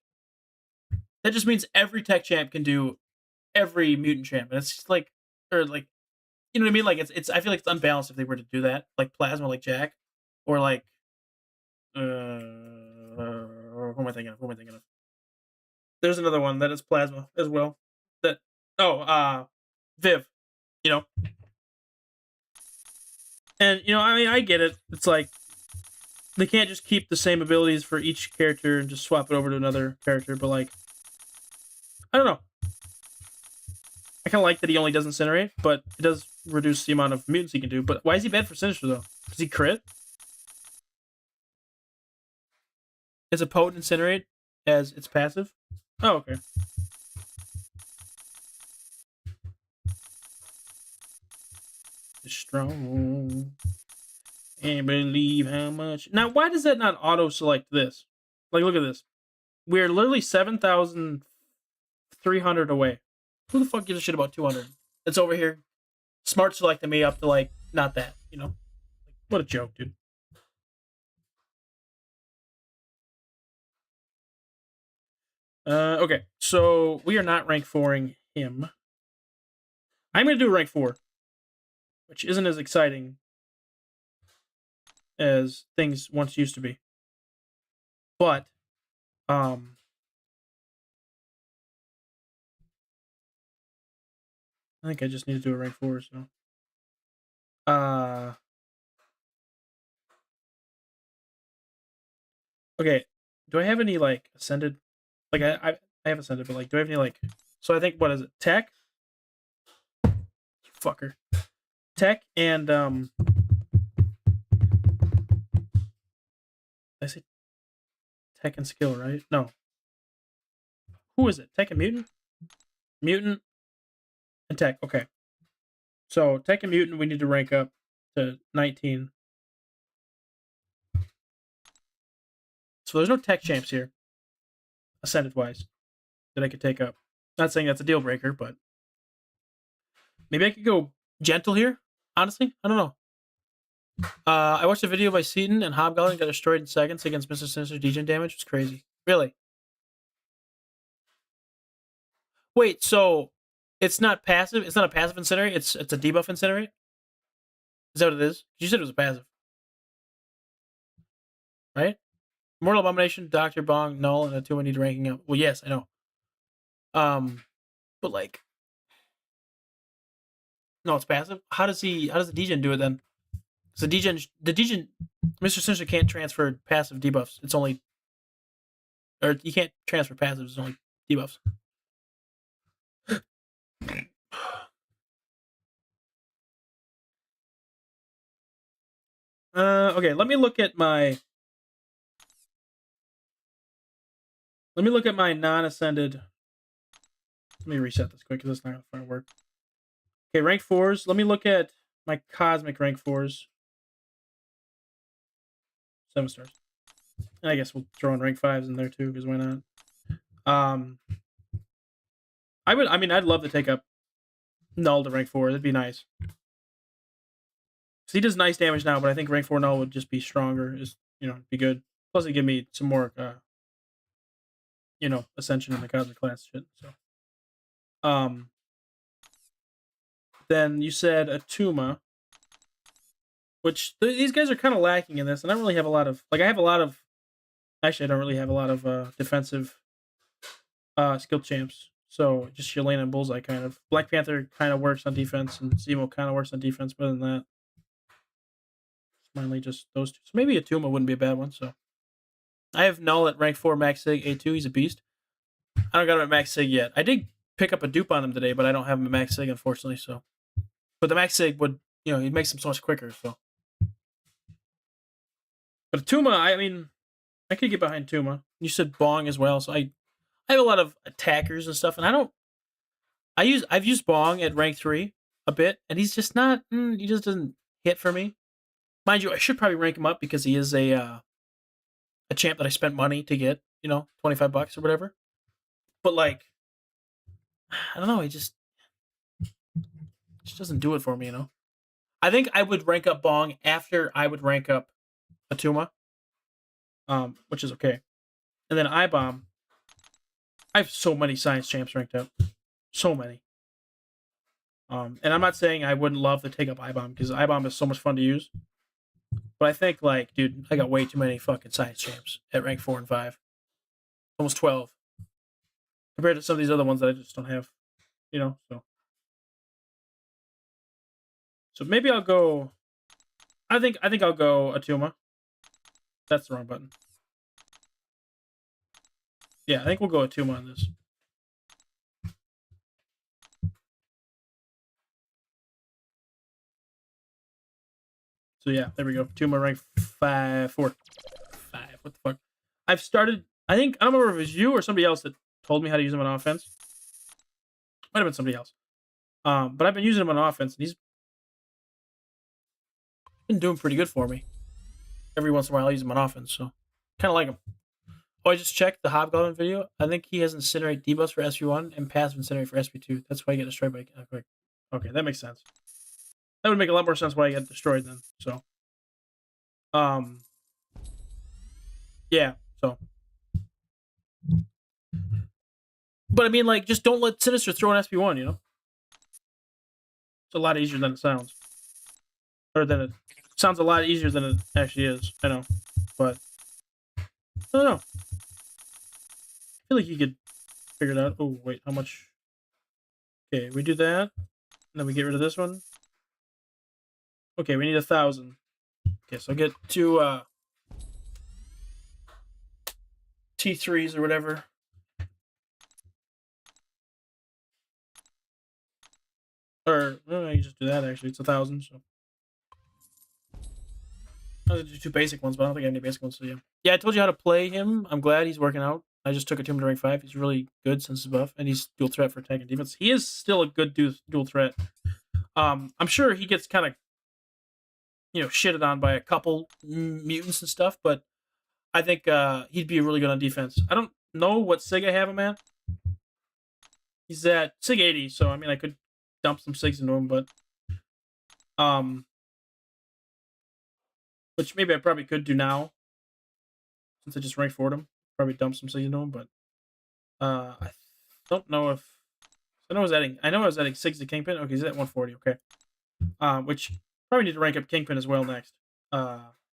that just means every tech champ can do every mutant champ. And it's just like, or like, you know what I mean? Like, it's I feel like it's unbalanced if they were to do that, like plasma like Jack, or like, who am I thinking of? There's another one that is plasma as well. Viv, And I mean, I get it. It's like they can't just keep the same abilities for each character and just swap it over to another character. But like, I don't know. I kind of like that he only does incinerate, but it does reduce the amount of mutants he can do. But why is he bad for Sinister though? Does he crit? Is a potent incinerate as its passive? Oh, okay. It's strong. Can't believe how much. Now, why does that not auto select this? Like, look at this. We're literally 7,300 away. Who the fuck gives a shit about 200? It's over here smart selecting me up to like not that, What a joke, dude. Okay, so we are not rank 4ing him. I'm gonna do rank 4, which isn't as exciting as things once used to be. But I think I just need to do a rank 4, so okay. Do I have any like ascended? Like I have ascended, but like do I have any like so I think what is it? Tech? Fucker. Tech and I say tech and skill, right? No. Who is it? Tech and mutant? Mutant and tech. Okay. So tech and mutant we need to rank up to 19. So there's no tech champs here, ascended wise, that I could take up. Not saying that's a deal breaker, but maybe I could go gentle here. Honestly, I don't know. I watched a video by Seaton and Hobgoblin got destroyed in seconds against Mr. Sinister degen damage. It was crazy. Really? Wait, so it's not passive? It's not a passive incinerate? It's a debuff incinerate? Is that what it is? You said it was a passive. Right? Mortal Abomination, Dr. Bong, Null, and a 2 I need ranking up. Well, yes, I know. But like no, it's passive. How does the degen do it then? So the degen Mr. Sinister can't transfer passive debuffs. It's only or you can't transfer passives, it's only debuffs. Okay, let me look at my non-ascended. Let me reset this quick because it's not gonna work. Okay, rank 4s. Let me look at my cosmic rank 4s. 7 stars. And I guess we'll throw in rank 5s in there too, because why not? I'd love to take up Null to rank 4. That'd be nice. So he does nice damage now, but I think rank 4 Null would just be stronger. Is be good. Plus, it'd give me some more, ascension in the cosmic class shit. So, then you said a Tuma, which these guys are kind of lacking in this, and I don't really have a lot of I have a lot of. Actually, I don't really have a lot of defensive skill champs. So just Shalane and Bullseye kind of. Black Panther kind of works on defense, and Zemo kind of works on defense. But other than that, it's mainly just those two. So maybe a Tuma wouldn't be a bad one. So I have Null at rank 4 Max Sig A2. He's a beast. I don't got him at Max Sig yet. I did pick up a dupe on him today, but I don't have him at Max Sig, unfortunately. So, but the Max Sig would, he makes him so much quicker. So, but a Tuma, I mean, I could get behind Tuma. You said Bong as well, so I have a lot of attackers and stuff, and I've used Bong at rank 3 a bit, and he's just not. He just doesn't hit for me. Mind you, I should probably rank him up because he is a champ that I spent money to get. $25 or whatever. But like, I don't know. He just doesn't do it for me. I think I would rank up Bong after I would rank up Atuma, which is okay. And then I-Bomb. I have so many science champs ranked up. So many. And I'm not saying I wouldn't love to take up I-Bomb because I-Bomb is so much fun to use. But I think, like, dude, I got way too many fucking science champs at rank 4 and 5. Almost 12. Compared to some of these other ones that I just don't have. So maybe I'll go I think I'll go Atuma. That's the wrong button. Yeah, I think we'll go Atuma on this. So yeah, there we go. Atuma rank 4. 5. What the fuck? I've started. I think I don't remember if it was you or somebody else that told me how to use him on offense. Might have been somebody else. But I've been using him on offense, and he's been doing pretty good for me. Every once in a while, I use him on offense, so kind of like him. Oh, I just checked the Hobgoblin video. I think he has Incinerate debuffs for SP1 and passive Incinerate for SP2. That's why I get destroyed by. Okay, that makes sense. That would make a lot more sense why I get destroyed then. So, yeah. So, but I mean, like, just don't let Sinister throw an SP1. You know, it's a lot easier than it sounds, or than it sounds a lot easier than it actually is. I know, but I don't know. I feel like you could figure it out. Oh wait, how much? Okay, we do that, and then we get rid of this one. Okay, we need 1,000. Okay, so I'll get 2 T3s or whatever. Or I can just do that actually. It's 1,000. So I'll do 2 basic ones, but I don't think I have any basic ones. So yeah, yeah. I told you how to play him. I'm glad he's working out. I just took a to him to rank 5. He's really good since his buff, and he's dual threat for attack and defense. He is still a good dual threat. I'm sure he gets kind of shitted on by a couple mutants and stuff, but I think he'd be really good on defense. I don't know what Sig I have him at. He's at Sig 80, so I mean I could dump some Sigs into him, but which maybe I probably could do now since I just ranked for him. Probably dump some Sigs into him, but I don't know if I know I was adding Sigs to Kingpin. Okay, he's at 140. Okay, which probably need to rank up Kingpin as well next.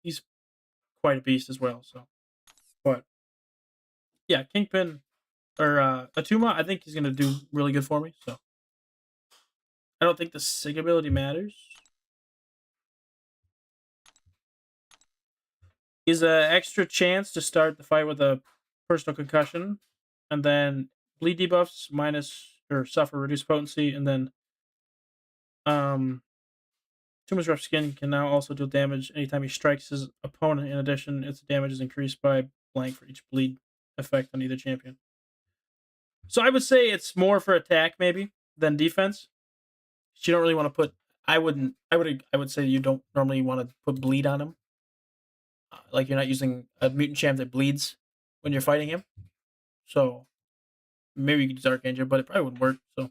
He's quite a beast as well. So, but yeah, Kingpin or Atuma, I think he's gonna do really good for me. So I don't think the Sig ability matters. He's an extra chance to start the fight with a personal concussion, and then bleed debuffs minus or suffer reduced potency, and then too much rough skin can now also deal damage anytime he strikes his opponent. In addition, its damage is increased by blank for each bleed effect on either champion. So I would say it's more for attack maybe than defense. You don't really want to put. I would say you don't normally want to put bleed on him. Like you're not using a mutant champ that bleeds when you're fighting him. So maybe you could Dark Angel, but it probably wouldn't work. So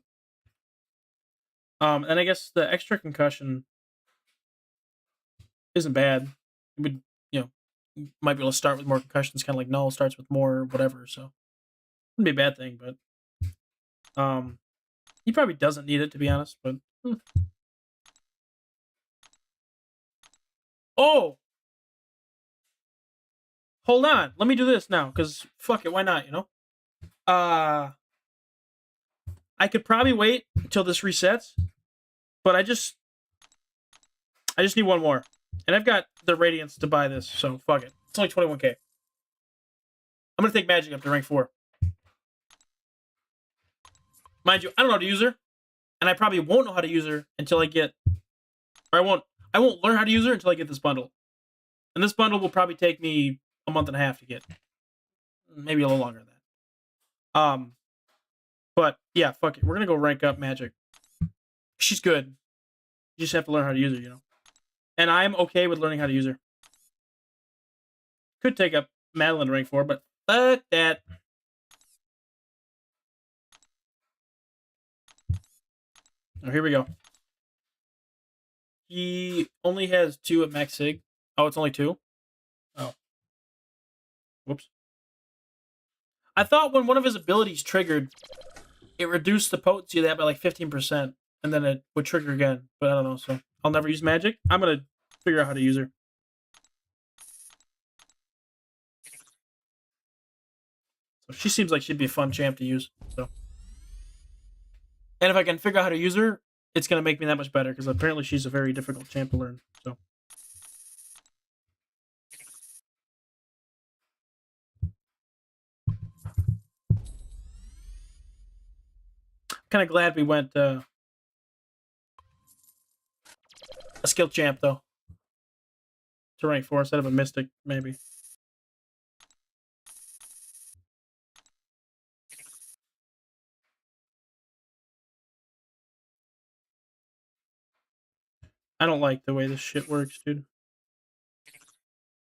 and I guess the extra concussion isn't bad. It would, you might be able to start with more concussions, kind of like Null starts with more whatever. So wouldn't be a bad thing, but he probably doesn't need it to be honest. But oh, hold on, let me do this now because fuck it, why not? I could probably wait until this resets, but I just need one more. And I've got the Radiance to buy this, so fuck it. It's only 21k. I'm going to take Magic up to rank 4. Mind you, I don't know how to use her, and I probably won't know how to use her until I get... Or I won't learn how to use her until I get this bundle. And this bundle will probably take me a month and a half to get. Maybe a little longer than that. But, yeah, fuck it. We're going to go rank up Magic. She's good. You just have to learn how to use her, And I'm okay with learning how to use her. Could take up Madeline to rank 4, but fuck that. Oh, here we go. He only has 2 at max sig. Oh, it's only 2? Oh. Whoops. I thought when one of his abilities triggered, it reduced the potency of that by like 15%, and then it would trigger again. But I don't know, so I'll never use Magic. I'm going to figure out how to use her. So she seems like she'd be a fun champ to use. So, and if I can figure out how to use her, it's going to make me that much better, because apparently she's a very difficult champ to learn. So, Kind of glad we went a skill champ though to rank 4 instead of a mystic, maybe. I don't like the way this shit works, dude.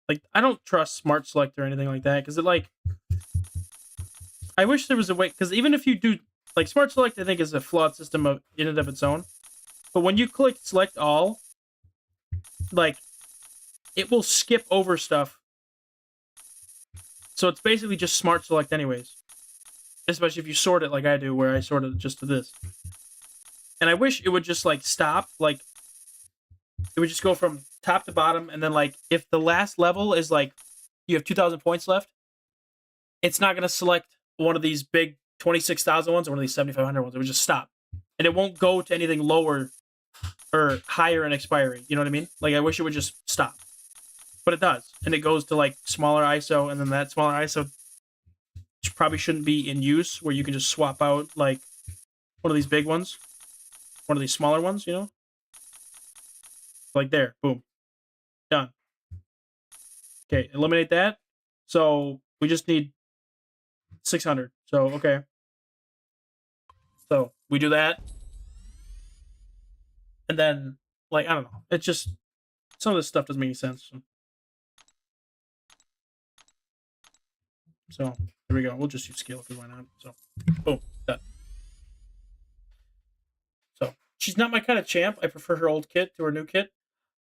Like, I don't trust Smart Select or anything like that because it like. I wish there was a way because even if you do like Smart Select, I think is a flawed system of in and of its own. But when you click Select All, like it will skip over stuff. So it's basically just Smart Select anyways. Especially if you sort it like I do, where I sort it just to this. And I wish it would just like stop, like it would just go from top to bottom, and then like if the last level is like you have 2,000 points left, it's not gonna select one of these big 26,000 ones or one of these 7,500 ones. It would just stop, and it won't go to anything lower or higher in expiry. You know what I mean? Like I wish it would just stop, but it does, and it goes to like smaller ISO, and then that smaller ISO probably shouldn't be in use, where you can just swap out like one of these big ones, one of these smaller ones, you know? Like there, boom, done. Okay, eliminate that. So we just need 600. So okay, so we do that, and then like I don't know. It's just some of this stuff doesn't make any sense. So there we go. We'll just use skill if we why not. So boom, done. So she's not my kind of champ. I prefer her old kit to her new kit.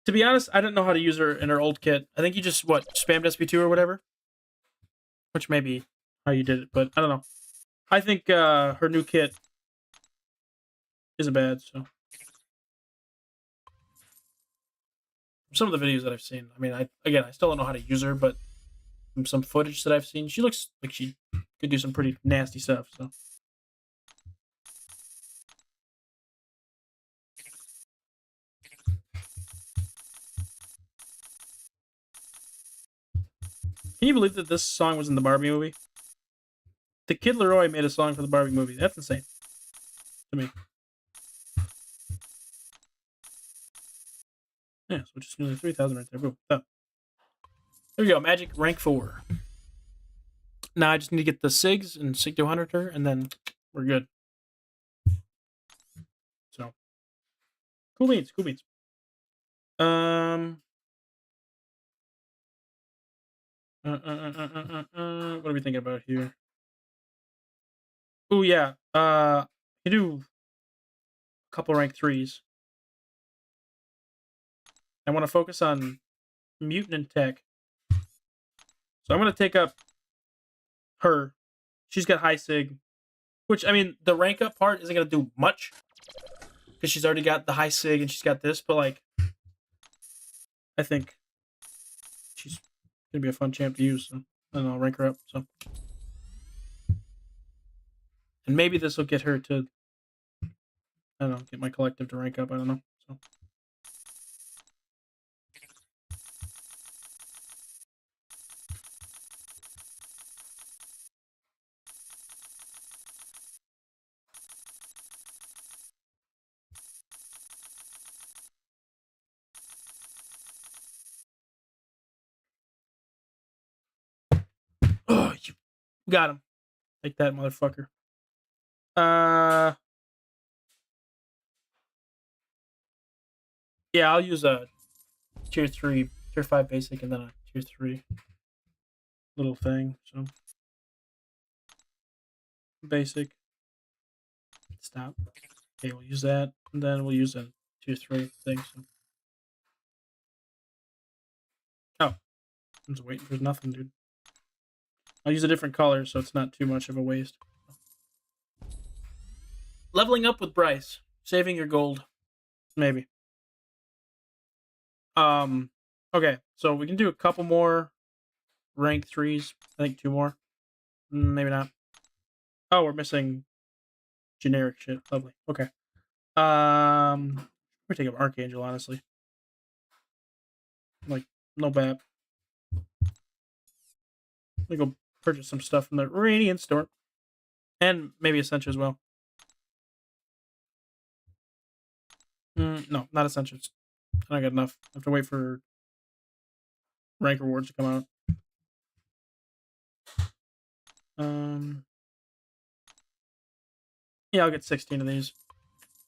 To be honest, I didn't know how to use her in her old kit. I think you just spammed SP2 or whatever, which may be how you did it, but I don't know. I think her new kit isn't bad. So from some of the videos that I've seen, I mean, I still don't know how to use her, but from some footage that I've seen, she looks like she could do some pretty nasty stuff. So. Can you believe that this song was in the Barbie movie? The Kid Leroy made a song for the Barbie movie. That's insane to me. Yeah, so just nearly 3,000 right there. Boom. Oh. There we go. Magic rank 4. Now I just need to get the SIGs and SIG to 100 her, and then we're good. So cool beans, cool beans. What are we thinking about here? Oh yeah. You do a couple rank 3s. I want to focus on mutant and tech. So I'm gonna take up her. She's got high sig, which I mean the rank up part isn't gonna do much because she's already got the high sig and she's got this. But like, I think she's gonna be a fun champ to use. So I don't know, rank her up. So, and maybe this will get her to, I don't know, get my collective to rank up. I don't know. So. Oh, you got him. Take that, motherfucker. Yeah, I'll use a tier 3, tier 5 basic, and then a tier 3 little thing. So basic. Stop. Okay, we'll use that, and then we'll use a tier 3 thing. So. Oh, I'm just waiting for nothing, dude. I'll use a different color so it's not too much of a waste. Leveling up with Bryce. Saving your gold. Maybe. Okay, so we can do a couple more rank 3s. I think 2 more. Maybe not. Oh, we're missing generic shit. Lovely. Okay. We take up Archangel, honestly. Like, no BAP. Let me go purchase some stuff from the Radiant store. And maybe Essentia as well. No, not essentials. I don't got enough. I have to wait for rank rewards to come out. Yeah, I'll get 16 of these.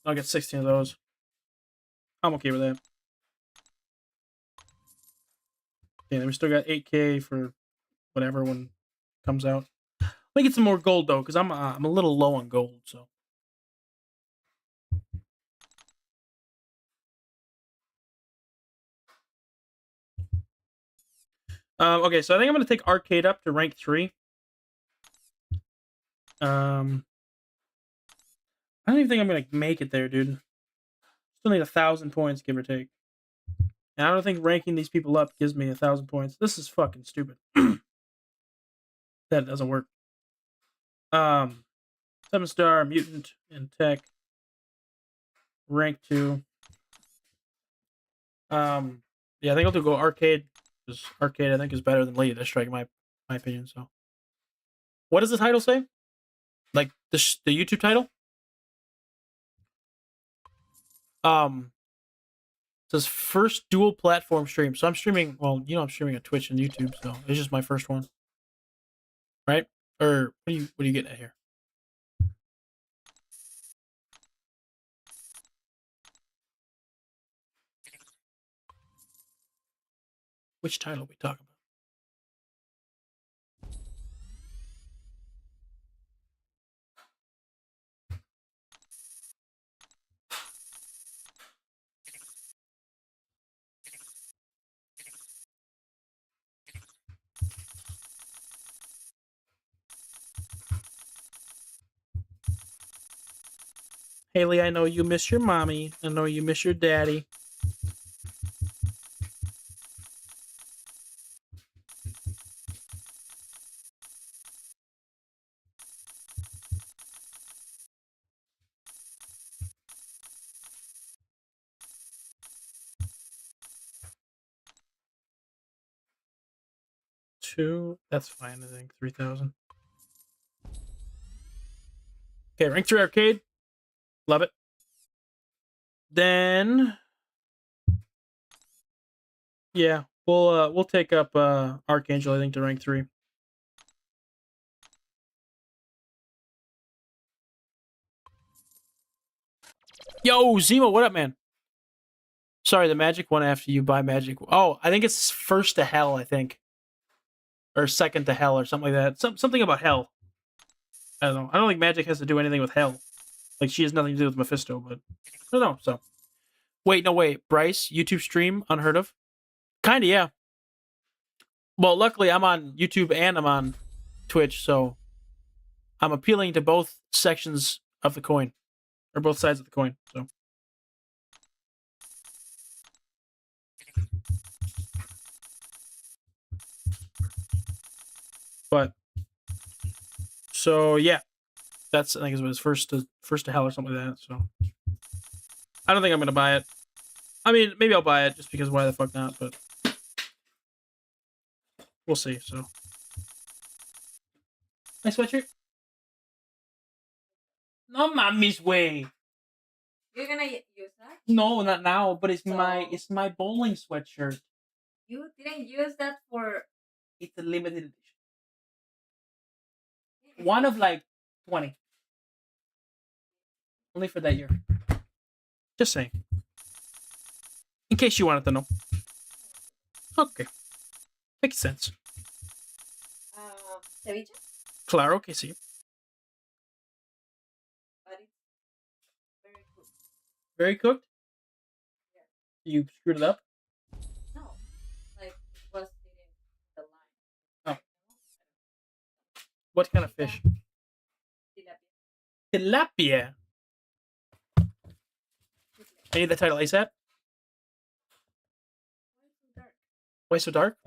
I'll get 16 of those. I'm okay with that. Okay, then we still got 8K for whatever when it comes out. Let me get some more gold though, because I'm a little low on gold. So. Okay, so I think I'm gonna take arcade up to rank 3. I don't even think I'm gonna make it there, dude. Still need 1,000 points, give or take. And I don't think ranking these people up gives me 1,000 points. This is fucking stupid. That doesn't work. 7-star mutant and tech, rank 2. Yeah, I think I'll go arcade. Because arcade, I think, is better than Lady District, in my opinion. So, what does the title say? Like the YouTube title? Says first dual platform stream. So I'm streaming. Well, I'm streaming on Twitch and YouTube. So it's just my first one, right? Or what are you getting at here? Which title are we talking about? Haley, I know you miss your mommy. I know you miss your daddy. Two. That's fine, I think. 3,000. Okay, rank 3 arcade. Love it. Then yeah, we'll take up Archangel, I think, to rank 3. Yo, Zemo, what up, man? Sorry, the magic one after you buy magic. Oh, I think it's first to hell, I think. Or second to hell or something like that. Something about hell. I don't know. I don't think magic has to do anything with hell. Like she has nothing to do with Mephisto, but I don't know. So wait, no wait. Bryce, YouTube stream, unheard of? Kinda, yeah. Well, luckily I'm on YouTube and I'm on Twitch, so I'm appealing to both sections of the coin. Or both sides of the coin. So but so yeah. That's I think it was first to hell or something like that, so I don't think I'm gonna buy it. I mean, maybe I'll buy it just because why the fuck not, but we'll see. So nice sweatshirt. No mommy's way. You're gonna use that? No, not now. But it's my bowling sweatshirt. You didn't use that for. It's a limited edition. One of like 20. Only for that year. Just saying. In case you wanted to know. Okay. Makes sense. Ceviche? Claro que sí. But it's very cooked. Very cooked? Yeah. You screwed it up? No. Like, it was eating the line. Oh. What kind of fish? Tilapia. Tilapia. I need the title ASAP. Why so dark?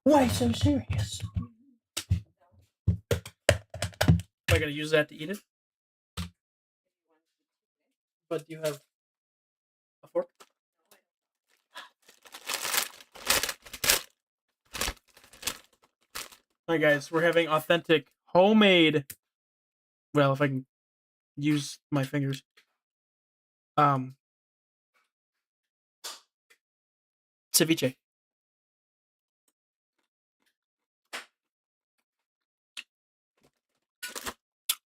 Why so serious? Am I gonna use that to eat it? But do you have a fork? Alright guys, we're having authentic homemade, well, if I can use my fingers, Ceviche.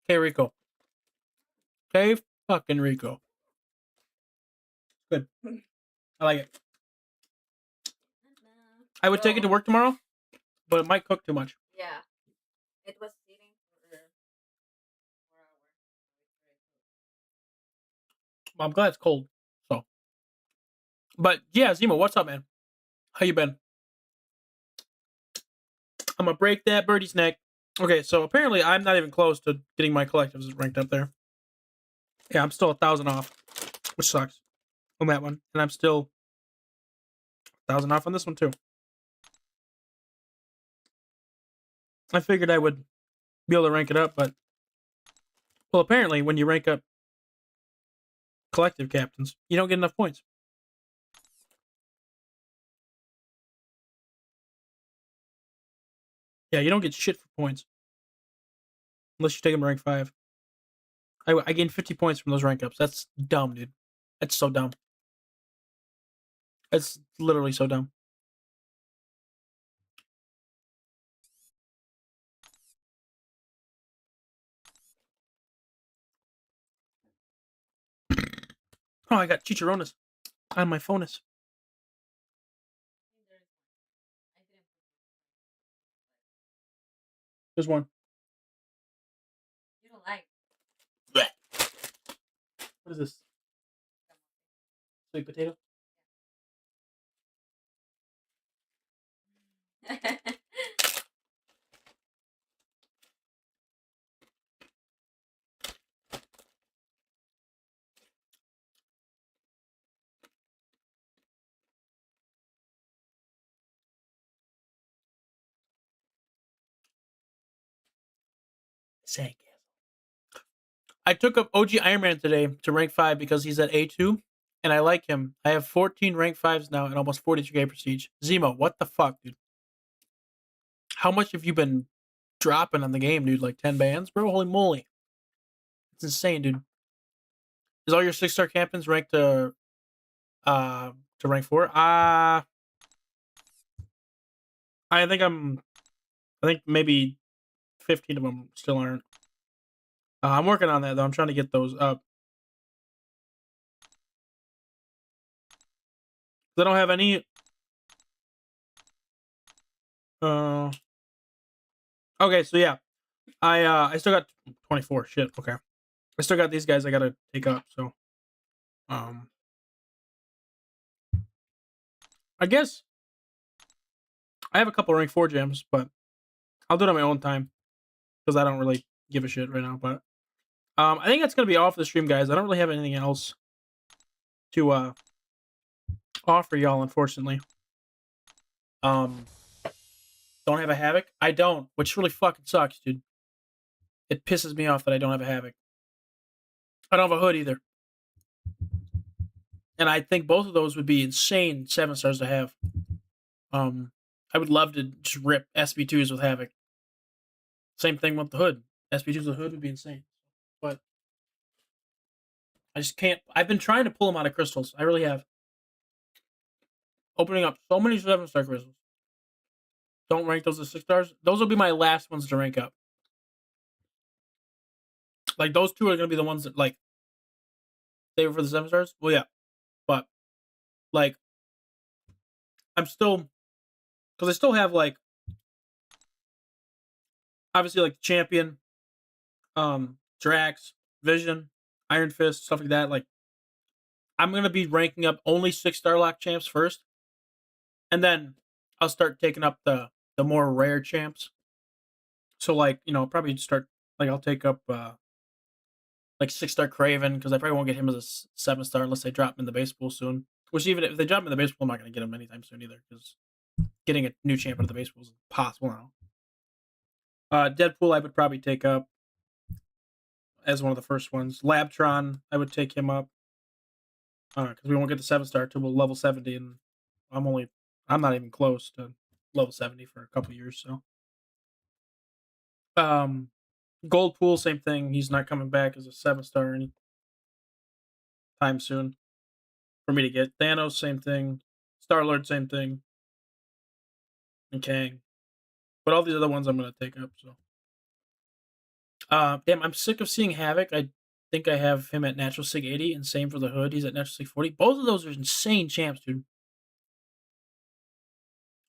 Okay, Rico. Okay, fucking Rico. Good. I like it. I would take it to work tomorrow, but it might cook too much. Yeah. It was sitting for 4 hours. I'm glad it's cold. So, but yeah, Zemo, what's up, man? How you been? I'm gonna break that birdie's neck. Okay, so apparently I'm not even close to getting my collectives ranked up there. Yeah, I'm still 1,000 off, which sucks on that one, and I'm still 1,000 off on this one too. I figured I would be able to rank it up, but well, apparently when you rank up collective captains, you don't get enough points. Yeah, you don't get shit for points unless you take them to rank 5. I gained 50 points from those rank ups. That's dumb, dude. That's so dumb. That's literally so dumb. Oh, I got chicharrones on my phonus. There's one. You don't like. What is this? Sweet potato? Sag. I took up OG Iron Man today to rank 5 because he's at A2, and I like him. I have 14 rank 5s now and almost 43k prestige. Zemo, what the fuck, dude? How much have you been dropping on the game, dude? Like 10 bands, bro? Holy moly. It's insane, dude. Is all your 6-star captains ranked to rank 4? I think maybe 15 of them still aren't. I'm working on that though. I'm trying to get those up. They don't have any. Uh. Okay, so yeah, I still got 24. Shit. Okay, I still got these guys. I gotta take up. So um, I guess I have a couple rank 4 gems, but I'll do it on my own time because I don't really give a shit right now. But I think that's gonna be all for the stream, guys. I don't really have anything else to offer y'all, unfortunately. Don't have a havoc. I don't, which really fucking sucks, dude. It pisses me off that I don't have a havoc. I don't have a hood either. And I think both of those would be insane 7-stars to have. I would love to just rip SB2s with havoc. Same thing with the hood. SB2s with hood would be insane. But I just can't. I've been trying to pull them out of crystals. I really have. Opening up so many 7-star crystals. Don't rank those as 6-stars. Those will be my last ones to rank up. Like, those two are going to be the ones that, like, they were for the 7-stars. Well, yeah. But, like, I'm still. Because I still have, like, obviously, like, Champion, Drax, Vision, Iron Fist, stuff like that. Like, I'm going to be ranking up only 6-star lock champs first. And then I'll start taking up the more rare champs. So, like, probably start, like, I'll take up, like 6-star Craven, because I probably won't get him as a 7-star unless they drop him in the base pool soon. Which, even if they drop him in the base pool, I'm not going to get him anytime soon either, because getting a new champ out of the base pool is impossible now. Deadpool, I would probably take up as one of the first ones. Labtron, I would take him up, because we won't get the 7-star till level 70, and I'm not even close to level 70 for a couple years, so. Gold Pool, same thing. He's not coming back as a 7-star anytime soon for me to get. Thanos, same thing. Star-Lord, same thing, and Kang. But all these other ones I'm gonna take up, so. Damn, I'm sick of seeing Havoc. I think I have him at natural sig 80, and same for the Hood. He's at natural sig 40. Both of those are insane champs, dude.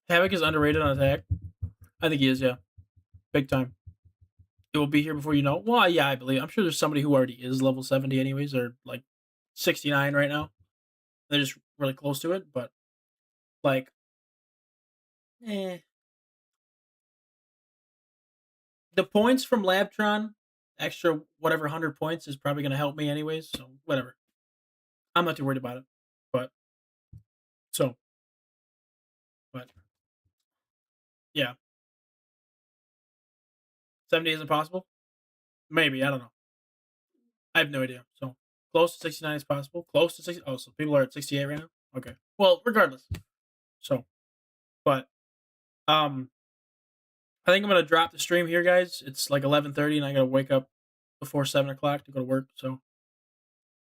Havoc is underrated on attack. I think he is, yeah. Big time. It will be here before you know. Well, yeah, I believe. I'm sure there's somebody who already is level 70 anyways, or like 69 right now. They're just really close to it, but like, eh. The points from Labtron, extra whatever 100 points is probably going to help me anyways, so whatever. I'm not too worried about it. But, so, but, yeah. 70 isn't possible? Maybe, I don't know. I have no idea. So, close to 69 is possible. Close to 60. Oh, so people are at 68 right now? Okay. Well, regardless. So, but, um, I think I'm gonna drop the stream here, guys. It's like 11:30, and I gotta wake up before 7 o'clock to go to work. So,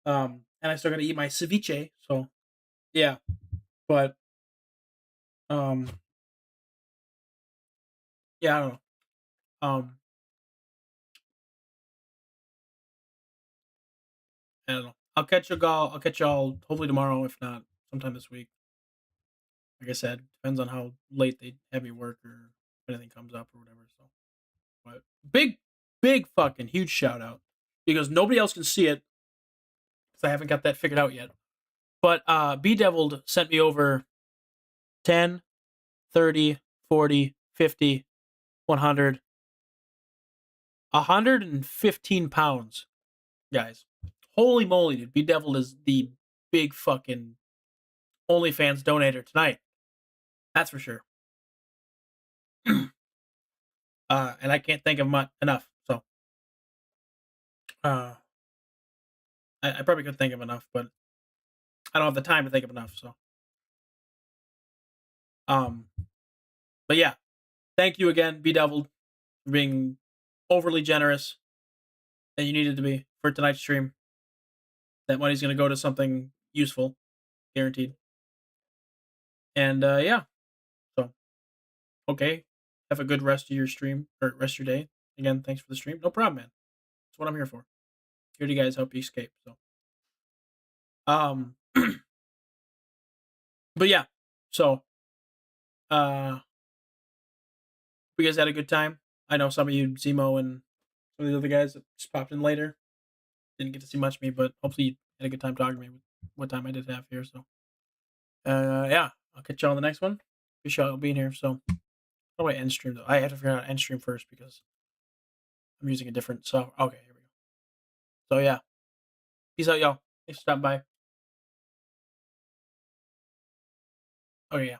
and I still gotta eat my ceviche. So, yeah. But, um, yeah, I don't know. Um, I don't know. I'll catch you all. I'll catch y'all hopefully tomorrow, if not sometime this week. Like I said, depends on how late they have me work or if anything comes up or whatever. So, but big fucking huge shout out because nobody else can see it because I haven't got that figured out yet. But B Deviled sent me over 10, 30, 40, 50, 100, 115 pounds, guys. Holy moly, dude. B Deviled is the big fucking OnlyFans donator tonight. That's for sure. And I can't think of much enough. So, uh, I probably could think of enough, but I don't have the time to think of enough. So, um, but yeah, thank you again, B Deviled, for being overly generous and you needed to be for tonight's stream. That money's going to go to something useful, guaranteed. And yeah, so okay, have a good rest of your stream or rest of your day. Again, thanks for the stream. No problem, man. That's what I'm here for. Here to guys help you escape. So, um, but yeah, so you guys had a good time. I know some of you, Zemo and some of the other guys that just popped in later, didn't get to see much of me, but hopefully you had a good time talking to me with what time I did have here. So, yeah, I'll catch y'all on the next one. Appreciate y'all being here. So, how do I end stream though? I have to figure out end stream first because I'm using a different software. Okay, here we go. So yeah, peace out, y'all. Thanks for stopping by. Okay, yeah.